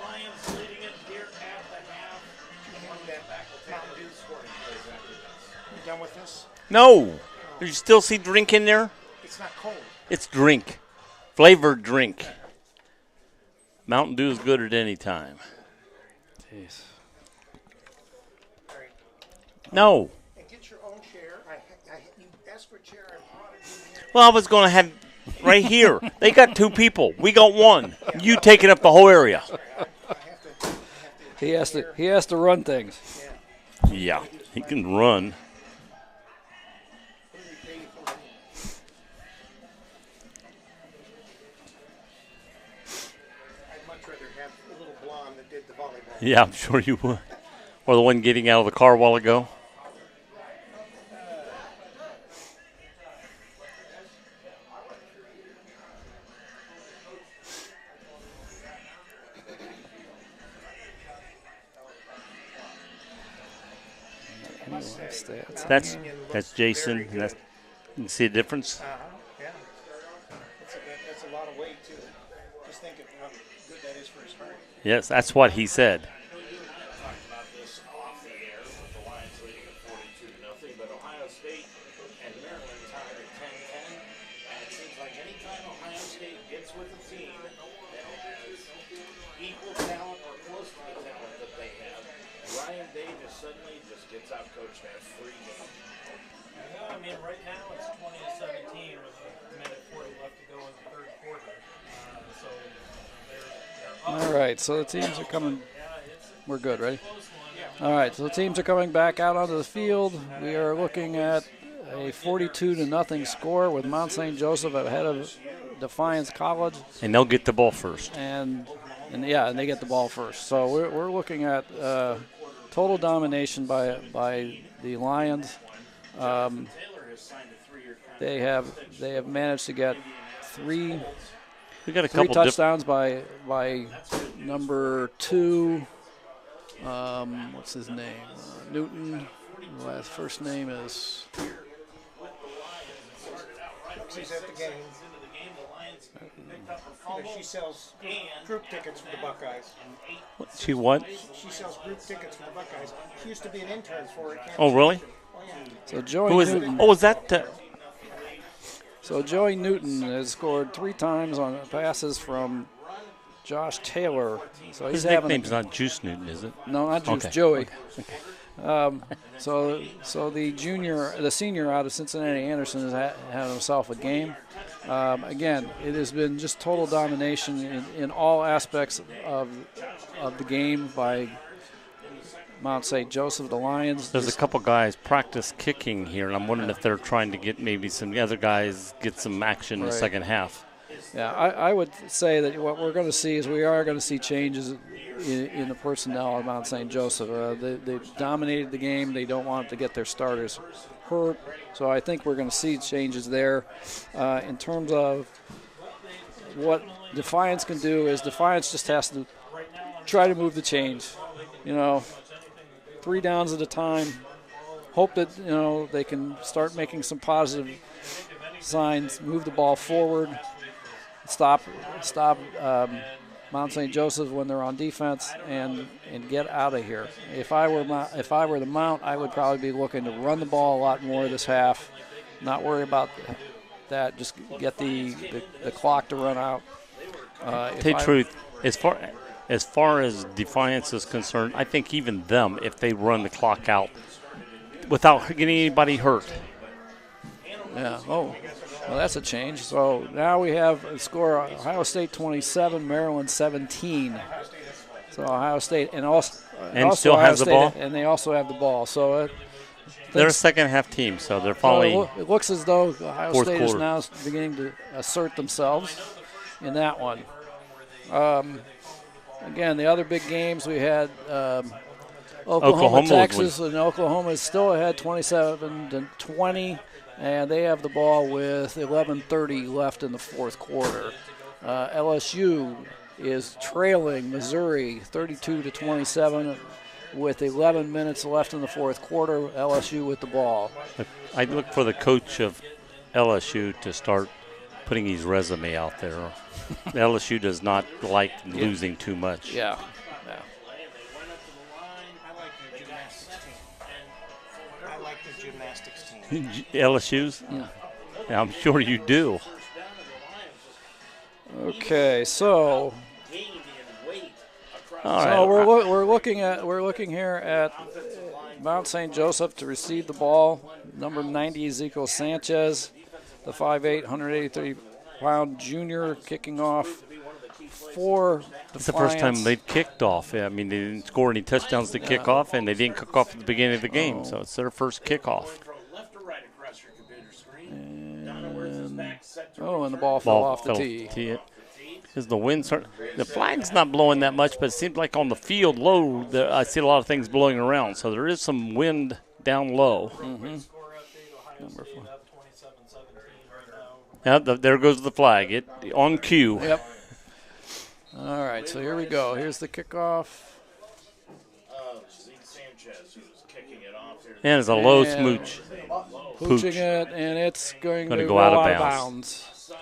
Lions leading it here at the half. You done with this? No. Do you still see drink in there? It's not cold. It's drink. Flavored drink. Mountain Dew is good at any time. Jeez. No. And get your own chair. You asked for a chair. I brought it. Well, I was going to have right here. They got 2 people. We got 1. You taking up the whole area. He has to run things. Yeah, he can run. I'd much rather have the little blonde that did the volleyball. Yeah, I'm sure you would. Or the one getting out of the car a while ago. That's Jason. And that's, you can see the difference. Yeah. That's a lot of weight, too. Just think of how good that is for his heart. Yes, that's what he said. Talked about this off the air with the Lions leading at 42-0, but Ohio State and Maryland tied at 10-10. And it seems like any time Ohio State gets with a team that has equal talent or close to the talent that they have, Ryan Day just suddenly just gets out coached at 3 games. Yeah, I mean, right now it's 20-17 with a minute 40 left to go in the third quarter. So they're up. All right, so the teams are coming. We're good, ready? All right, so the teams are coming back out onto the field. We are looking at a 42-0 score with Mount St. Joseph ahead of Defiance College. And they'll get the ball first. And they get the ball first. So we're looking at total domination by the Lions. They have managed to get three touchdowns by number 2. What's his name? Newton. His first name is. She's at the game. She sells group tickets for the Buckeyes. She what? She sells group tickets for the Buckeyes. She used to be an intern for her. Oh, really? Oh, yeah. So Joey Who is Newton. it? Oh, is that? So Joey Newton has scored 3 times on passes from Josh Taylor. So he's His nickname's not Juice Newton, is it? No, not Juice. Okay. Joey. Okay. So the senior out of Cincinnati Anderson has had himself a game. Again, it has been just total domination in all aspects of the game by Mount St. Joseph, the Lions. There's a couple guys practice kicking here, and I'm wondering if they're trying to get maybe some other guys get some action in the second half. Yeah, I would say that what we're going to see is we are going to see changes in the personnel at Mount St. Joseph. They've dominated the game. They don't want to get their starters hurt. So I think we're going to see changes there. In terms of what Defiance can do is Defiance just has to try to move the chains. 3 downs at a time. Hope that they can start making some positive signs, move the ball forward, stop Mount St. Joseph when they're on defense, and get out of here. If I were the Mount, I would probably be looking to run the ball a lot more this half, not worry about that. Just get the clock to run out. Tell you the truth, as far as Defiance is concerned, I think even them, if they run the clock out without getting anybody hurt. Yeah. Oh, well, that's a change. So now we have a score: Ohio State 27, Maryland 17. So Ohio State and also still Ohio has the State, ball? and they also have the ball. So They're a second-half team, so they're so following. it looks as though Ohio fourth State is quarter. now beginning to assert themselves in that one. Again, the other big games we had Oklahoma, Texas, and Oklahoma is still ahead 27-20, and they have the ball with 11:30 left in the fourth quarter. LSU is trailing Missouri 32-27 with 11 minutes left in the fourth quarter. LSU with the ball. I look for the coach of LSU to start putting his resume out there. LSU does not like losing too much. Yeah. I like the gymnastics team. LSU's? Yeah, I'm sure you do. Okay, so All so right. we're looking here at Mount St. Joseph to receive the ball. Number 90 Ezekiel Sanchez, the 5'8", 183-pound junior, kicking off for It's the first time Defiance. they've kicked off. I mean, they didn't score any touchdowns to kick off, and they didn't kick off at the beginning of the game, so it's their first kickoff. And the ball fell off the fell tee. Because the wind the flag's not blowing that much, but it seems like on the field low, I see a lot of things blowing around. So there is some wind down low. Number 4. Yeah, there goes the flag. On cue. Yep. All right, so here we go. Here's the kickoff. And it's a low And smooch. Pooching it, and it's going to go out of roll bounds.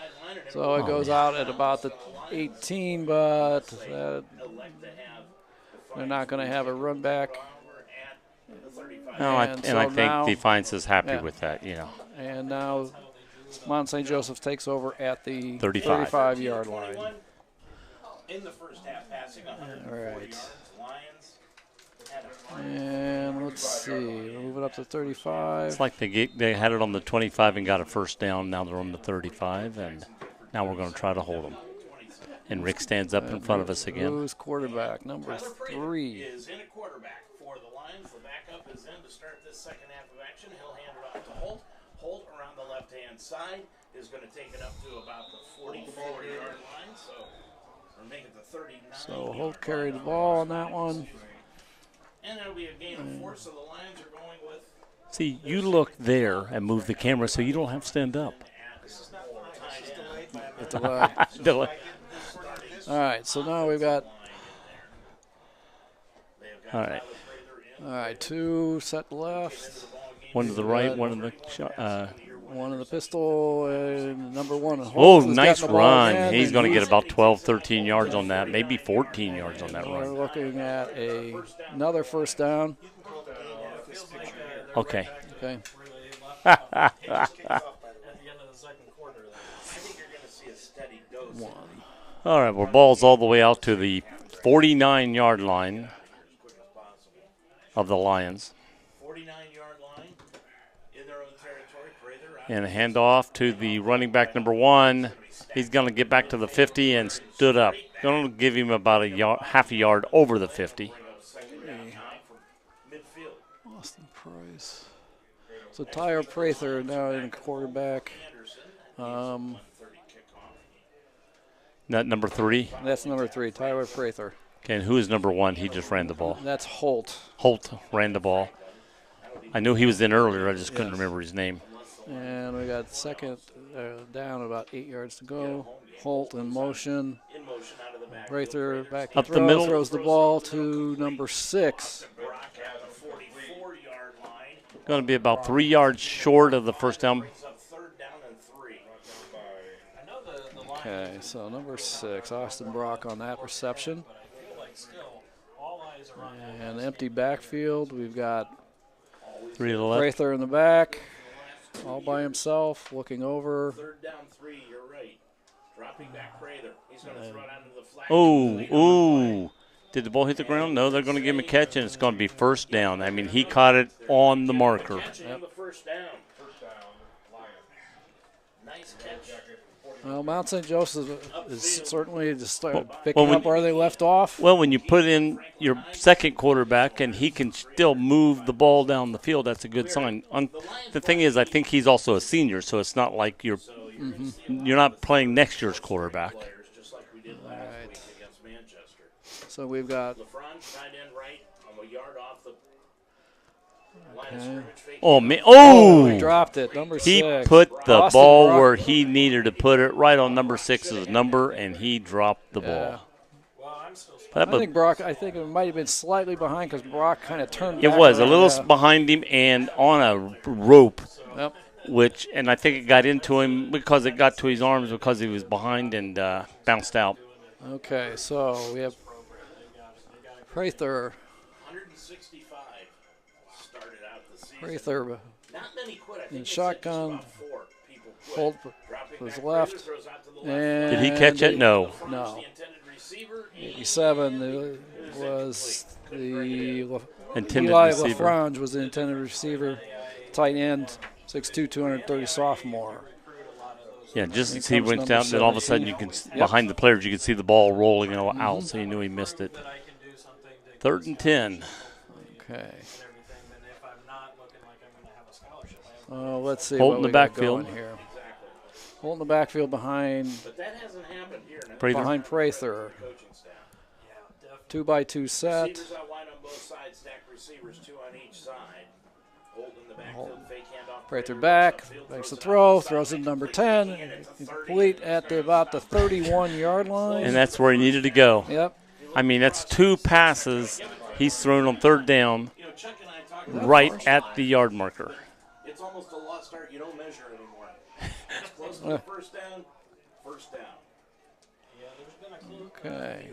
So it goes out at about the 18, but they're not going to have a run back. No, And and so I think now- Defiance is happy yeah. with that, And now Mount St. Joseph takes over at the 35. 35-yard line. In the first half, passing 140 All right. yards. Lions had a And let's see, move it up to 35. It's like they had it on the 25 and got a first down. Now they're on the 35, and now we're going to try to hold them. And Rick stands up in front of us again. Who's quarterback? Number 3. is in a quarterback for the Lions. The backup is in to start this second half of action. He'll hand it off to Holt. Holt around the left-hand side is going to take it up to about the 44-yard line. So we'll make it the 39. So Holt carried the ball on that one. And it'll be a gain of 4, so the Lions are going with See, you look there and move the camera so you don't have to stand up. All right, so now we've got All right. 2 set left. One to the right, one to the One in the pistol, and number 1. Oh, Holt has nice gotten the ball run. again, He's and going to get about 12, 13 yards on that, maybe 14 yards on that We're run. looking at another first down. Okay. Okay. At the end of the second quarter. All right, well, ball's all the way out to the 49-yard line of the Lions. 49-yard line in their own territory. Prather out. And a handoff to the running back number 1. He's going to get back to the 50 and stood up. Going to give him about half a yard over the 50. Austin Price. So Tyler Prather now in quarterback. That number 3. That's number 3, Tyler Prather. Okay, and who is number 1? He just ran the ball. That's Holt. Holt ran the ball. I knew he was in earlier. I just couldn't remember his name. And we got second down, about 8 yards to go. Holt in motion. Prather back to Up the throw, middle. throws the ball to number 6. Going to be about 3 yards short of the first down. Okay, so number 6, Austin Brock on that reception. And empty backfield. We've got 3 to the left. Prather in the back, all by himself, looking over. Third down 3, you're right. Dropping back Prather. He's going to throw it out into the flag. Ooh. Did the ball hit the ground? No, they're going to give him a catch, and it's going to be first down. I mean, he caught it on the marker. Catching the first down. Nice catch. Well, Mount St. Joseph is certainly just picking up where they left off. Well, when you put in your second quarterback and he can still move the ball down the field, that's a good sign. The thing is, I think he's also a senior, so it's not like you're not playing next year's quarterback. Just like we did last week against Manchester. So we've got LaFrange tight end right, a yard off the line of scrimmage. Oh, man. he Oh! dropped it, number 6. He put the Austin ball Brock. where he needed to put it, right on number 6's number, and he dropped the ball. I think it might have been slightly behind because Brock kind of turned It back was a around, little yeah. behind him and on a rope, Yep. and I think it got into him because it got to his arms because he was behind and bounced out. Okay, so we have Prather. 165 started out the season. Prather Not many quit. I think in they said shotgun. just about 4 people quit. Hold Dropping to his back, left. Prather throws out to the left. And Did he catch it? No. No. The intended receiver. 87 was the Intended Eli receiver. LaFrange was the intended receiver. Tight end, 6'2", 230 sophomore. Yeah, just as Here he comes went number down, then all of a sudden 17. you can behind the players you can see the ball rolling out, so you knew he missed it. 3rd and 10. Okay. Let's see. Holding what the we got backfield. going here. Holding the backfield behind But that hasn't happened here. Now, Prather. behind Prather. coaching staff. 2x2 set. Receivers out wide on both sides, stacked receivers 2 on each side. Holding the backfield, fake handoff. Prather back, makes the throw, throws it to number 10, complete at about the 31-yard line. And that's where he needed to go. Yep. I mean, that's 2 passes he's thrown on 3rd down You know, Chuck and I talked right at the yard marker. It's almost a lost art. You don't measure anymore. It's close to the first down. Okay.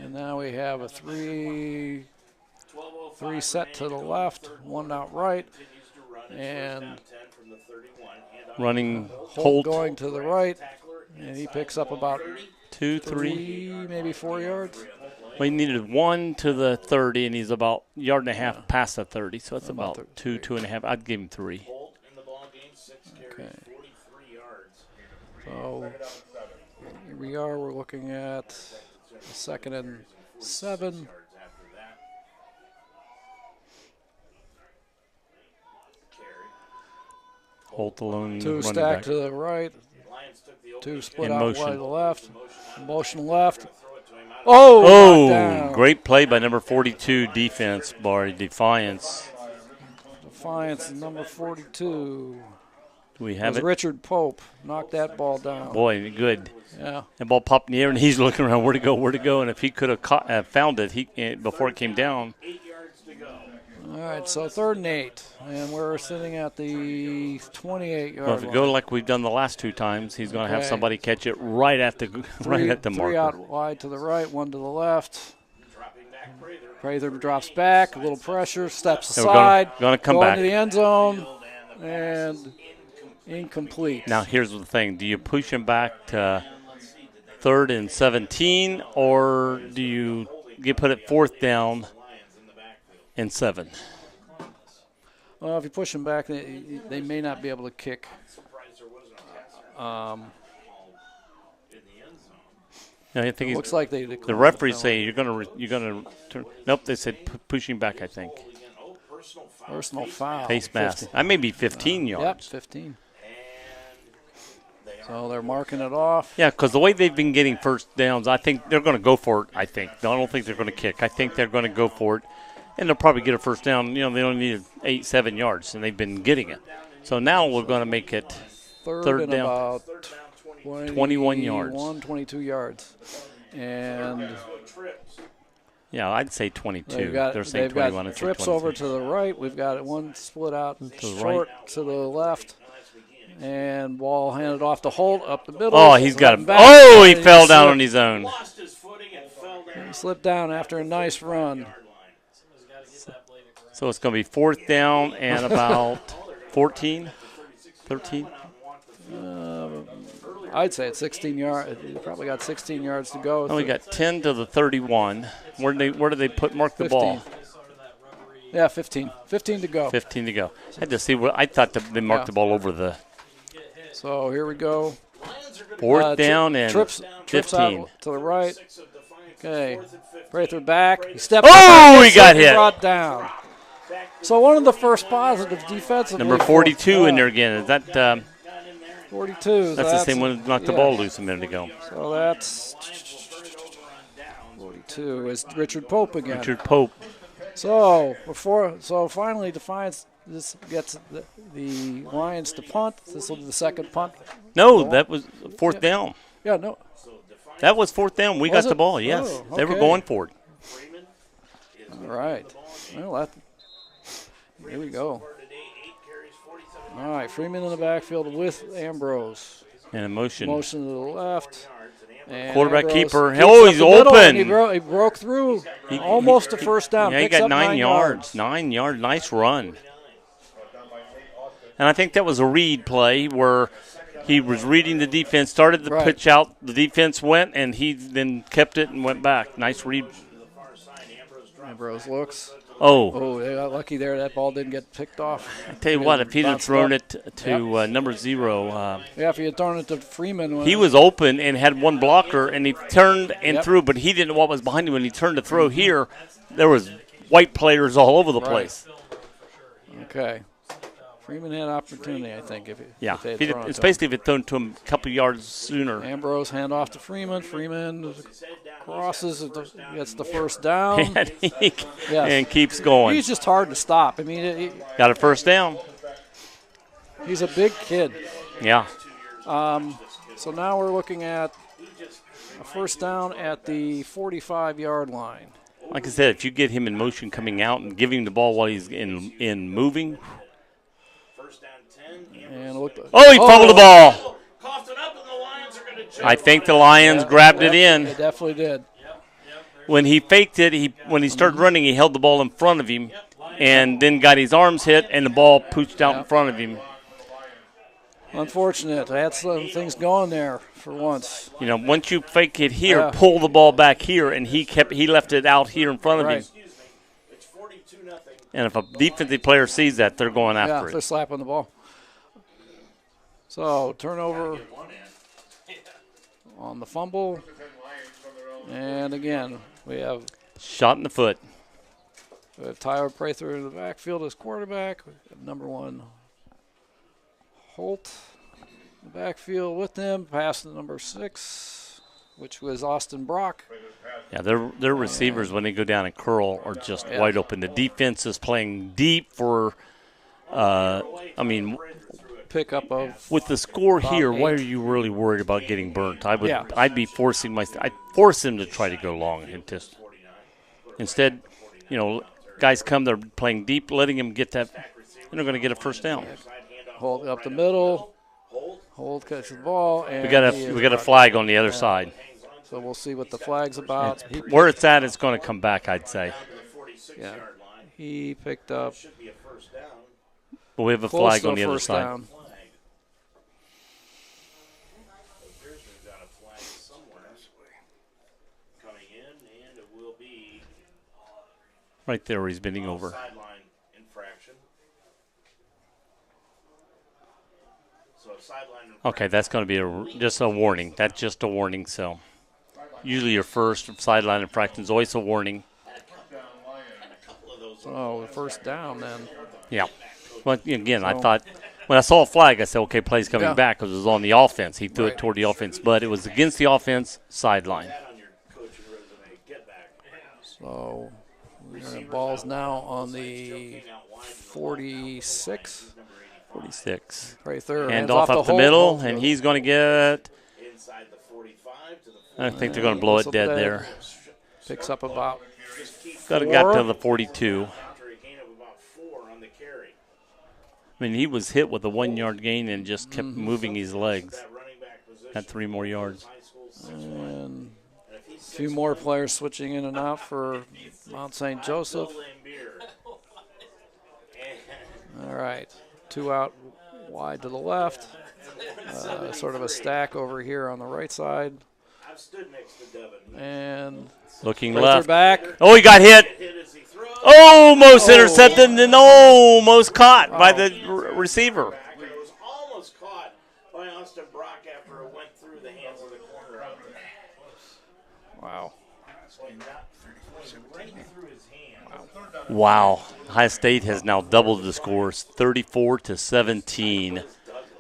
And now we have a 3 set to the left, 1 out right, and Running Holt Holt, going to the right, and he picks up about 2, 3. 3, maybe 4 yards. Well, he needed 1 to the 30, and he's about a yard and a half past the 30, so that's about 2, 2.5. I'd give him 3. Okay. So here we are. We're looking at 2nd and 7. Holt alone 2 running stacked back. to the right. 2 split In out motion. wide to the left. Motion left. Oh, knocked down. Great play by number 42 defense by Defiance. Defiance, number 42. Do we It have was it? Richard Pope knocked that ball down. Boy, good. Yeah. That ball popped in the air, and he's looking around where to go. And if he could have found it before it came down. All right, so 3rd and 8, and we're sitting at the 28-yard Well, if we line. go like we've done the last 2 times, he's going to have Okay. somebody catch it right at the Three marker. out wide to the right, 1 to the left. Prather drops back, a little pressure, steps And we're aside, gonna come going back. to the end zone, and incomplete. Now, here's the thing. Do you push him back to 3rd and 17, or do you put it 4th down and 7? Well, if you push them back, they may not be able to kick. No, I think Looks like they the declined referees the say you're going to turn. Nope, they said push him back, I think. personal foul. Face mask. 50. I may be 15 Yep, yards. 15. So they're marking it off. Yeah, because the way they've been getting first downs, I think they're going to go for it, I think. I don't think they're going to kick. I think they're going to go for it, and they'll probably get a first down. You know, they only need 8, 7 yards, and they've been getting it. So now we're going to make it Third and down. about 21 yards. 22 yards. And Yeah, I'd say 22. They're saying they've 21. got I'd say trips 22. over to the right. We've got one split out short to the left. And ball handed off to Holt up the middle. Oh, he's got it. Back. Oh, he And fell down slipped- on his own. He slipped down after a nice run. So it's going to be 4th down and about 14, 13. I'd say it's 16 yards. He probably got 16 yards to go. Oh, we got 10 to the 31. Where do they mark the 15. ball? Yeah, 15. 15 to go. 15 to go. I had to see what I thought they marked the ball over the So here we go. Fourth down and trips 15. out to the right. Okay. Prather back. He stepped Oh, he got hit. Brought down. So one of the first positives defensively. Number 42 in there again. Is that 42? that's the same one that knocked the ball loose a minute ago. So that's 42 is Richard Pope again. Richard Pope. So finally Defiance gets the Lions to punt. This will be the second punt. No, that was fourth down. Yeah, no. That was fourth down. We got the ball, yes. Oh, They were okay. going for it. All right. Well, here we go. All right, Freeman in the backfield with Ambrose. And a motion. Motion to the left. And Quarterback Ambrose keeper. keeps Oh, up he's the middle, open. and He broke through. Almost a first down. Yeah, he Picks got up 9 yards. 9 yards. Nice run. And I think that was a read play where he was reading the defense, started the pitch out, the defense went, and he then kept it and went back. Nice read. Ambrose looks. Oh, they got lucky there. That ball didn't get picked off. I tell you what, if he'd have thrown it to number 0. If he had thrown it to Freeman. He was open and had one blocker, and he turned and threw, but he didn't know what was behind him. When he turned to throw here, there was white players all over the place. Okay. Freeman had opportunity, I think. Especially if it thrown to him a couple yards sooner. Ambrose hand off to Freeman. Freeman crosses, gets the first down. And keeps going. He's just hard to stop. I mean, got a first down. He's a big kid. Yeah. So now we're looking at a first down at the 45-yard line. Like I said, if you get him in motion coming out and give him the ball while he's in moving. And he fumbled the ball. I think the Lions grabbed it in. They definitely did. When he faked it, when he started running, he held the ball in front of him and then got his arms hit and the ball pooched out in front of him. Unfortunate. They had some things going there for once. You know, once you fake it here, pull the ball back here, and he left it out here in front of him. And if a defensive player sees that, they're going after it. They're slapping the ball. So, turnover on the fumble. And again, we have shot in the foot. We have Tyler Prather in the backfield as quarterback. We have number 1 Holt in the backfield with them. Pass to number 6, which was Austin Brock. Yeah, their receivers, when they go down and curl, are just wide open. The defense is playing deep for, pickup of with the score here. 8. Why are you really worried about getting burnt? I'd be forcing I'd force him to try to go long and just instead, guys come, they're playing deep, letting him get that, and they're going to get a first down. Hold up the middle. Hold catches the ball. And we got a flag on the other side. So we'll see what the flag's about. Where it's at, it's going to come back, I'd say. Yeah, he picked up. But we have a flag on the other side. Down. Right there where he's bending over. Okay, that's going to be just a warning. That's just a warning. So usually your first sideline infraction is always a warning. So first down then. Yeah. Well, again, I thought when I saw a flag, I said, okay, play's coming back because it was on the offense. He threw it toward the offense, but it was against the offense, sideline. So ball's now on the 46. 46. Right there. Hand off up the middle, and he's going to get. I think they're going to blow it dead there. Picks up about. Got to the 42. I mean, he was hit with a 1-yard gain and just kept moving his legs. Got 3 more yards. And a few more players switching in and out for Mount St. Joseph. All right. 2 out wide to the left. Sort of a stack over here on the right side. And looking right left. Back. Oh, he got hit. Almost intercepted and then almost caught by the receiver. by Austin Brock after it went through the hands of the corner out there. Wow. And that went right through his hand. Wow. Ohio State has now doubled the scores, 34-17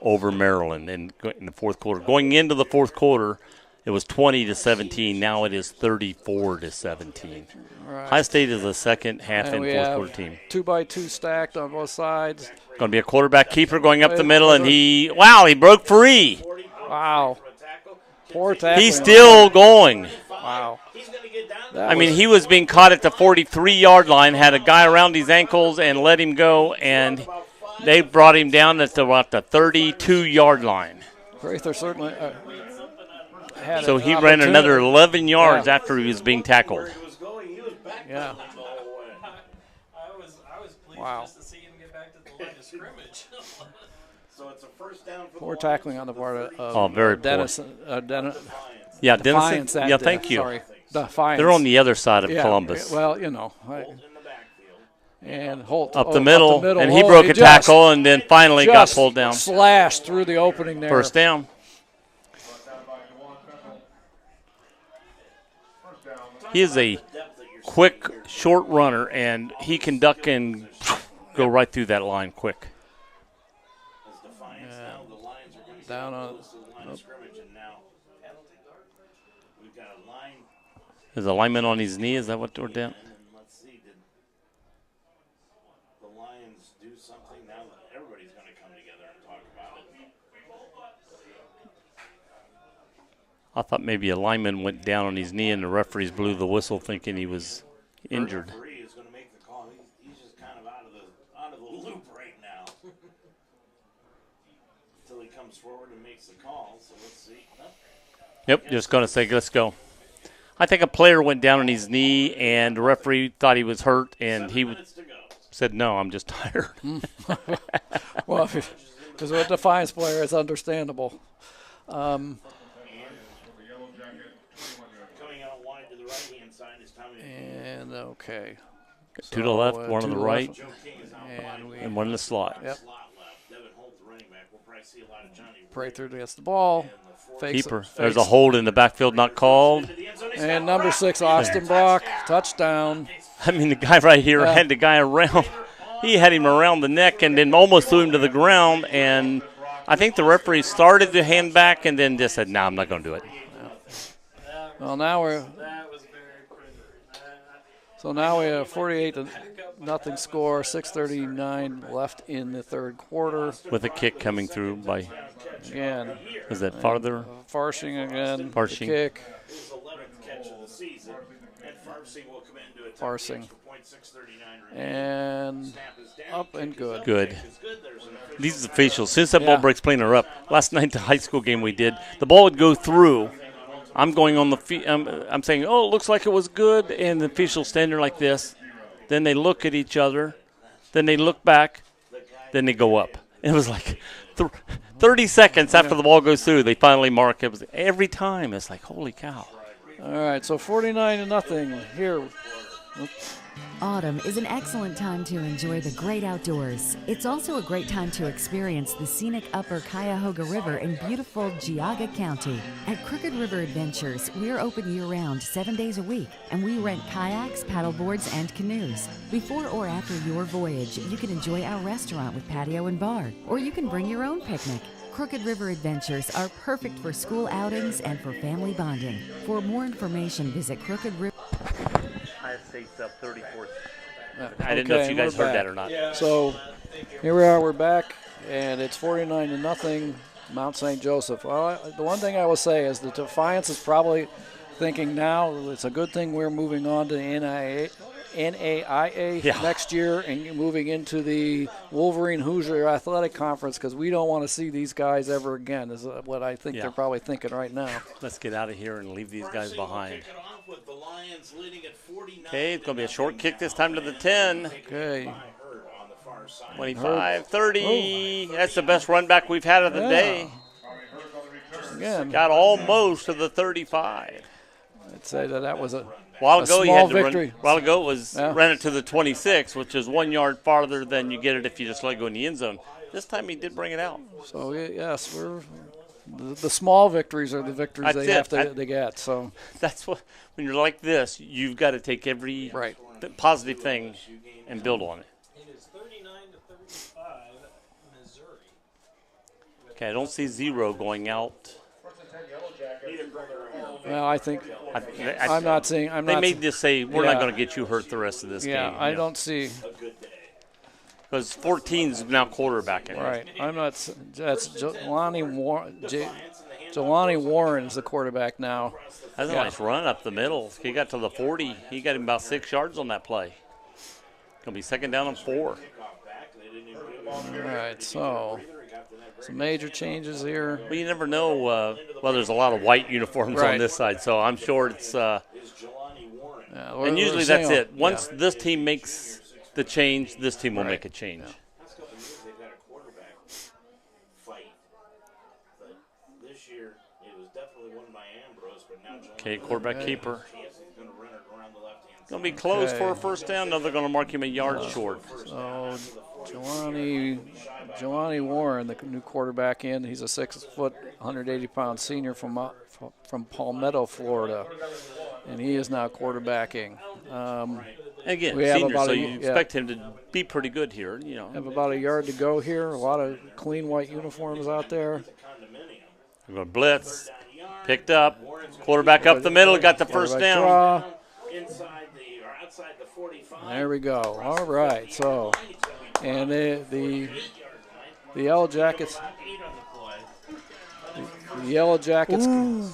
over Maryland in the fourth quarter. Going into the fourth quarter, it was 20-17. Now it is 34-17. Right. Ohio State is a second half and we fourth have quarter team. 2x2 stacked on both sides. Going to be a quarterback keeper going up the middle, and he broke free. Wow. Poor tackling. He's still going. Wow. I mean, he was being caught at the 43-yard line, had a guy around his ankles and let him go, and they brought him down at about the 32-yard line. Prather certainly had So an he ran another opportunity. 11 yards after he was being tackled. Yeah. I was pleased Wow. just to see him get back to the line of scrimmage. So it's a first down for Poor the tackling on the part of Oh, very poor. Dennis. Yeah, Defiance. Dennis. Yeah, thank you. Sorry. Defiance. They're on the other side of Yeah, Columbus. Well, in the backfield. and Holt Up oh, the middle, and he Oh, broke a just- tackle and then finally got just pulled down. Slashed through the opening there. First down. He is a quick, short runner, and he can duck and go right through that line quick. As Defiance now, the Lions are going to Down on- close to the line of scrimmage, and now we've got a line. Is a lineman on his knee? Is that what we're doing? And then let's see, did the Lions do something? Now everybody's going to come together and talk about it. I thought maybe a lineman went down on his knee and the referees blew the whistle thinking he was injured. The referee is going to make the call. He's just kind of out of the loop right now. Until he comes forward and makes the call. So let's see. Yep, just going to say, let's go. I think a player went down on his knee and the referee thought he was hurt and he Minutes to go. said, no, I'm just tired. Well, because with a Defiance player, it's understandable. Coming out wide to the right-hand side is Tommy. And okay. Two to the left, one two on the to right, Joe King is out And we and one in the slot. Yep. slot left. Devin Holt, the running back. We'll probably see a lot of Johnny. Prather gets the ball. Fakes Keeper. it, There's a fakes. hold in the backfield not called. And number 6, Austin Brock, touchdown. I mean, the guy right here had the guy around. He had him around the neck and then almost threw him to the ground. And I think the referee started to hand back and then just said, no, I'm not going to do it. Well, now we're That was very pretty. so now we have 48-0 score, 6:39 left in the third quarter. With a kick coming through by, Again, is that farther? Farshing again. Farshing. The kick. His 11th catch of the season. And Farsing will come into it. Farsing. .639 And up and good. Good. These officials, since that ball breaks planer up, last night the high school game we did, the ball would go through. I'm going on the I'm saying, oh, it looks like it was good, and the officials stand there like this. Then they look at each other. Then they look back. Then they go up. It was like 30 seconds after the ball goes through, they finally mark. It was every time. It's like, holy cow. All right, so 49-0 here. Autumn is an excellent time to enjoy the great outdoors. It's also a great time to experience the scenic Upper Cuyahoga River in beautiful Geauga County. At Crooked River Adventures, we're open year-round, 7 days a week, and we rent kayaks, paddleboards, and canoes. Before or after your voyage, you can enjoy our restaurant with patio and bar, or you can bring your own picnic. Crooked River Adventures are perfect for school outings and for family bonding. For more information, visit Crooked River. Ohio State's up 34. I didn't know if you guys heard that or not. So here we are, we're back, and it's 49-0 Mount St. Joseph. Well, the one thing I will say is the Defiance is probably thinking now it's a good thing we're moving on to the NAIA next year and moving into the Wolverine Hoosier Athletic Conference because we don't want to see these guys ever again is what I think they're probably thinking right now. Let's get out of here and leave these guys behind. With the Lions leading at 49. Okay, it's going to be a short kick this time to the 10. Okay. 25-30. That's the best run back we've had of the day. Again, Got almost to the 35. I'd say that was a While ago, you small had to victory. While ago, it was ran it to the 26, which is 1 yard farther than you get it if you just let it go in the end zone. This time he did bring it out. So yes, the small victories are the victories That's they it. have to get. So That's what, when you're like this, you've got to take every right. positive thing and build on it. It is 39-35, Missouri. Okay, I don't see 0 going out. Well, I think I- I'm not saying I'm They not. made this say, we're not Yeah. going to get you hurt the rest of this Yeah, game. I don't see. Because 14's now quarterbacking. Right, I'm not. That's Jelani Warren. Jelani Warren is the quarterback now. That's a nice run up the middle. He got to the 40. He got him about 6 yards on that play. Going to be 2nd down and 4. All right, so some major changes here. Well, you never know. Well, there's a lot of white uniforms Right. on this side, so I'm sure it's. Yeah, And usually that's it. Once this team makes the change, this team will make a change. Last couple of years, they've had a quarterback fight. But this year, it was definitely won by Ambrose, but now Jelani Okay, quarterback keeper. He's going to run it around the left-hand side. Going to be close for a Okay. 1st down. Now they're going to mark him a yard short. So Jelani Warren, the new quarterback in. He's a 6-foot, 180-pound senior from Palmetto, Florida, and he is now quarterbacking. Again, We have senior, about so a- you yeah. expect him to be pretty good here. You know, Have about a yard to go here. A lot of clean white uniforms out there. we're going to blitz. Picked up. Quarterback up the middle. Got the first Quarterback down. draw. Inside the, or outside the 45. There we go. All right. So, and the Yellow Jackets. The Yellow Jackets.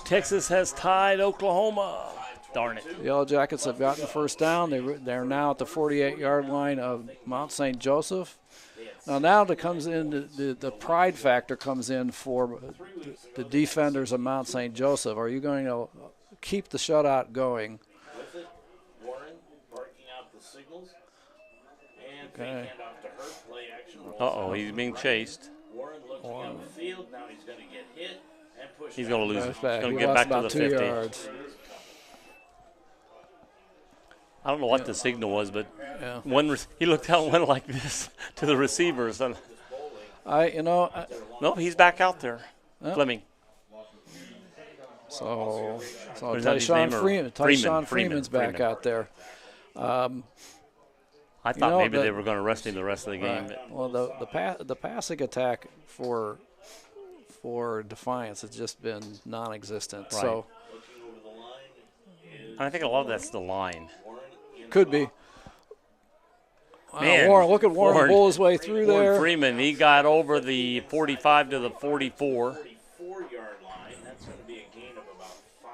Texas has tied Oklahoma. Darn it. The Yellow Jackets have gotten the first down. They're now at the 48-yard line of Mount St. Joseph. Now it comes in, the pride factor comes in for the defenders of Mount St. Joseph. Are you going to keep the shutout going? With it, Warren barking out the signals. And fake Okay. handoff to Hurt, play action. Uh-oh, he's being chased. Warren looking on the field. Now he's going to get hit and push. He's going to lose it. That's He's back. going He to get lost back to about the 2 50. yards. I don't know what the signal was, but Yeah. he looked out and went like this to the receivers. And no, he's back out there. Fleming. So Or is that his Tyshawn name, or Freeman's Freeman, back out there. I thought maybe the- they were going to rest him the rest of the game. Right. Well, the passing attack for Defiance has just been non-existent. Right. So And I think a lot of that's the line. could be. Man, Warren, look at Warren pull his way through Warren there. Freeman, he got over the 45 to the 44. 44-yard line. That's going to be a gain of about 5.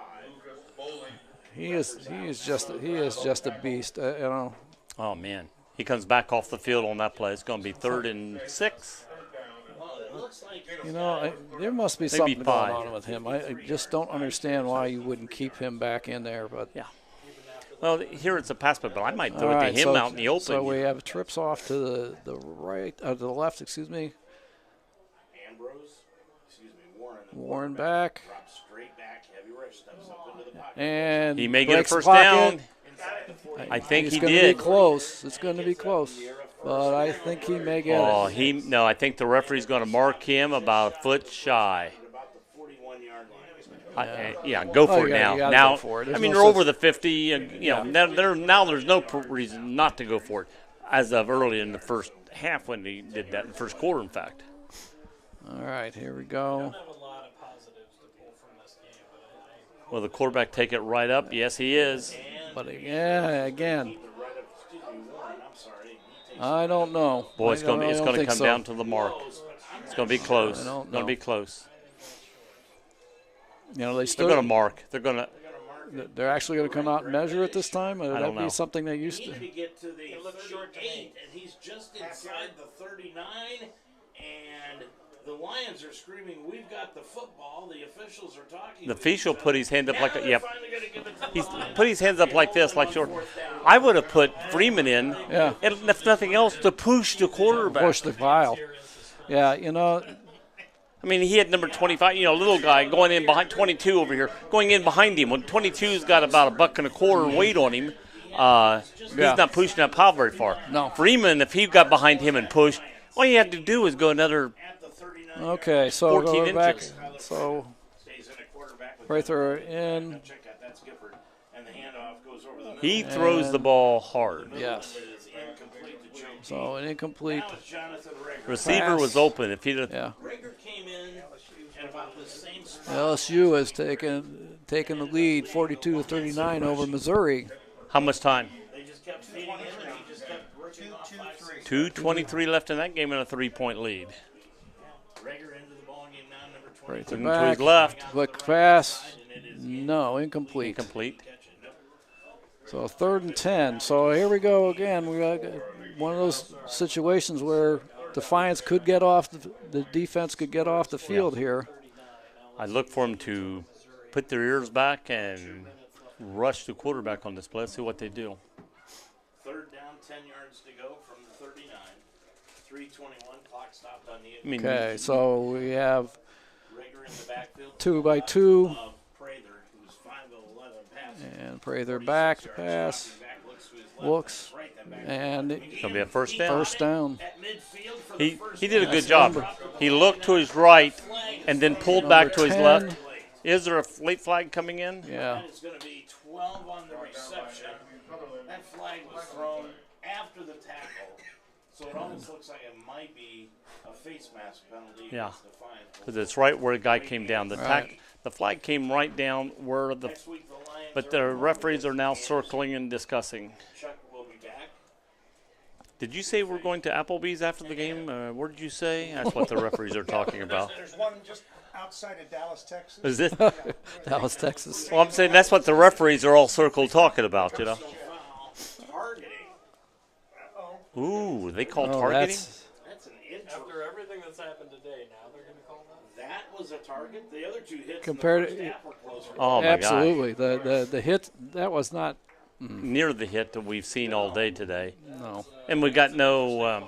He is just a beast. Oh, man. He comes back off the field on that play. It's going to be 3rd and 6. There must be Maybe something 5. going on with him. I just don't understand why you wouldn't keep him back in there. But Yeah. Well, here it's a pass, but I might throw all it right, to him out in the open. So we have trips off to the right, to the left. Excuse me. Warren back. Drops straight back, heavy rush, steps up into the pocket. And He may get a breaks the first pocket. down. I think It's he going to did. be close. It's going to be close. But I think he may get Oh, it. no, I think the referee's going to mark him about a foot shy. About the 41-yard line. Yeah, go for it yeah, now. you gotta Now, go for it. I There's mean, no they're such- over the 50. Now there's no reason not to go for it, as of early in the first half when they did that in the first quarter, in fact. All right, here we go. I have a lot of positives to pull from this game, but Will the quarterback take it right up? Yes, he is. But again, Right up, excuse me, Warren, I'm sorry. He takes I don't know. Boy, it's going I to don't think come so. down to the mark. It's going to be close. I don't It's going know. to be close. They They're still. going to mark. They're going to. They're actually going to come out and measure it this time. Or I would don't that be know. something they used to? to get to the 38, and he's just inside the 39, and the Lions are screaming, "We've got the football." The officials are talking. The to official each put other. his hand up Now like a. they're Yep. finally gonna give it to He's the Lions. put his hands up like this, like short. I would have put Freeman in, Yeah. and if nothing else, to push the quarterback. Push the pile. Yeah, I mean, he had number 25, little guy going in behind 22 over here, going in behind him. When 22's got about $1.25 weight on him, he's not pushing that pile very far. No. Freeman, if he got behind him and pushed, All you have to do is go another At the 39. Okay, so 14 going back. inches. So Stays in a quarterback with Prather in. check out. That's Gifford. And the handoff goes over the middle. He throws the ball hard. Yes. It is incomplete to Joe T. So an incomplete. Now it's Jonathan Rager. Receiver Pass. was open. If he'd have, Yeah. Rager came in at about the same spot. LSU has taken the lead, 42-39 over Missouri. how much time? They just kept feeding him, and he just kept working off 5-6. 2:23 left in that game and a 3-point lead. Rager into the ball game now, number 20. Prather To back. his left. Quick pass. No, incomplete. Incomplete. So 3rd and 10. So here we go again. We got one of those situations where Defiance could get off, the defense could get off the field here. I look for them to put their ears back and rush the quarterback on this play. Let's see what they do. 3rd down, 10 yards to go from the 39. 3:21, clock stopped on the I mean, Okay, so we have Rager in the backfield. 2 by 2, Of Prather, who's 5'11", passing. and Prather back to pass. Back looks to his left, Looks, right, then back. and It's going to be a first down. first down. At midfield for the first He did a down. good job. He looked to his right and then pulled back to his 10. left. Is there a late flag coming in? Yeah. It's going to be 12 on the reception. That flag was thrown after the tackle, so it almost looks like it might be a face mask penalty Yeah. against Defiance. Because it's right where the guy came down. Right. The flag came right down where the. Next week, the Lions But are the home referees are now against circling and discussing. Chuck will be back. Did you say we're going to Applebee's after the game? What did you say? That's what the referees are talking about. There's one just outside of Dallas, Texas. Is it? Dallas, Texas. Well, I'm saying that's what the referees are all circled talking about, you know. Foul, targeting. Ooh, they call Oh, targeting? That's an injury. After everything that's happened today, now they're going to call that? That was a target. The other two hits Compared in the to- first half were closer. Oh, my Absolutely. The hit, that was not, God. Near the hit that we've seen all day today. no. And we got no,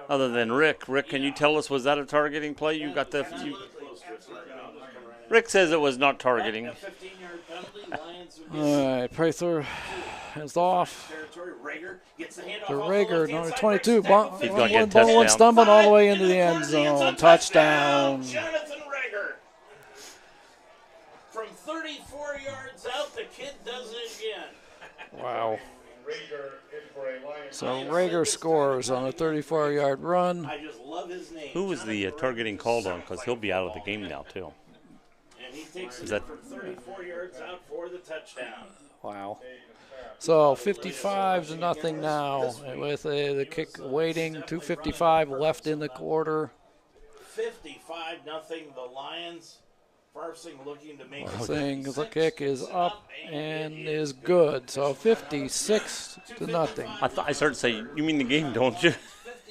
other than Rick. Rick, can you tell us, was that a targeting play? You got the. Rick says it was not targeting. A 15-yard penalty. Lions would All right, Prather is off. territory. Rager gets the handoff. To off the Rager, left-hand number side, 22. breaks tackle, He's gonna get a Bumble one touchdown. stumbling all the way into the end towards the end zone. zone. Touchdown. Jonathan Rager. From 34 yards out, the kid does it again. Wow. Rager in for a Lions. So Rager scores on a 34-yard run. I just love his name. Who was the targeting called on? Because he'll be out of the game now, too. And he takes Is it that- from 34 yards out for the touchdown. Wow. So 55-0 now with the kick waiting. 2:55 left in the quarter. 55-0. The Lions. Farsing looking to make it Saying the 56. kick is up and is good. So 56-0. I started to say, you mean the game, don't you?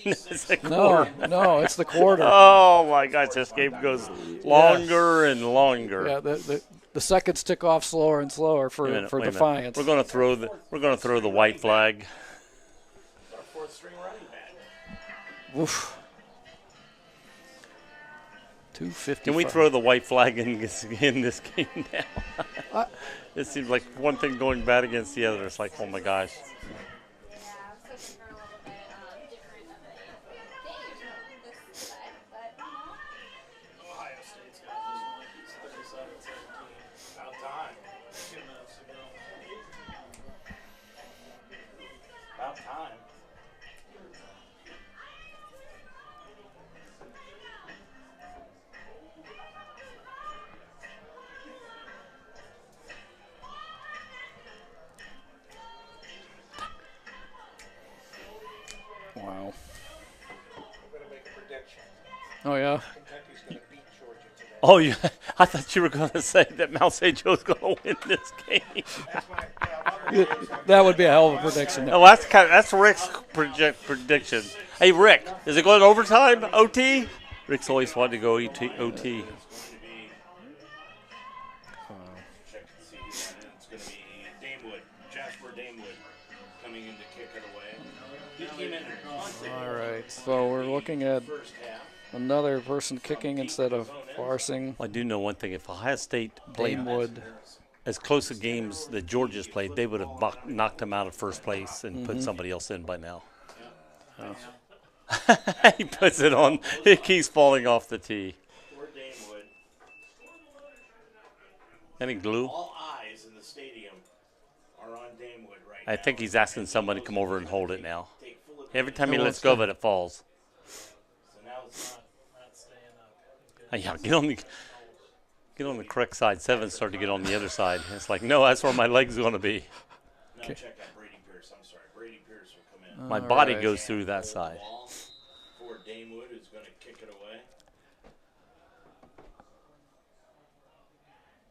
It's the No, quarter. no, it's the quarter. Oh, my gosh, this game goes longer and longer. Yeah, the seconds tick off slower and slower Wait a for minute, wait a minute. Defiance. We're going to throw the white flag. Our fourth string running back. Oof. 2:55. Can we throw the white flag in this game now? It seems like one thing going bad against the other. It's like, oh my gosh. Ohio State's got this one. It's 37-17. About time. 2 minutes ago. About time. Wow. I'm going to make a prediction. Oh yeah. Kentucky's going to beat Georgia today. Oh, yeah. I thought you were going to say that Mount St. Joe's going to win this game. That's my, yeah, That would be a hell of a prediction. Oh, that's Rick's prediction. Hey, Rick, is it going to overtime? OT? Rick's always wanted to go OT. Check to see. It's going to be Damewood, Jasper Damewood, coming in to kick it away. He came in and punted All right. So we're looking at first half. another person kicking instead of Farsing. I do know one thing. If Ohio State played Damewood. as close a games that Georgia's played, they would have knocked them out of first place and put somebody else in by now. He puts it on. It keeps falling off the tee. For Damewood. Any glue? All eyes in the stadium are on Damewood right I now. think he's asking somebody to come over and hold it now. Take full advantage. Every time he No lets one's go of done. it, it falls. So now it's Not staying up. Yeah, get on the correct side. 7 start to get on the other side. It's like, no, that's where my leg's going to be. now check out Brady Pierce. I'm sorry. Brady Pierce will come in. My body right. goes through that side. Ball for Damewood, who's going to kick it away.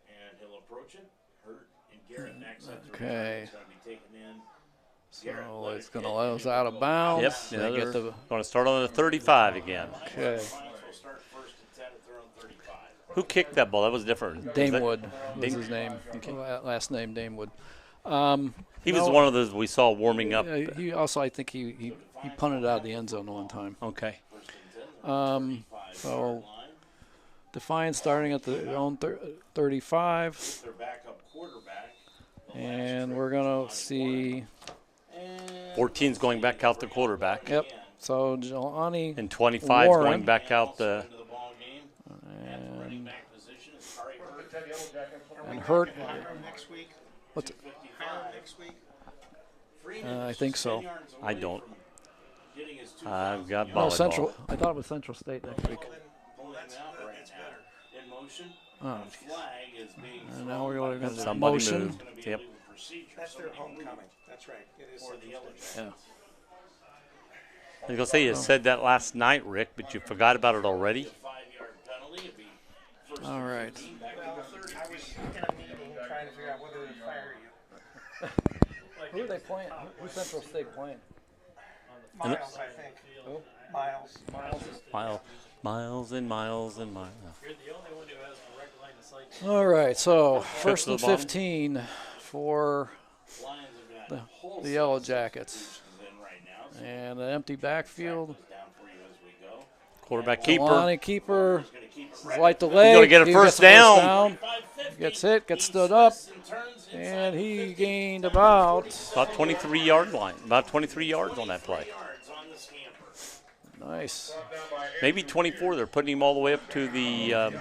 And he'll approach it. Hurt and Garrett backside the return. Okay. He's going to be taken in. So it's going to let us out of bounds. Yep, They they're get the going to start on the 35 again. okay. Defiance will start first and 10 at their own 35. Who kicked that ball? That was different. Was that- Damewood was Dame- his name. Last name Damewood. He was one of those we saw warming up. He also, I think he punted out of the end zone one time. Okay. So Defiance starting at their own 35, Their backup quarterback. and we're gonna see. 14's going back out the quarterback. Yep. So Jelani And 25's Warren. going back out the. Into the ball game. At the running back position is Kari Hurt. and Hurt. Next week. What's it? Next week. Freeman I is think just so. 10 yards away I don't. from getting his 2,000 I've got No, volleyball. Central. I thought it was Central State next week. pulling out right now. In motion. Oh. The flag is being And now we're going to Somebody motion. moved. going to be Yep. a legal procedure. That's their Somebody moved homecoming. That's right. It is for the Central Yellow State. Jackets. Yeah. I was going to say you said that last night, Rick, but you forgot about it already. 5-yard penalty. It'd be first All and right. 15 back to the 30. I was in a meeting trying to figure out whether to fire you. Who are they playing? Who's Central State playing? Miles, I think. Miles. Miles and miles and miles. You're the only one who has a direct line of sight. All right. So first to and the bottom. 15 for Lions have got wholesale the Yellow Jackets, substitutions in right now. So and an empty backfield. down for you as we go. Quarterback keeper. Jelani keeper. He's going to keep Light the leg. gonna get a He first gets down. Gets hit. Gets stood up. And he gained about About 23-yard line. About 23 yards on that play. yards on the scamper. nice. Maybe 24. They're putting him all the way up to the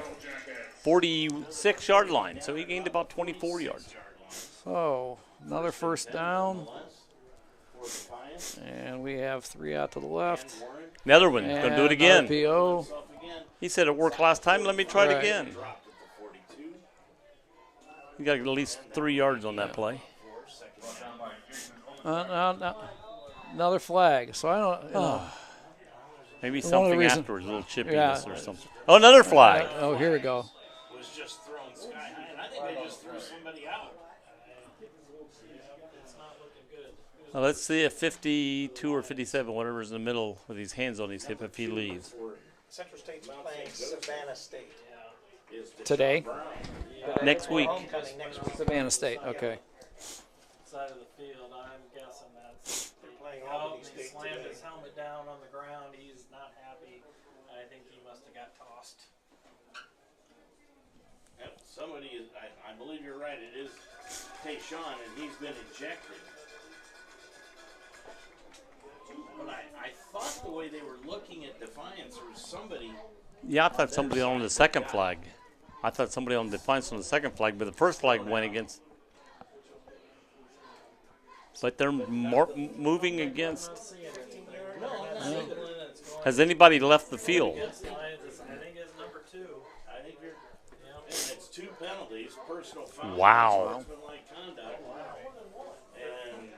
46-yard line. So he gained about 24 yards. So another first down, For Defiance. and we have 3 out to the left. Warren Another one. Going to do it And again. RPO. up again. He said it worked last time. Let me try it Right. again. Dropped at the 42. You got at least 3 yards on that play. For second down. Another flag. So I don't. You know, Maybe One of the something reason- afterwards, a little chippiness Yeah. or something. Oh, another flag. oh, here we go. Was just thrown sky high, and I think they just threw somebody out. It's not looking good. Now, let's see if 52 or 57, whatever's in the middle with his hands on his hip, if he leaves. Central State's playing Savannah State. Today, Next week. Homecoming next week. Savannah State. Okay. Side of the field, I'm guessing that's. They're playing Oh, Albany he State slammed today. his helmet down on the ground. He's not happy. I think he must have got tossed. Yep, somebody is, I believe you're right, it is Tayshawn, and he's been ejected. But I thought the way they were looking at Defiance, there was somebody. Yeah, I thought somebody on the second flag. I thought somebody on Defiance on the second flag, but the first flag went against. But they're moving against. Has anybody left the field? I think it's number 2. I think you're. And it's 2 penalties, personal foul. Wow. Sportsmanlike conduct. And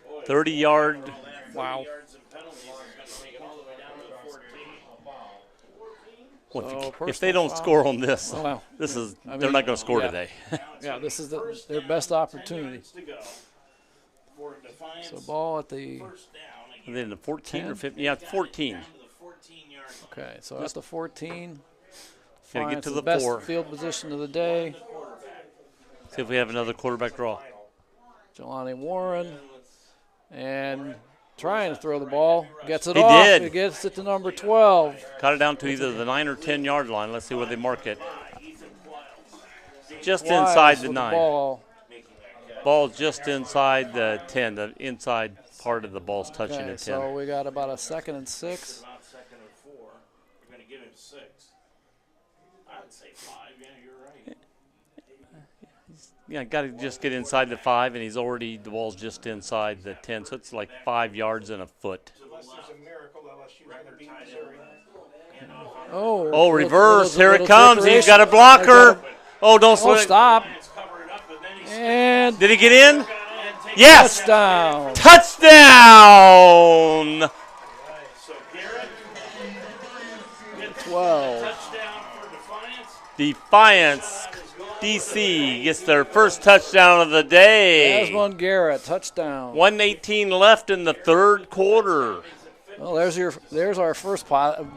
boy, 30-yard. all that 30 Wow. yards and penalties is going to take it all the way down to the 14. Well, So, if they personal don't foul. score on this, Well, this is I they're mean, not going to score yeah. today. Yeah, this is their best opportunity. To go for Defiance. So ball at the. First down again. And then the 14 or 10? 15, yeah, 14. Down to the 14-yard line. Okay, so that's the 14. Gotta get Defiance to is the best 4. field position of the day. See if we have another quarterback draw. Jelani Warren, and trying to throw the ball, gets it He off. did. He gets it to number 12. Cut it down to either the 9 or 10-yard line. Let's see where they mark it. Just Wiles inside the with 9. ball. Ball just inside the 10, the inside part of the ball's touching Okay, at 10. so we got about a 2nd and 6. About 2nd and 4. You're going to give him 6. I'd say 5. Yeah, you're right. Yeah, got to just get inside the 5, and the ball's just inside the 10, so it's like 5 yards and a foot. Unless there's a miracle, LSU's going to beat Missouri. Oh, Reverse. Here it comes. He's got a blocker. Oh, don't slow Oh, it. stop. And did he get in? Yes. Touchdown. Touchdown. So Garrett 12. touchdown for Defiance. Defiance. DC gets their first touchdown of the day. Desmond Garrett, touchdown. 1:18 left in the third quarter. Well, there's our first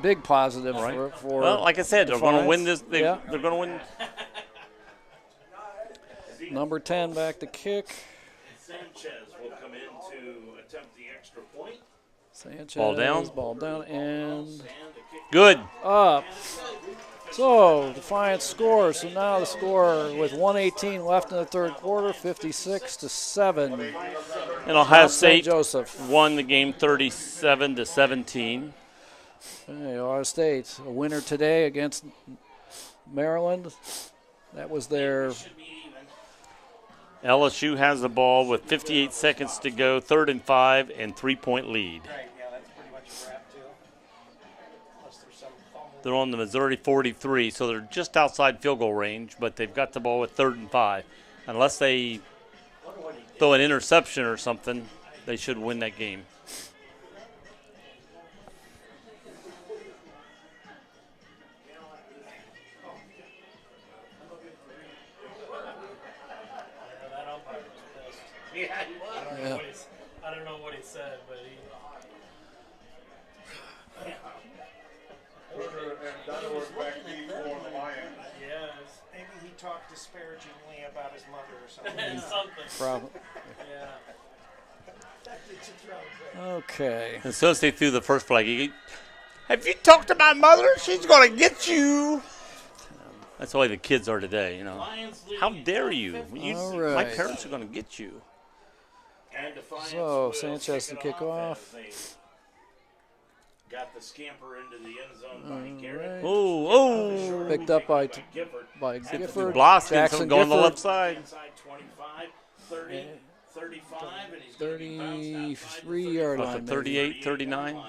big positive for Well, like I said, they're going to win this. Yeah. They're going to win. Number 10 back to kick. Sanchez will come in to attempt the extra point. Sanchez. Ball down. Ball down and Good. up. So Defiance scores. So now the score with 1:18 left in the third quarter, 56-7. And Ohio St. State Joseph won the game 37-17. Okay, Ohio State, a winner today against Maryland. That was their LSU has the ball with 58 seconds to go, 3rd and 5, and 3-point lead. Right, yeah, that's pretty much a wrap, too. Unless there's some fumble. They're on the Missouri 43, so they're just outside field goal range, but they've got the ball with 3rd and 5. Unless they throw an interception or something, they should win that game. That umpire was pissed. Yeah, he was. I don't know what he said, but he. Yes. Maybe he talked disparagingly about his mother or something. problem. Yeah. Okay. And so as they threw the first flag, have you talked to my mother? She's going to get you. That's the way the kids are today, you know. How dare you? All My right. parents are going to get you. And Defiance So will Sanchez to kick kick it off. as they got the scamper into the end zone by Garrett. Oh. Picked up by Gifford. Gifford. Blocks Jackson going on the Gifford. left side. Inside 25, 30, 35, and he's 33-yard line. maybe. 38, 39.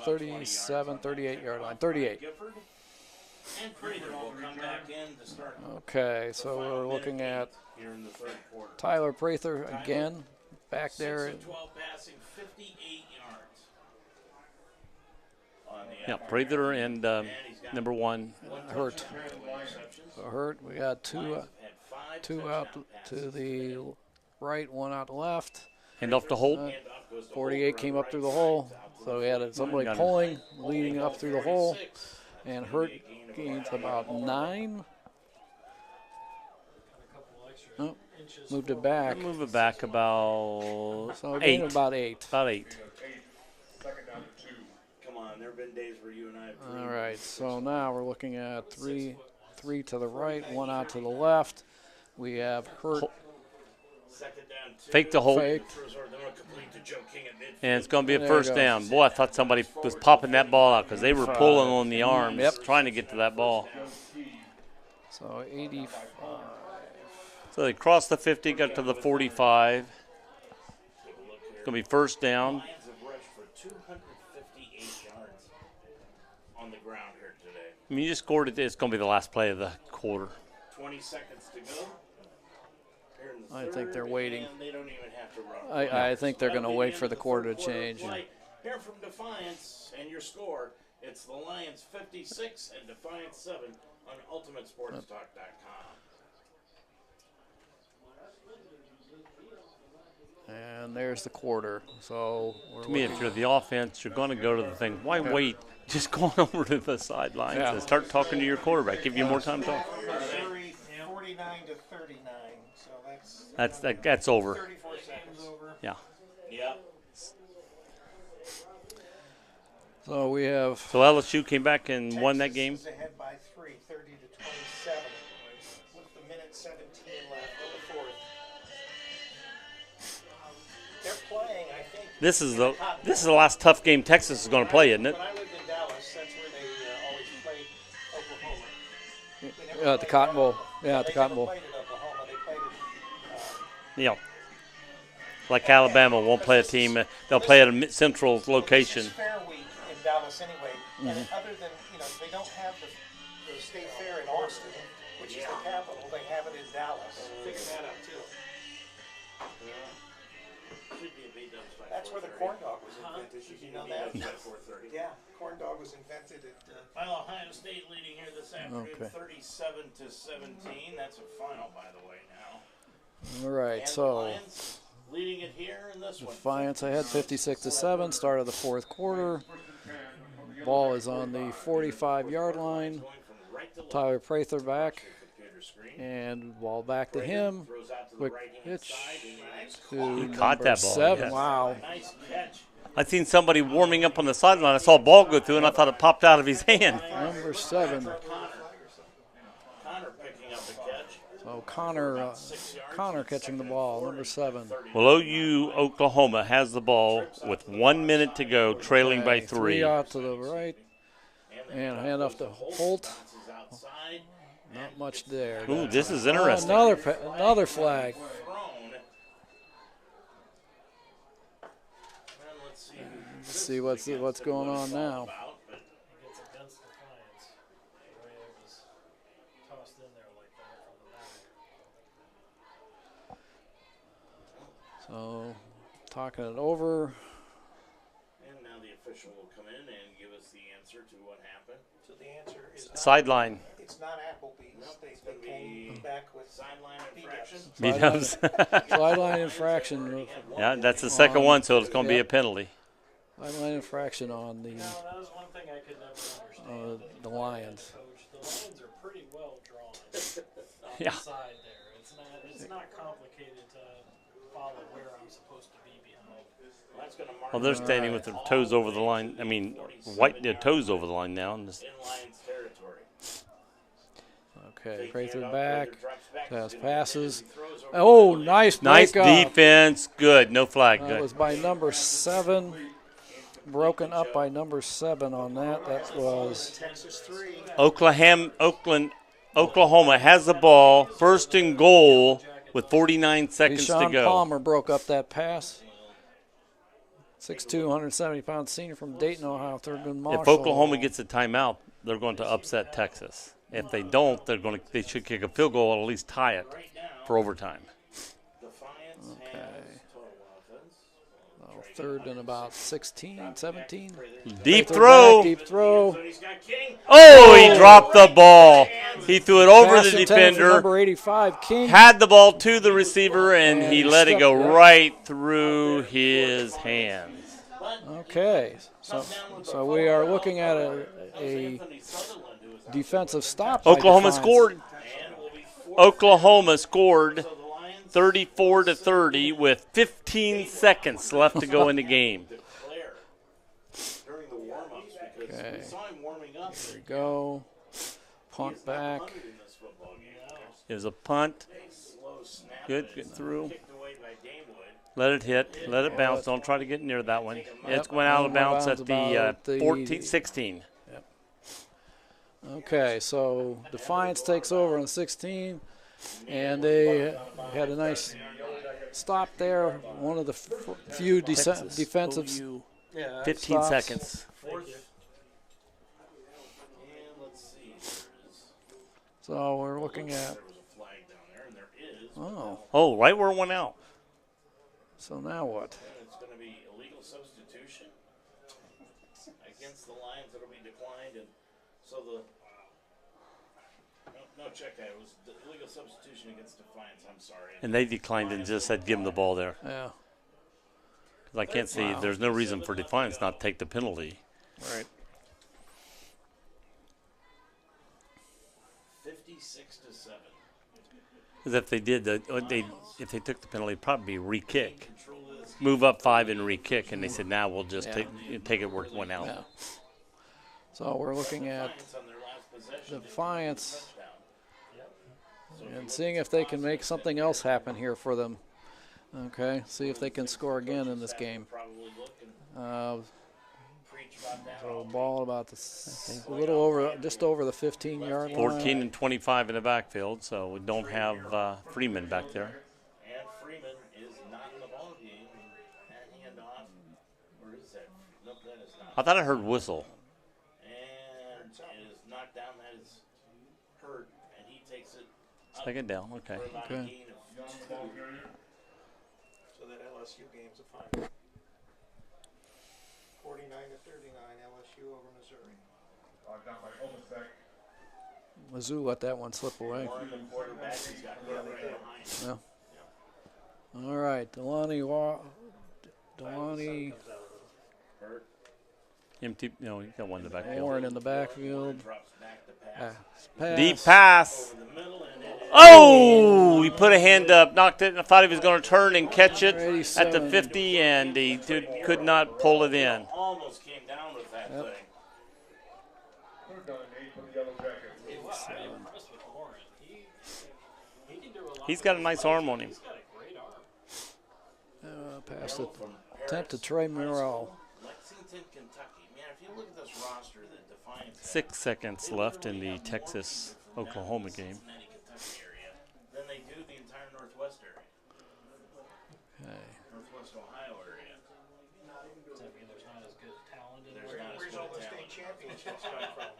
37, 38-yard line. 38. Gifford and Pregame will come back in to start Okay, so we're looking at here in the third quarter. Tyler Prather again, back there. 6 of 12 passing, 58 yards. On the Yeah, Prather and number 1. Hurt. So Hurt. We got two out to the right, one out left. Hand off to Holt. 48 came up through the hole, so we had somebody pulling, leading up through the hole, and Hurt gains about 9. Oh, moved it back. Move it back about So 8. about 8. About 8. Come on, there have been days where you and I have All right, so now we're looking at three to the right, one out to the left. We have Hurt. second down 2. Fake the Holt. Fake. And it's going to be a There first you go. down. Boy, I thought somebody was popping that ball out because they were pulling on the arms, trying to get to that ball. So 85. So they crossed the 50, got to the 45. It's going to be first down. Lions have rushed for 258 yards on the ground here today. I mean, you just scored it. It's going to be the last play of the quarter. 20 seconds to go. Here in the I third, think they're waiting. and they don't even have to run. I think they're going to That'll be wait the for end the of quarter third to change. play. Here from Defiance and your score, it's the Lions 56 and Defiance 7 on UltimateSportsTalk.com. And there's the quarter. So we're To me, if you're the offense, you're going to go to the thing. Why wait? Just go on over to the sidelines and start talking to your quarterback. Give you more time to talk. Missouri 49 to 39, so That's over. 34 seconds over. Yeah. Yep. So we have So LSU came back and won that game. Texas is ahead by 3, 30 to 27, with the minute 17 left of the fourth. They're playing, I think. This is the last tough game Texas is going to play, isn't it? When I lived in Dallas, that's where they always played Oklahoma. They never At the played Cotton Bowl. Oklahoma. Yeah, at the They Cotton never Bowl. played in Oklahoma. They played Yeah. Like Alabama won't play a team. They'll play at a central location. This is Fair Week in Dallas anyway, and other than, they don't have the state fair in Austin, which is the capital. They have it in Dallas. Figure that out too. That's where the corn dog was invented. Did you know that? Yeah, corn dog was invented at. Well, Ohio State leading here this afternoon, Okay. 37-17. That's a final, by the way, now. All right, And the so Lions leading it here in this one. Defiance ahead 56-7, start of the fourth quarter. Ball is on the 45-yard line. Going from right to left. Tyler Prather back, Computer screen. and ball back to him. Throws out to the Quick right-hand pitch side. Nice. to He caught number that ball, 7. yes. Wow. Nice catch. I seen somebody warming up on the sideline. I saw a ball go through, and I thought it popped out of his hand. Number 7. Connor picking up the catch. So Connor catching the ball, number 7. Well, Oklahoma has the ball with 1 minute to go, trailing by 3. 3 out to the right, and hand off to Holt. Bounces outside. Not much there. Ooh, this is interesting. Another flag. Thrown. And let's see. Let's see what's going on now. About, but It's against Defiance. The way it was tossed in there like that from the back. So talking it over. and now the official will come in and give us the answer to what happened. So the answer is not, Sideline. it's not Applebee's. They came back with Sideline infraction. Beat-ups. Sideline infraction. Yeah, that's the second one, so it's going to be a penalty. Sideline infraction on Now, that was one thing I could never understand. the Lions. Coach, the lines are pretty well drawn on Yeah. the side there. It's not complicated to follow where I'm supposed to be behind. That's going to mark Well, they're standing with their toes over the line. I mean, their toes over the line now. And just, in Lions territory. Okay, Fake Prather handoff, back. Prather drops back, Pass didn't passes. he throws over Oh, the nice nice breakup. defense. Good. No flag. That Good. was by number 7. Broken up by number 7 on that. That was Texas 3. Oklahoma has the ball. First and goal with 49 seconds to Deshaun go. Palmer broke up that pass. 6'2", 170-pound senior from Dayton, Ohio. Third and Marshall. If Oklahoma gets a timeout, they're going to upset Texas. If they don't, they should kick a field goal or at least tie it for overtime. Defiance Okay. has total offense. Third and about 16, 17. Deep Prather throw. back, deep throw. So he's got King. Oh, he dropped the ball. He threw it over Pass the intended for defender. number 85, King. Had the ball to the receiver, and And he he let it go stepped up. right through his hands. Okay, so we are looking at a defensive stop. by Oklahoma Defiance. scored. Oklahoma scored 34-30 with 15 seconds left to go in the game. During the warm-ups because Okay. we saw him warming up. There we go. Punt back. In this football game. It was a punt. Slow snap. Good, get through. Kicked away by Damewood. Let it hit. Let it bounce. Don't try to get near that one. It's going out of bounds at the 16. Okay, so Defiance takes over on 16, and they had a nice stop there. One of the few defensive. Yeah, 15 stops. seconds. And let's see. So we're looking at. There was a flag down there, and there is. Oh, Oh, right where it went out. so now what? It's going to be illegal substitution against the Lions. That'll be declined, and so no check. It was the illegal substitution against Defiance. I'm sorry. And they declined and just said give him the ball there. Yeah, 'Cause I can't see. There's no reason for Defiance not to take the penalty. right. 56-7. Because if they did, if they took the penalty, it'd probably be re-kick. Move up 5 and re-kick, and they said, now we'll just take it where it went out. Yeah. So we're looking at Defiance on their last possession. Defiance Touchdown. and seeing if they can make something else happen here for them. Okay, see if they can score again in this game. So ball about a little over, just over the 15-yard line. 14 and 25 in the backfield, so we don't have Freeman back there. And Freeman is not in the ball game. And handoff. Where is that? Nope, that is not. I thought I heard whistle. And it is knocked down. That is hurt. And he takes it. Second down, okay. For about a gain of 2. So that LSU game's a final. 49-39, LSU over Missouri. Down by Olmstek. Mizzou let that one slip away. One of the quarterbacks has got hurt right behind. Yeah. All right, Delani Hurt. Empty. No, he got one in the backfield. Warren in the backfield. Drops back to pass. Pass. Deep pass. Over the middle, and it is Oh, he put a hand up, knocked it. I thought he was going to turn and catch it at the 50, and he could not pull it in. almost came down with that thing. Third down and 8 for the Yellow Jackets. I'm impressed with Warren. He can do a lot. He's got a nice arm on him. He's got a great arm. Pass it. Attempt to Trey Murrell. Lexington, Kentucky. Man, if you look at this roster, the Defiance. 6 seconds left in the Texas-Oklahoma game. Cincinnati, Kentucky area. Then they do the entire Northwest area. Okay. Northwest Ohio area. Does that mean there's not as good talent in There's there? not as Where's good all the talent. state championships come from?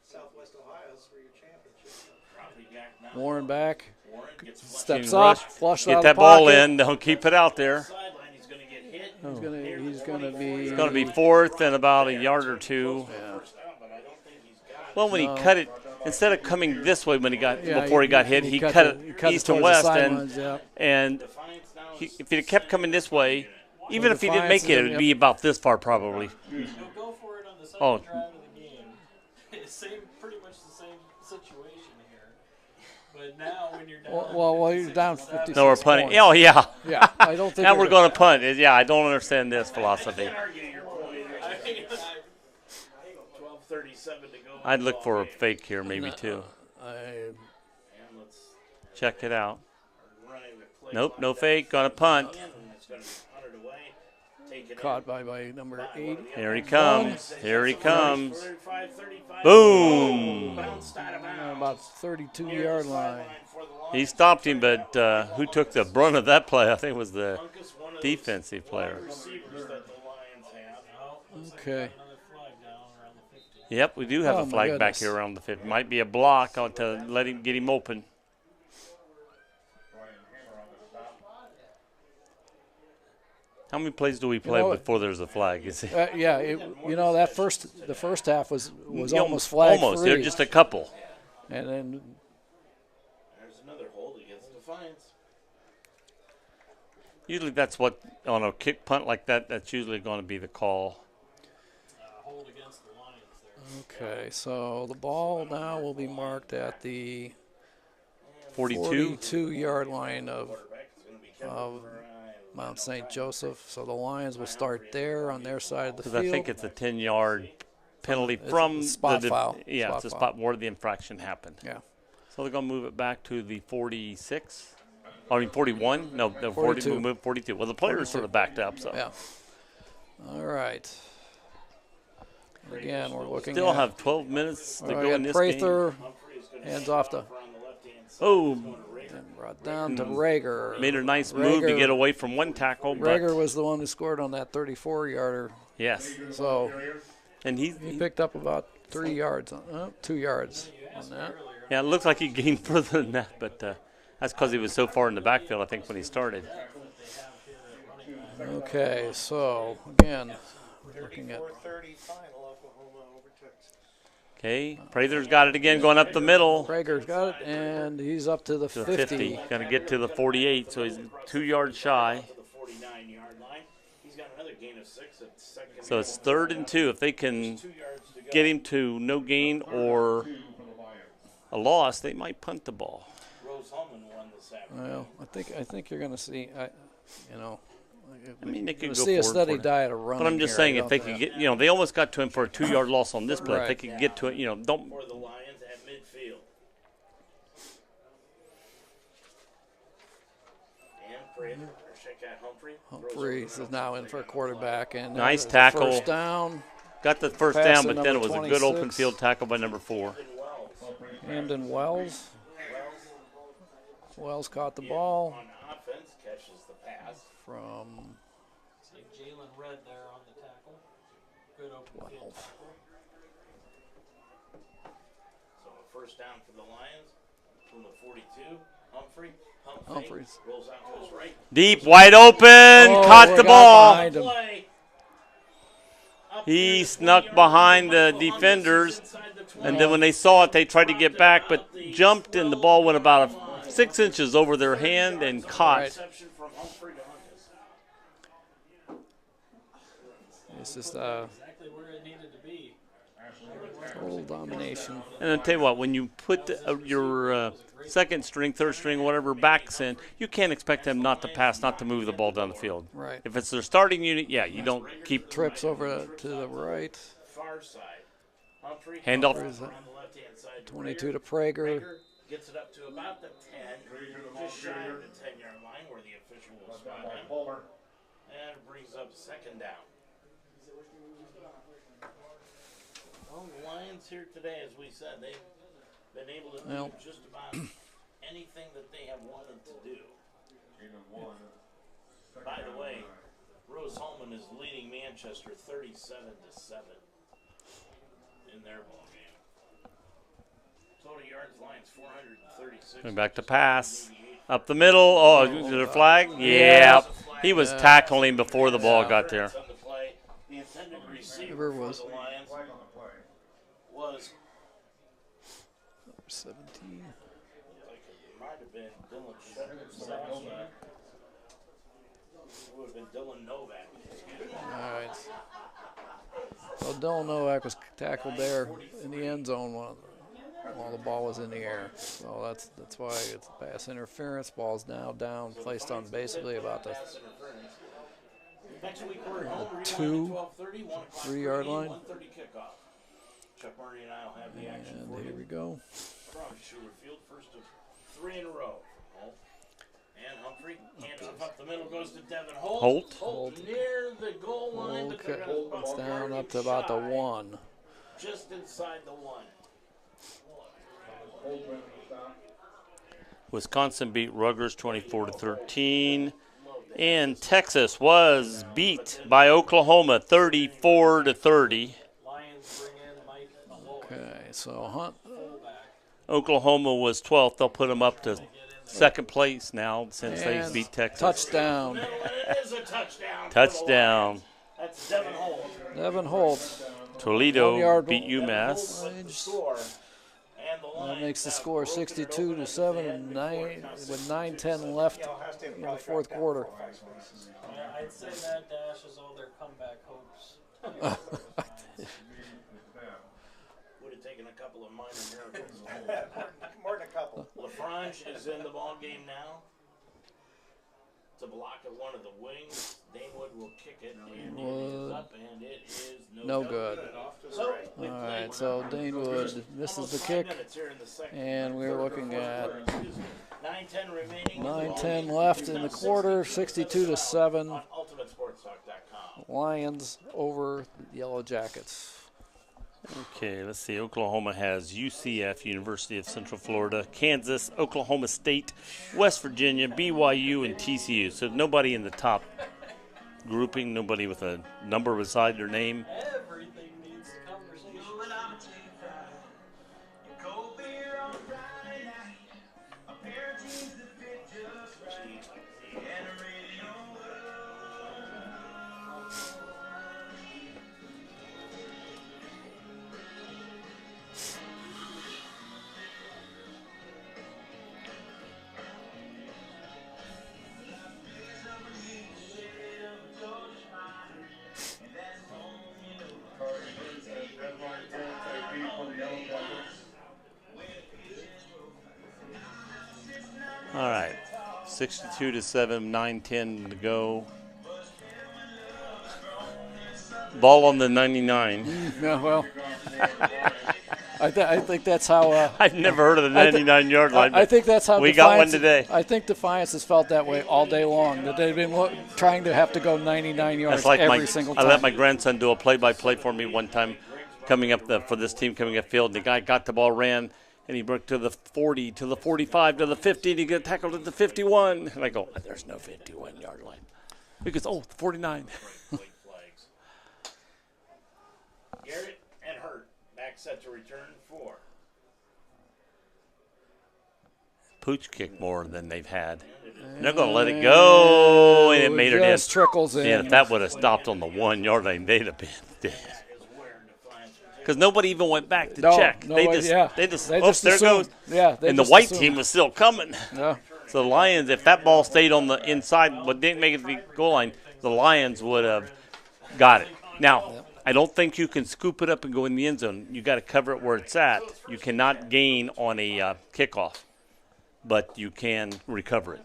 Southwest Ohio's where your championships come from. Probably Jack now. Warren back. Warren gets flushed Steps Team up. rush. Flush out Get of that the ball pocket. in. Don't keep it out there. sideline. He's going to get hit. He's gonna be. It's going to be fourth and about a yard or two. First down, but I don't think he's got it. Well, when he cut it, instead of coming this way when he got Yeah, before he got hit, he cut it east and towards the west, sidelines, yeah. and Defiance now is if he had kept coming this way, even if he didn't Defiance make it, it is- would be about this far probably. He'll go for it on the second Oh. drive of the game. Pretty much the same situation here. But now when you're down, Well, you're down 56 No, we're punting. points. Oh yeah. Yeah, I don't think Now you're we're going to punt. Yeah, I don't understand this philosophy. argue your point. 12:37 to go. I'd look for a fake here, maybe too. And let's Check it out. run it with play Nope, clock. no fake. Gonna punt. And it's going to be punted away. Taken Caught by number 8. Here he comes. Here he comes. 35. Boom. Bounced out of bounds. About 32-yard line. For the He stopped him, but who took the brunt of that play? I think it was the Uncas, one of defensive player. the receivers that the Lions have. Okay. another flag down around the 50. Yep, we do have Oh, a my flag back goodness. here around the 50. Might be a block to let him get him open. How many plays do we play know, before there's a flag? Is it Yeah, the first half was almost flag almost? free. They're just a couple. And then There's another hold against Defiance. Usually that's what on a kick punt like that. That's usually going to be the call. Hold against the Lions there. okay, so the ball now will be marked at the 42. 42-yard line of It's going to be Kevin Mount St. Joseph. So the Lions will start there on their side of the Because field. I think it's a 10-yard penalty It's from a spot the foul. Yeah, Spot it's a foul. spot where the infraction happened. Yeah. So they're going to move it back to the 46. I mean 41. No, the 42. 40. We'll move 42. Well, the players sort of backed up, so Yeah. All right. Again, we're looking still at have 12 minutes to we go got in this game. Prather, hands off to on the left-hand side. Oh, and brought down to Rager. made a nice move to Rager- get away from one tackle, but Rager was the one who scored on that 34-yarder. yes, So and he picked up about 3 yards, 2 yards on that. yeah, it looks like he gained further than that, but that's because he was so far in the backfield, I think, when he started. Okay, so again, we're looking at 34-30 final, Oklahoma over Texas. Okay, Prather's got it again, going up the middle Rager's got it, and he's up to the to 50. 50. Going to get to the 48, so he's 2 yards shy. To the 49-yard line. He's got another gain of 6 at second. So it's 3rd and 2. If they can 2 yards to go. get him to no gain or a loss, they might punt the ball. Rose Holman won this afternoon. Well, I think you're going to see, I mean, they you're could going go to see a forward steady for it. diet of running. But I'm just here, saying, I if they don't could think. get, they almost got to him for a 2-yard loss on this play. If they Right. could get to it, don't. For the Lions at midfield. Humphreys is now in for a quarterback. And Nice there's the tackle. First down. Got the first Pass down, to but then it number was a good open 26. field tackle by number 4. Hamden Wells. Wells caught the ball On offense, catches the pass. from It's like Jalen Red there on the tackle. Good open field 12. tackle. So a first down for the Lions from the 42. Humphreys. Rolls out to his right. Deep, wide open, caught we the got ball. behind him. Play. Up He there, snuck 20 behind yards. the Michael Hungus defenders, is inside the 20. and then when they saw it, they tried to get back, but jumped, and the ball went about 6 inches over their hand and caught. Reception from Humphrey to Hungus. It's just Exactly where it needed to be. total domination. And I'll tell you what, when you put your second string, third string, whatever backs in, you can't expect them not to pass, not to move the ball down the field. Right. If it's their starting unit, yeah, you don't keep Trips over to the right. Far side. Humphrey. handoff. Where's that? On the left-hand side. 22 to Prager. Prager gets it up to about the 10, just shy of the 10-yard line where the official will spot him. And brings up second down. Well, the Lions here today, as we said, they've been able to do just about anything that they have wanted to do. By the way, Rose Holman is leading Manchester 37-7 in their ball game. Total yards, Lions 436. Going back to pass. Up the middle. Oh, is it a flag? Yeah. He was tackling before the ball got there. On the play, the intended receiver Whoever for was. the Lions was 17. like it might have been Dylan Shepard. It would have been Dylan Novak. Excuse me. All right. So Dylan Novak was tackled there in the end zone while the ball was in the air. So that's why it's pass interference. Ball's now down, placed on basically about the Pass interference. Next week we're at home. 2, 12:30, 1 o'clock 3-yard pregame, line. 1:30 kickoff. Chuck Marty and I will have the action And for here you we go. from Schuler Field. First of 3 in a row. Holt. And Humphrey hands off up the middle, goes to Devin Holt. Holt. Near the goal line, but they're Okay. gonna It's bump down him up to about the shy, 1. just inside the 1. Wisconsin beat Rutgers 24-13. And Texas was beat by Oklahoma 34-30. Lions bring in Mike Malloy, Okay, so Hunt. fullback. Oklahoma was 12th. They'll put them up to second place now since they And beat Texas. touchdown. And it is a touchdown. for the Touchdown. Lions. That's Devin Holt. Devin Holt. Toledo 1-yard beat Devin UMass. Holt with the score. And the That Lions makes the have score broken it 62 open to at 7 the and end 9 before it now with 62-7. 9:10 left Ohio State in the probably fourth dropped down quarter. 4 or 5 places. Yeah, I'd say that dash is all their comeback hopes. Would have taken a couple of minor miracles. More than a couple. LaFranche is in the ball game now. To block at one of the wings. Danewood will kick it, and it is up, and it is No good. So, we All played right, so Danewood misses almost the 5 kick. minutes here in the second. And we're looking at 9:10 remaining. 9:10 left in the quarter, 62 to 7. On ultimatesportstalk.com. Lions over the Yellow Jackets. Okay, let's see. Oklahoma has UCF, University of Central Florida, Kansas, Oklahoma State, West Virginia, BYU, and TCU. So nobody in the top grouping, nobody with a number beside their name. Everything needs conversation. All right, 62 to 7, 9:10 to go. Ball on the 99. Yeah, well, I think that's how. I've never heard of the 99-yard line. I think that's how we got one Defiance- today. I think Defiance has felt that way all day long. That they've been trying to have to go 99 yards That's like every single time. I let my grandson do a play-by-play for me one time, coming up for this team coming up field. And the guy got the ball, ran, and he broke to the 40, to the 45, to the 50, and he got tackled at the 51. And I go, there's no 51-yard line. He goes, the 49. Garrett and Hurt back set to return for. Pooch kicked more than they've had. And they're going to let it go, and it made it in. Just trickles in. And if that would have stopped on the 1-yard line, they'd have been dead. Because nobody even went back to check. They just there it goes. Yeah, and the white team was still coming. Yeah. So the Lions, if that ball stayed on the inside, but didn't make it to the goal line, the Lions would have got it. Now, I don't think you can scoop it up and go in the end zone. You got to cover it where it's at. You cannot gain on a kickoff, but you can recover it.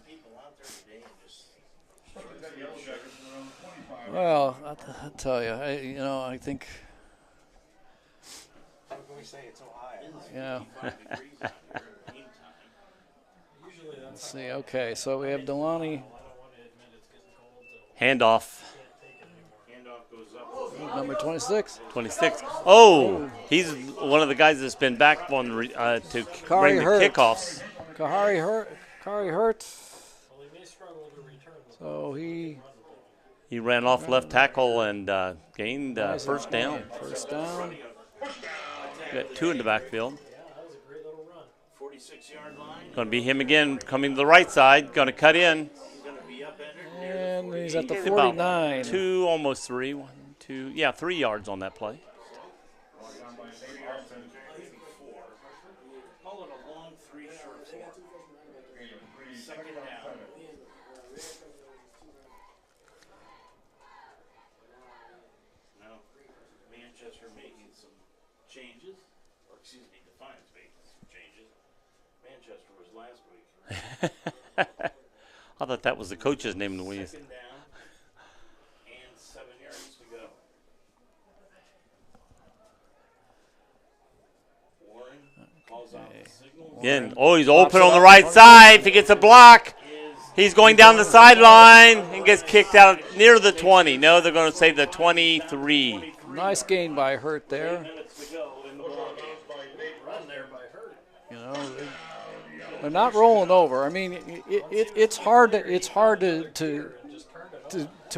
Well, I'll tell you, I think. How can we say it's Ohio? Yeah. Let's see. Okay, so we have Delani. Handoff. Number 26. 26. Oh, he's one of the guys that's been back on to bring the kickoffs. Kari Hurt. So he ran off left tackle and gained first down. First down. Got 2 in the backfield. 46-yard line. Going to be him again, coming to the right side. Going to cut in. And he's at the About 49. 2, almost 3. 1, 2, 3 yards on that play. Call it a long 3 short 4. Second down. Now, Manchester making some changes, or excuse me, Defiance making some changes. Manchester was last week. I thought that was the coach's name in the wings. Second down and 7 yards to go. Warren calls out the signal. Again, he's open on the right side. If he gets a block, he's going down the sideline and gets kicked out near the 20. No, they're going to say the 23. Nice gain by Hurt there. Minutes to go in the ball game. Run there by Hurt. They're not rolling over. I mean, it's hard to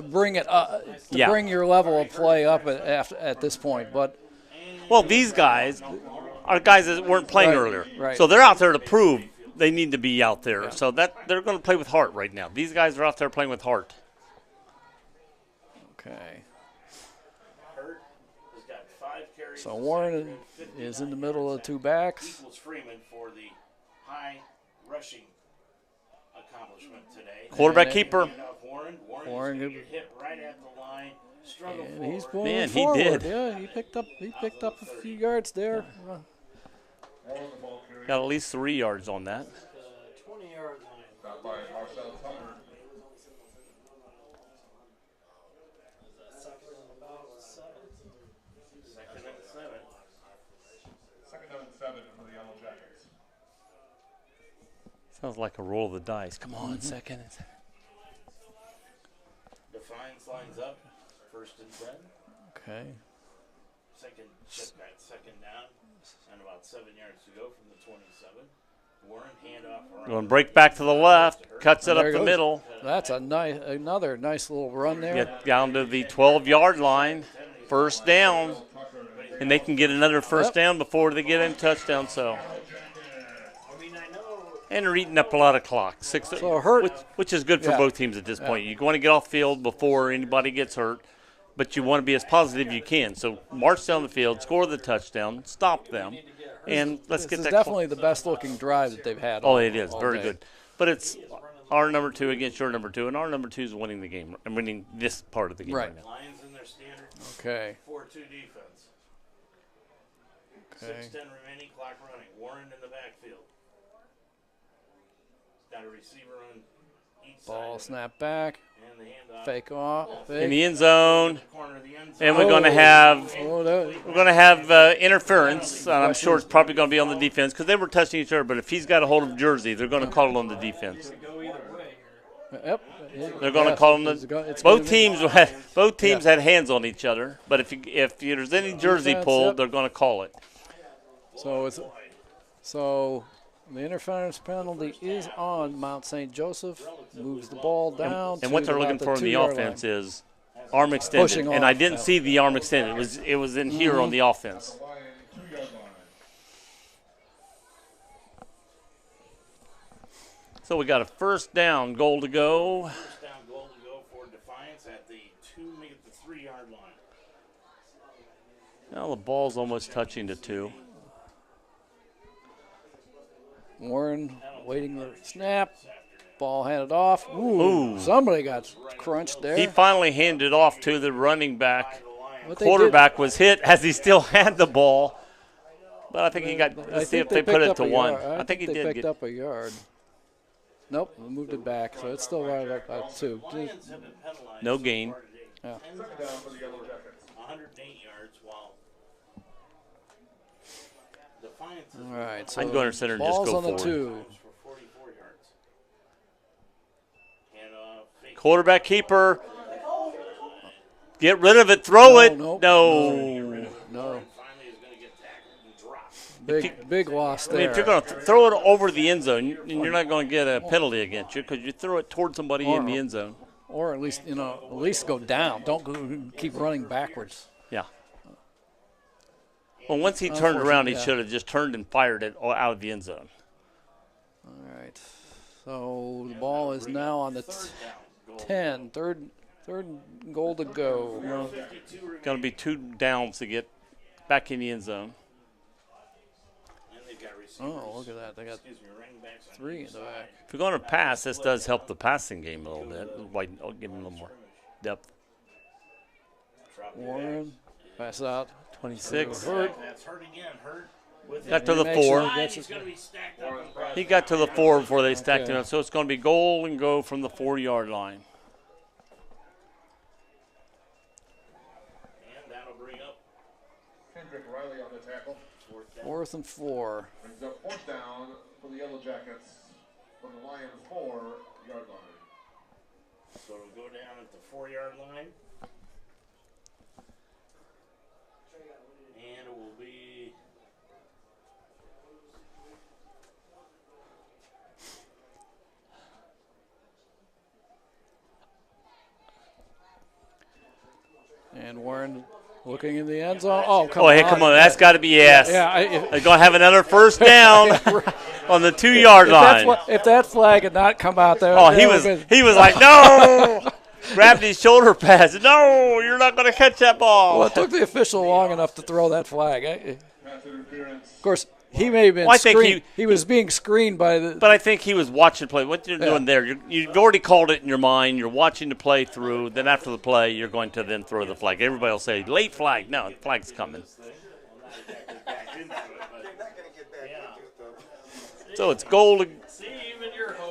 bring it up, bring your level of play up at this point. But these guys are guys that weren't playing earlier, right. So they're out there to prove they need to be out there. Yeah. So that they're going to play with heart right now. These guys are out there playing with heart. Okay. Hurt has got 5 carries. So Warren is in the middle of 2 backs. Equals Freeman for the high rushing accomplishment today. Quarterback keeper. Warren hit right at the line. Struggle And forward. he's going Man, he forward. did. Yeah, he picked up a few yards there. Got at least 3 yards on that. 20-yard line. Stop by Marcel Tucker. Second and about 7. Second and 7. Second down and 7 for the Yellow Jackets. Sounds like a roll of the dice. Come on, second. Defiance lines up. First and 10. Okay. Second down. And about 7 yards to go from the 27. Warren handoff around. Going to break back to the left. Cuts it There up he the goes. middle. That's another nice little run there. Get down to the 12-yard line. First down. And they can get another first down before they get in touchdown. So. And they're eating up a lot of clock. Which is good for both teams at this point. You want to get off field before anybody gets hurt, but you want to be as positive as you can. So march down the field, score the touchdown, stop them, and let's get that. This is definitely the best-looking drive that they've had. Oh, it is. all Very day. good. But it's our number 2 against your number 2, and our number 2 is winning the game and winning this part of the game right now. Lions in their standard. Okay. 4-2 defense. Okay. 6:10 remaining, clock running. Warren in the backfield. Got a receiver on Ball snap back. And the handoff. Fake off. Fake. In the end zone. Corner of the end zone. And we're going to have Oh, interference. I'm sure it's probably going to be on the defense because they were touching each other. But if he's got a hold of jersey, they're going to call it on the defense. Yep. They're going to call them. Both teams had hands on each other. But if there's any jersey Defense, pulled, yep. they're going to call it. So the interference penalty is on Mount St. Joseph. Moves the ball down. And what they're looking for in the offense is arm extended. Pushing And off, I didn't yeah. see the arm extended. It was in here on the offense. So we got a first down, goal to go. First down goal to go for Defiance at the 3-yard line. Now the ball's almost touching the 2. Warren waiting the snap. Ball handed off. Ooh. Somebody got crunched there. He finally handed off to the running back. What they Quarterback was hit as he still had the ball. But I think he got, did- let's see if they they put picked it up to a 1. yard. I think he they did picked get up a yard. Nope, we moved it back, so it's still right up at 2. Lions have been penalized no gain. Yeah. 108 yards, while Defiance is All right, so I'd go under center and just ball's go on the forward. 2. for 44 yards. And fake Quarterback keeper. Get rid of it. Throw it. nope. No. finally is going to get tackled and dropped. Big loss I mean, there. if you're going to throw it over the end zone, you're not going to get a penalty against you because you throw it towards somebody in the end zone. Or at least, go down. Don't keep running backwards. Yeah. Well, once he turned around, he yeah. should have just turned and fired it out of the end zone. All right. So the ball is now on the 10. Third goal to go. Going to be 2 downs to get back in the end zone. And they've got receivers. Oh, look at that. They got Running backs on 3 in each the side. back. If you're going to pass, this does help the passing game a little bit. I'll give him a little more depth. Warren, pass out. 26. That's Hurt again. Hurt with Got to the He makes 4. it. He's going to be stacked up. And He got to the 4 before they stacked Okay. him up. So it's going to be goal and go from the 4-yard line. that'll bring up Kendrick Riley on the tackle. 4th and 4. Brings up 4th down for the Yellow Jackets from the Lions 4-yard line. So it'll go down at the 4-yard line. And it will be And Warren looking in the end zone. Oh, come on. Oh, hey, come on. That's got to be yes. Yeah. They're going to have another first down on the 2-yard line. If that flag had not come out there. Oh, he was like, no. Grabbed his shoulder pads. No, you're not going to catch that ball. Well, it took the official long enough to throw that flag. Pass interference. Of course, he may have been Well, I think screened. He was being screened by the. But I think he was watching play. What you're doing there, you've already called it in your mind. You're watching the play through. Then after the play, you're going to then throw the flag. Everybody will say, late flag. No, the flag's coming. So it's goal to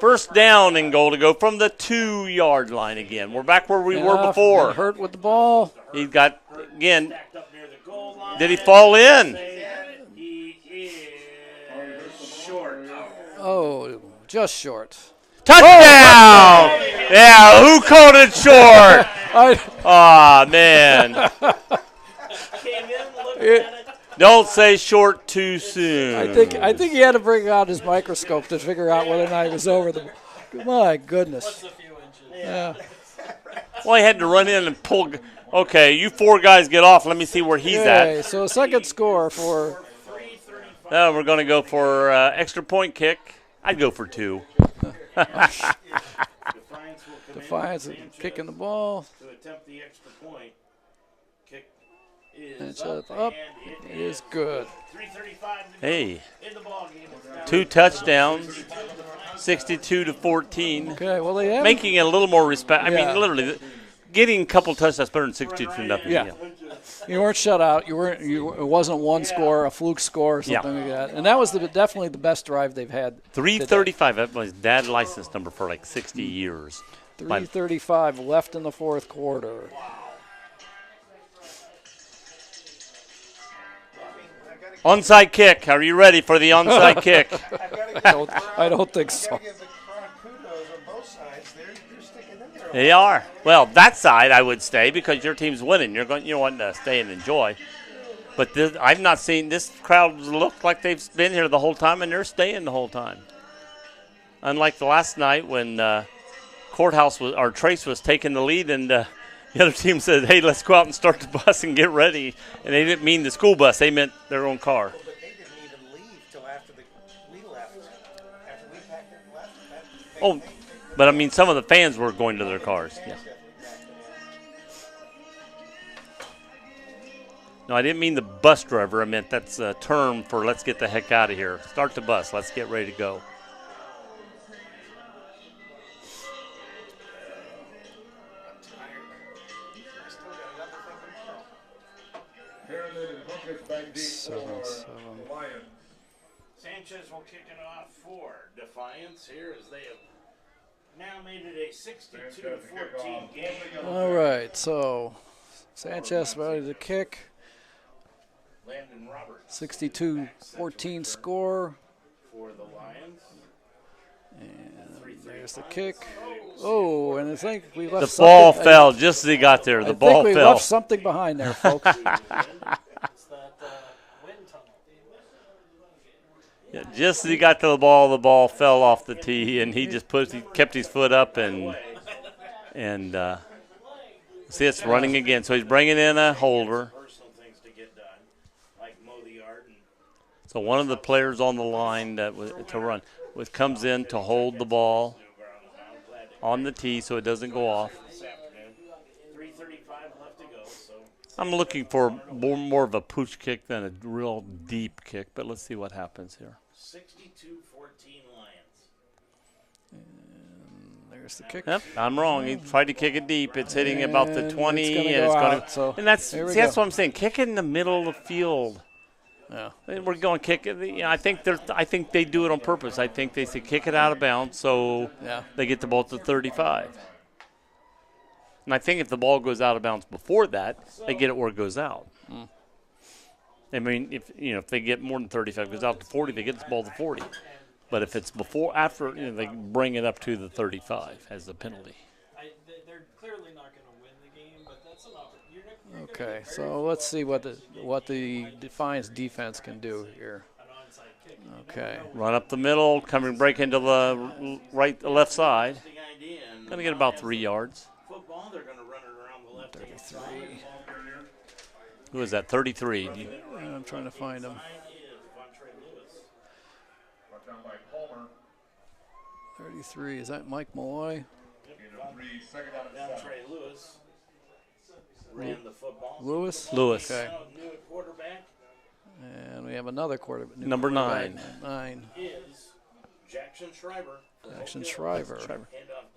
first down and goal to go from the 2-yard line again. We're back where we were before. Hurt with the ball. He got, again, stacked up near the goal line. did he fall in? He is short. Oh, just short. Touchdown! Yeah, who called it short? Ah, man. Came in, looked at it. Don't say short too soon. I think he had to bring out his microscope to figure out whether or not he was over the. My goodness. What's a few inches? Yeah. Well, he had to run in and pull. Okay, you 4 guys get off. Let me see where he's Okay, at. so second score for. Now we're going to go for extra point kick. I'd go for 2. Defiance kicking the ball. To attempt the extra point. Kick And is shut up. up. And It is good. 3:35 to go Hey, in the ball game. It's down 2 touchdowns, 62-14. Okay, well, they have. Making it a little more respect. I Yeah. mean, literally, getting a couple touchdowns better than 62-0. Yeah. You weren't shut out. It wasn't one score, a fluke score or something like that. And that was definitely the best drive they've had. 3:35. That was dad's license number for like 60 years. 3:35 left in the fourth quarter. Onside kick. Are you ready for the onside kick? I don't think so. They are. Well, that side I would stay because your team's winning. You're wanting to stay and enjoy. But I've not seen this crowd look like they've been here the whole time, and they're staying the whole time. Unlike the last night when Trace was taking the lead, and the other team said, "Hey, let's go out and start the bus and get ready." And they didn't mean the school bus; they meant their own car. But they didn't even leave till after we left. After we packed and left. But I mean, some of the fans were going to their cars. Yeah. No, I didn't mean the bus driver. I meant that's a term for let's get the heck out of here. Start the bus. Let's get ready to go. Sanchez will kick it off for Defiance here as they have now made it a 62-14 game. All right, so Sanchez ready to kick. Landon Roberts. 62-14 score. For the Lions. And there's the kick. Oh, and I think we left the ball fell just as he got there. The ball I think we fell. left something behind there, folks. Yeah, just as he got to the ball fell off the tee, and he just kept his foot up and see it's running again. So he's bringing in a holder. So one of the players on the line to run comes in to hold the ball on the tee so it doesn't go off. I'm looking for more of a pooch kick than a real deep kick, but let's see what happens here. 62-14 Lions. And there's the kick. Yep, I'm wrong. He tried to kick it deep. It's hitting about the 20, it's going to. And that's what I'm saying. Kick it in the middle of the field. Yeah, we're going to kick it. I think they do it on purpose. I think they say kick it out of bounds so they get the ball to 35. And I think if the ball goes out of bounds before that, they get it where it goes out. I mean, if they get more than 35, it goes out to 40, they get the ball to 40. But if it's after, they bring it up to the 35 as the penalty. They're clearly not going to win the game, but that's an opportunity. Okay, so let's see what the Defiance defense can do here. Okay. Run up the middle, break into the left side. Going to get about 3 yards. Football, they're going to run it around the left 33. Who is that? 33. I'm trying to find him. 33. Is that Mike Malloy? Lewis ran the football. Lewis. Okay. New quarterback. And we have another quarterback. Number 9. 9 is Jackson Shriver.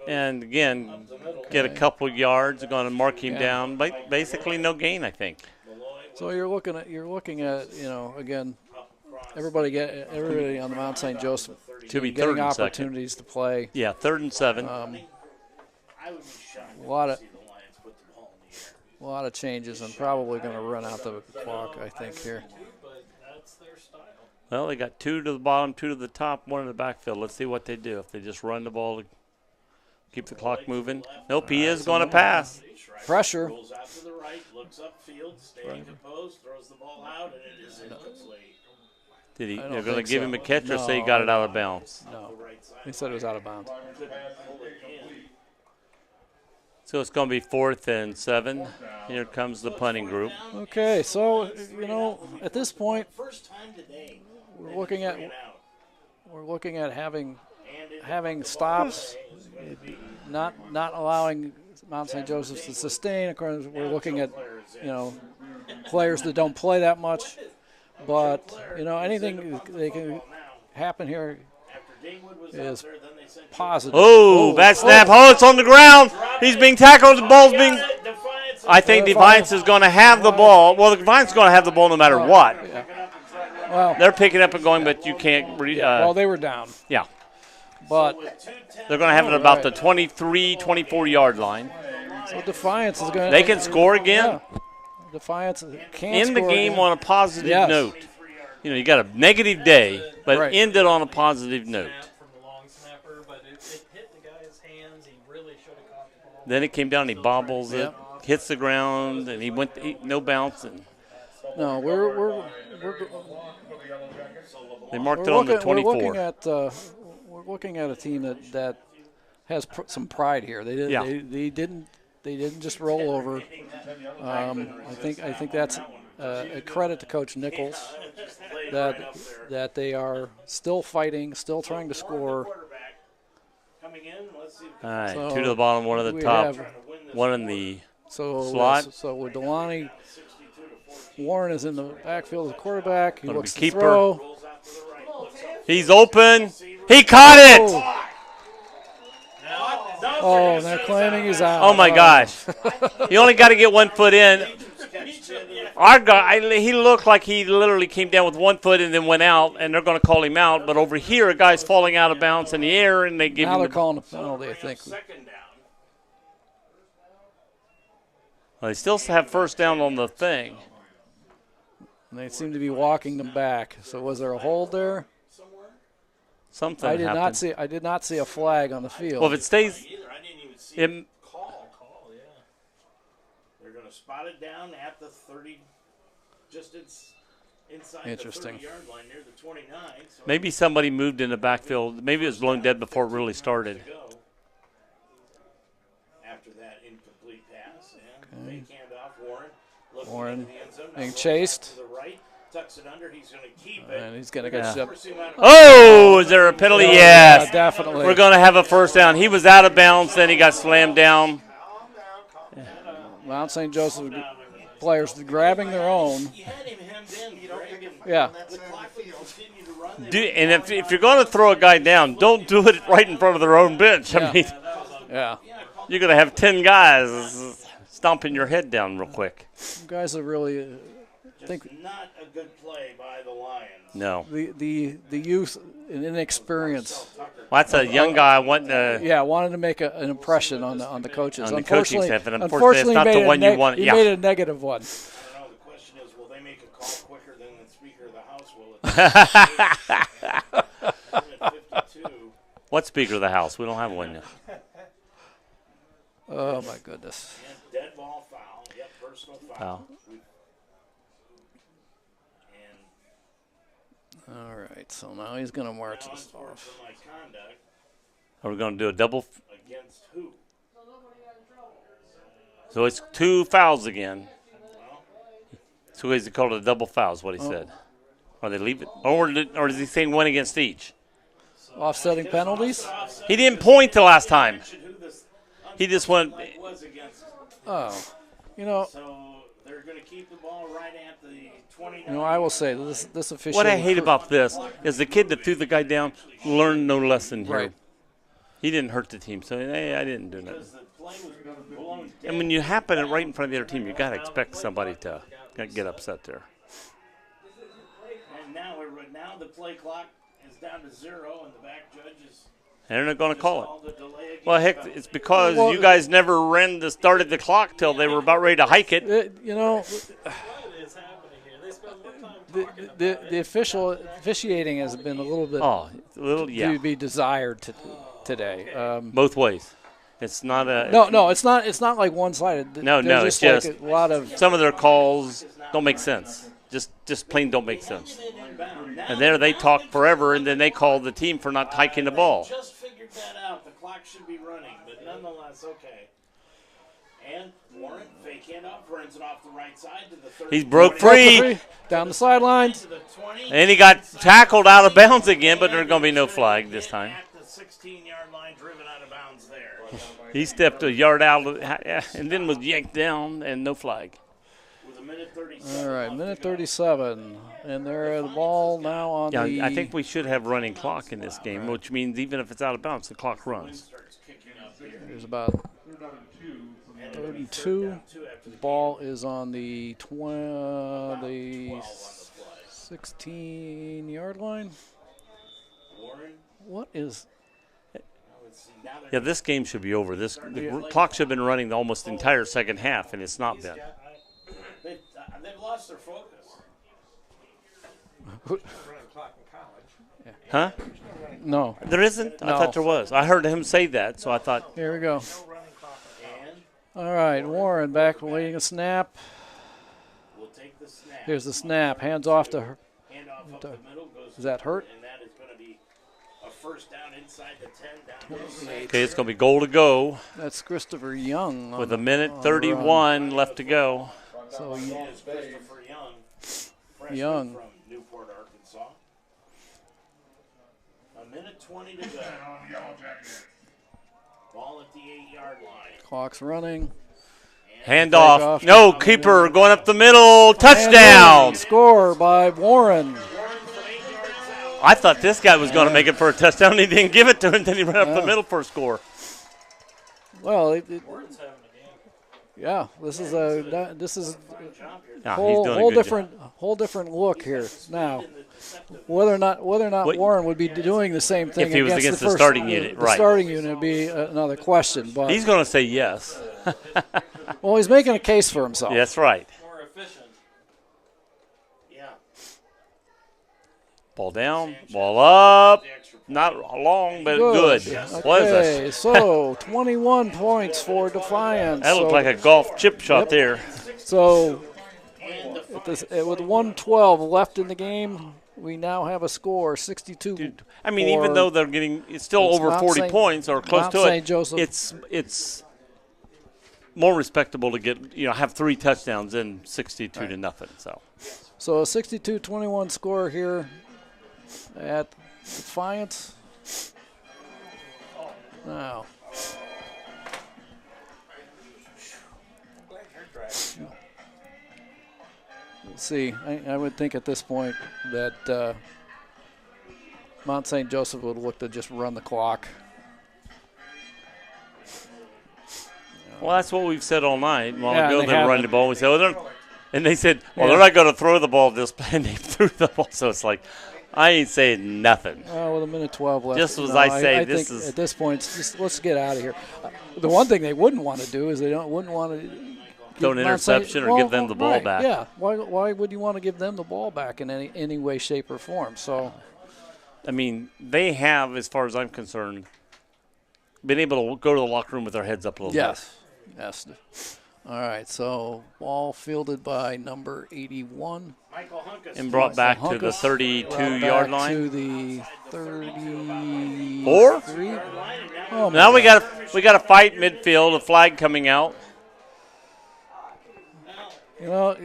And again, get a couple yards. Going to mark him down. Basically, no gain, I think. So you're looking at again, everybody on the Mount St. Joseph getting opportunities to play. Yeah, 3rd and 7. I would be shocked a to see the Lions put the ball in the air. A lot of changes and probably going to run out the clock, I think, here. Well, they got 2 to the bottom, 2 to the top, 1 in the backfield. Let's see what they do. If they just run the ball to keep the clock moving. Nope, he is going to pass. Pressure. Rolls out to the right, looks upfield, staying composed, throws the ball out, and it is incomplete. They're going to give him a catch or say he got it out of bounds? No. He said it was out of bounds. So it's going to be 4th and 7. Here comes the punting group. Okay, so, at this point, First time today. we're looking at having stops, not allowing Mount St. Joseph's to sustain. Of course, we're looking at players that don't play that much, but anything that can happen here is positive. Oh, bad snap! Oh, it's on the ground. He's being tackled. The ball's being. Defiance I think Defiance is going to have the ball. Well, Defiance is going to have the ball no matter what. Yeah. Well, they're picking up and going, but you can't. Well, they were down. Yeah. But they're going to have it about the 23, 24-yard line. So Defiance is going to. They can score again. Yeah. Defiance can end the game again. on a positive note. You know, you got a negative day, but end it on a positive note. Then it came down, he bobbles it, hits the ground, and he went no bounce. And no, they marked it on the 24. We're looking at a team that has some pride here. They didn't just roll over. I think that's a credit to Coach Nichols that they are still fighting, still trying to score. All right, so 2 to the bottom, 1 at the top, 1 in the slot. So with Delani, Warren is in the backfield as a quarterback. He looks keeper. To throw. He's open. He caught it. Oh, they're claiming he's out. Oh, my gosh. He only got to get 1 foot in. Our guy, he looked like he literally came down with 1 foot and then went out, and they're going to call him out. But over here, a guy's falling out of bounds in the air, and they give him. Now they're calling a penalty, I think. Well, they still have first down on the thing. And they seem to be walking them back. So was there a hold there? Something I did happened. I did not see a flag on the field. Well, if it stays, They're going to spot it down at the 30, just inside the 30-yard line near the 29. So maybe somebody moved in the backfield. Maybe it was blown dead before it really started. After that incomplete pass, and fake handoff, Warren being chased. To the right, tucks it under. He's going to keep it. And he's going to get shoved. Oh, is there a penalty? Yes. Yeah, definitely. We're going to have a first down. He was out of bounds, then he got slammed down. Mount St. Joseph players grabbing their own. Yeah. And if you're going to throw a guy down, don't do it right in front of their own bench. I mean, you're going to have 10 guys stomping your head down real quick. You guys are really think not a good play by the Lions. No. The youth and inexperience. Well, that's a young guy wanting to. Wanted to make an impression on the coaches. On the coaching staff, and unfortunately, unfortunately it's not the one you want. He made a negative one. I don't know, the question is, will they make a call quicker than the Speaker of the House will? What Speaker of the House? We don't have one yet. Oh my goodness. Yeah, dead ball foul. Yep, personal foul. All right, so now he's going to march this off. Are we going to do a double? Against who? So it's 2 fouls again. So he's called a double foul is what he said. Or they leave it. Or is he saying 1 against each? Offsetting penalties? He didn't point the last time. He just went. Oh, you know. So they're going to keep the ball right at the 29. You know, I will say this official. What I hate about this is the kid that threw the guy down learned no lesson here. Right. He didn't hurt the team, so hey, I didn't do nothing. And when you happen it right in front of the other team, you got to expect somebody to get upset there. And now the play clock is down to 0, and the back judge is. And they're not going to call it. Well, heck, it's because you guys never started the clock till they were about ready to hike it. You know, the officiating has been a little bit to be desired today. Both ways. It's not a no. It's not like one-sided. No. It's just like a lot of some of their calls don't make sense. Just plain don't make sense. And there they talk forever, and then they call the team for not hiking the ball. Just figured that out. The clock should be running, but nonetheless, okay. And Warren, fake handoff, runs it off the right side to the 30. He's broke free. Down the sidelines. And he got tackled out of bounds again, but there's going to be no flag this time. At the 16-yard line, driven out of bounds there. He stepped a yard out and then was yanked down, and no flag. All right, minute 37, and they're at the ball now on the. I think we should have running clock in this game, which means even if it's out of bounds, the clock runs. There's about Third and 2. Ball is on the 16-yard line. What is? Yeah, this game should be over. The clock should have been running almost the entire second half, and it's not been. They've lost their focus. Huh? No. There isn't? No. I thought there was. I heard him say that, so I thought. Here we go. All right, Warren back waiting a snap. We'll take the snap. Here's the snap. Hands off to her. Handoff up the middle goes. Is that hurt? And that is going to be a first down inside the 10, down to the 6. Okay, it's going to be goal to go That's Christopher Young. with 1:31 left to go. So Is Christopher Young, freshman Young. from Newport, Arkansas. 1:20 to go. Ball at the 8-yard line. clock's running. Handoff. No, keeper going up the middle. Touchdown. Score by Warren. I thought this guy was going to make it for a touchdown. He didn't give it to him. Then he ran up the middle for a score. Well, yeah, this is Yeah, whole different look here now. Whether or not Warren would be doing the same thing if he was against the first, starting unit, the right? Starting unit would be another question. But He's going to say yes. well, he's making a case for himself. That's right. More efficient. Yeah. Ball down, ball up. Not long, but good. Okay, so 21 points for Defiance. That looked like a golf chip shot there. So with 1:12 left in the game, we now have a score 62. I mean, even though they're getting, it's still over 40 points or close to St. it. Joseph. It's more respectable to get have 3 touchdowns than 62 to nothing. So a 62-21 score here at Defiance. Now. Let's see. I would think at this point that Mount St. Joseph would look to just run the clock. Well, that's what we've said all night. While Yeah, ago, they they were running haven't. the ball. We said, and they said, well, they're not going to throw the ball this play, and they threw the ball. So it's like, I ain't saying nothing. With 1:12 left. Just as I say, I this think is at this point, let's get out of here. The one thing they wouldn't want to do is wouldn't want to throw an interception or give them the ball back. Yeah, why would you want to give them the ball back in any way, shape, or form? So, I mean, they have, as far as I'm concerned, been able to go to the locker room with their heads up a little bit. Yes. All right, so ball fielded by number 81. Michael Hunkus. And brought back to the 32-yard line. To the 34. 4? Oh, now we got to fight midfield. A flag coming out. You know,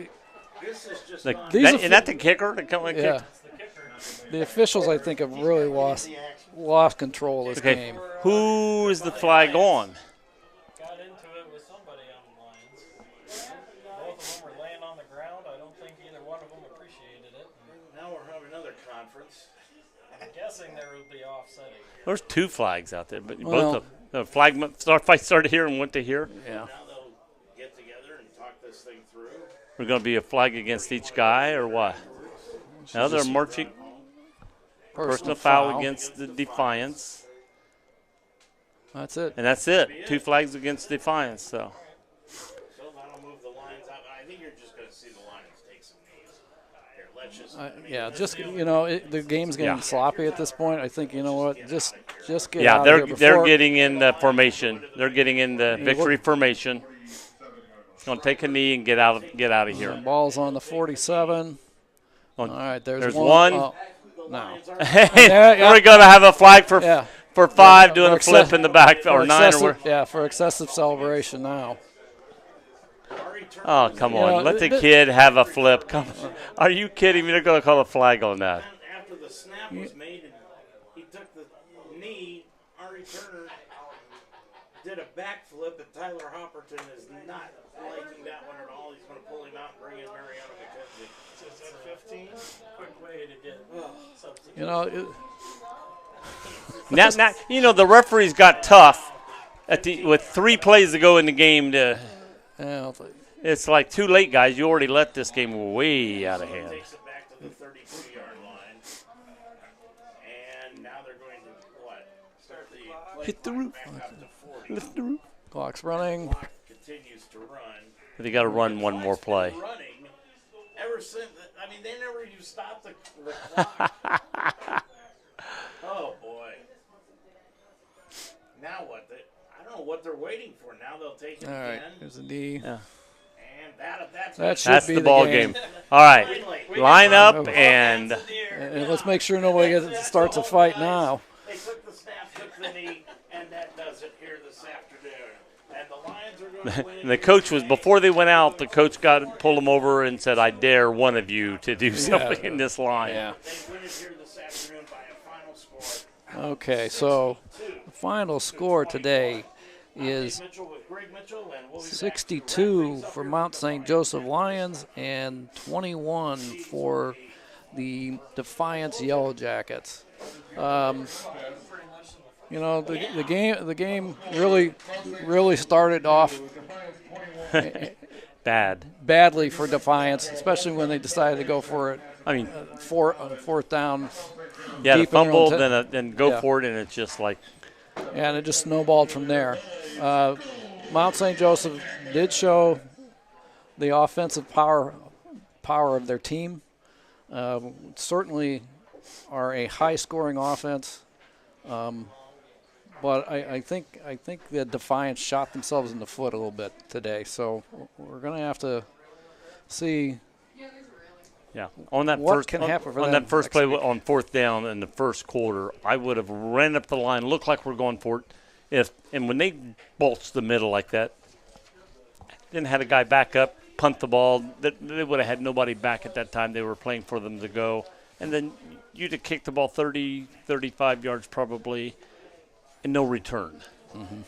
This is just Isn't that the kicker? Yeah. The officials, I think, have really lost control of this game. Who is the flag on? Got into it with somebody on the lines. Both of them were laying on the ground. I don't think either one of them appreciated it. Now we're having another conference. I'm guessing there would be offsetting. There's 2 flags out there, but Well, both the flag fight started here and went to here. Yeah. Now they'll get together and talk this thing through. We're going to be a flag against each guy or what? Now they're marching. Personal foul against the Defiance. That's it. And that's it. 2 flags against Defiance. So So that'll move the lines out. I think you're just going to see the Lions take some knees. Here, let's just. The game's getting sloppy at this point. I think, you know what, just get yeah, out of here. they're getting in the formation. They're getting in the victory formation. Going to take a knee and get out of here. Ball's on the 47. All right, there's one. Oh, no. We're going to have a flag for 5 doing a flip in the back, or 9 or where. Yeah, for excessive celebration now. Oh, come on. Let the kid have a flip. Come on. Are you kidding me? They're going to call a flag on that. After the snap was made and he took the knee, Ari Turner did a backflip, and Tyler Hopperton is not liking that one at all. He's going to pull him out and bring in Mariano McKenzie. Is that 15? Quick way to get substitute. You know, now, the referees got tough with 3 plays to go in the game, Yeah, it's like too late, guys. You already let this game way out of hand. Takes it back to the 32-yard line. And now they're going to, start the play hit the clock roof. back up to 40. Lift the roof. Clock's running. Clock continues to run. They got to run one more play. Running ever since, I mean, they never even stopped the clock. Oh, boy. Now what? I don't know what they're waiting for. Now they'll take it All right, again. here's the D. Yeah. And that's That should That's be the ball game. All right, line up and And let's make sure nobody starts a fight now. They took the snap, took the knee, and that does it here this afternoon. And the Lions are going to win. the coach was before they went out. The coach pulled them over and said, "I dare one of you to do something in this line." Yeah. They win it here this afternoon by a final score. Okay, so the final score today is Mitchell with Greg Mitchell, and we'll be back. 62 for Mount St. Joseph Lions and 21 for the Defiance Yellow Jackets. You know, the game really started off badly for Defiance, especially when they decided to go for it. I mean, fourth down. yeah, the deep in their fumble, own then go yeah. for it, and it's just like And it just snowballed from there. Mount St. Joseph did show the offensive power of their team. Certainly are a high-scoring offense, but I think that Defiance shot themselves in the foot a little bit today. So we're going to have to see. Yeah, on that what first can happen for on them that first play next week. on 4th down in the first quarter, I would have ran up the line, looked like we're going for it. And when they bolts the middle like that, then had a guy back up, punt the ball, they would have had nobody back at that time. They were playing for them to go, and then you'd have kicked the ball 30, 35 yards probably, and no return. Mm-hmm.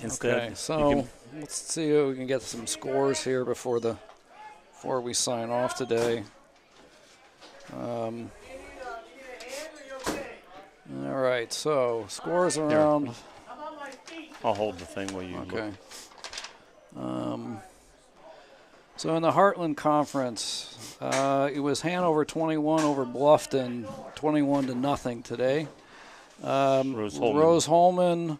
Instead, Okay, so let's see if we can get some scores here before we sign off today. All right, so scores around. I'll hold the thing while you Okay. look. So in the Heartland Conference, it was Hanover 21 over Bluffton, 21-0 today. Rose Holman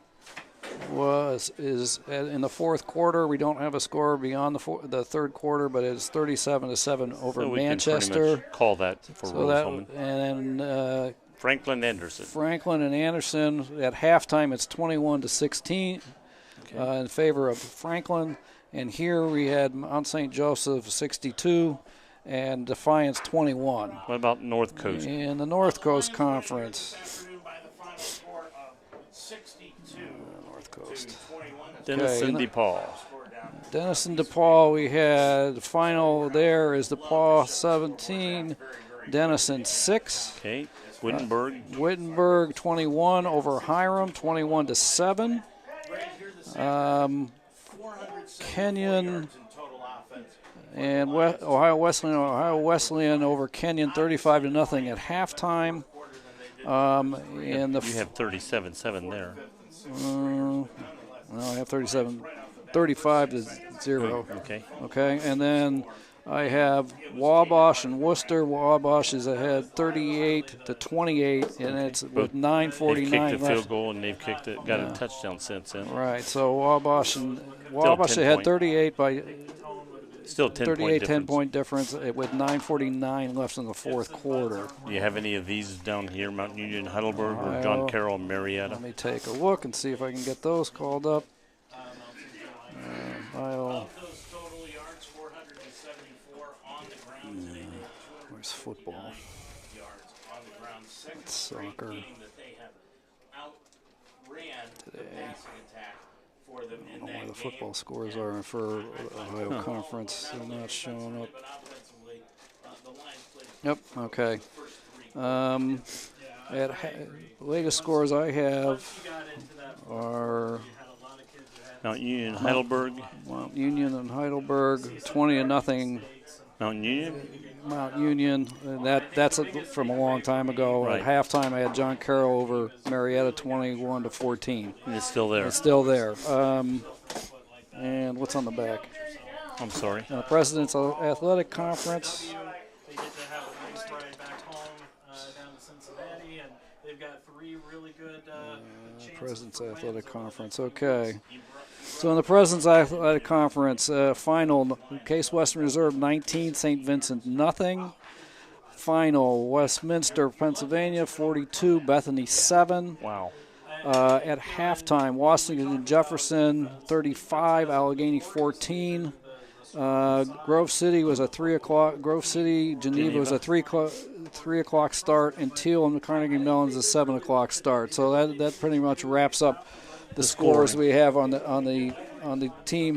is in the fourth quarter. We don't have a score beyond the third quarter, but it's 37-7 over So we Manchester. can pretty much call that for So Rose that, Holman. and then Franklin Anderson. Franklin and Anderson at halftime. It's 21-16 in favor of Franklin. And here we had Mount St. Joseph 62 and Defiance 21. What about North Coast? In the North Coast Conference. By the final score of 62 North Coast. to 21. Denison Okay. DePaul. Denison DePaul, we had the final there is DePaul 17, Denison 6. Okay. Wittenberg 21 over Hiram, 21-7. Kenyon and Ohio Wesleyan over Kenyon 35-0 at halftime. And You have 37-7 there. no, I have 35-0. Okay. Okay, and then I have Wabash and Worcester. Wabash is ahead 38-28, and it's with 9:49 They've kicked a left. field goal and they've got a touchdown since then. Right, so Wabash 10 ahead point. 38 by Still 10-point difference with 9:49 left in the fourth quarter. Do you have any of these down here, Mount Union, Heidelberg, or John Carroll, and Marietta? Let me take a look and see if I can get those called up. Where's football? It's soccer. Today. I don't know where the football scores are for Ohio Conference. They're not showing up. Yep, okay. Latest scores I have are Mount Union, Heidelberg. Mount Union and Heidelberg, 20-0 Mountain Union. Mount Union. And that's from a long time ago. Right. At halftime, I had John Carroll over Marietta 21-14. And it's still there. It's still there. And what's on the back? I'm sorry. The President's Athletic Conference. They get to have a nice ride back home down to Cincinnati, and they've got 3 really good chances President's for wins Athletic over Conference. Okay. So in the President's Athletic Conference, final, Case Western Reserve 19, St. Vincent nothing. Final, Westminster, Pennsylvania 42, Bethany 7. Wow. At halftime, Washington and Jefferson 35, Allegheny 14. Grove City was a 3 o'clock. Grove City, Geneva was a 3 o'clock start, and Teal and Carnegie Mellon's a 7 o'clock start. So that pretty much wraps up the scores we have on the teams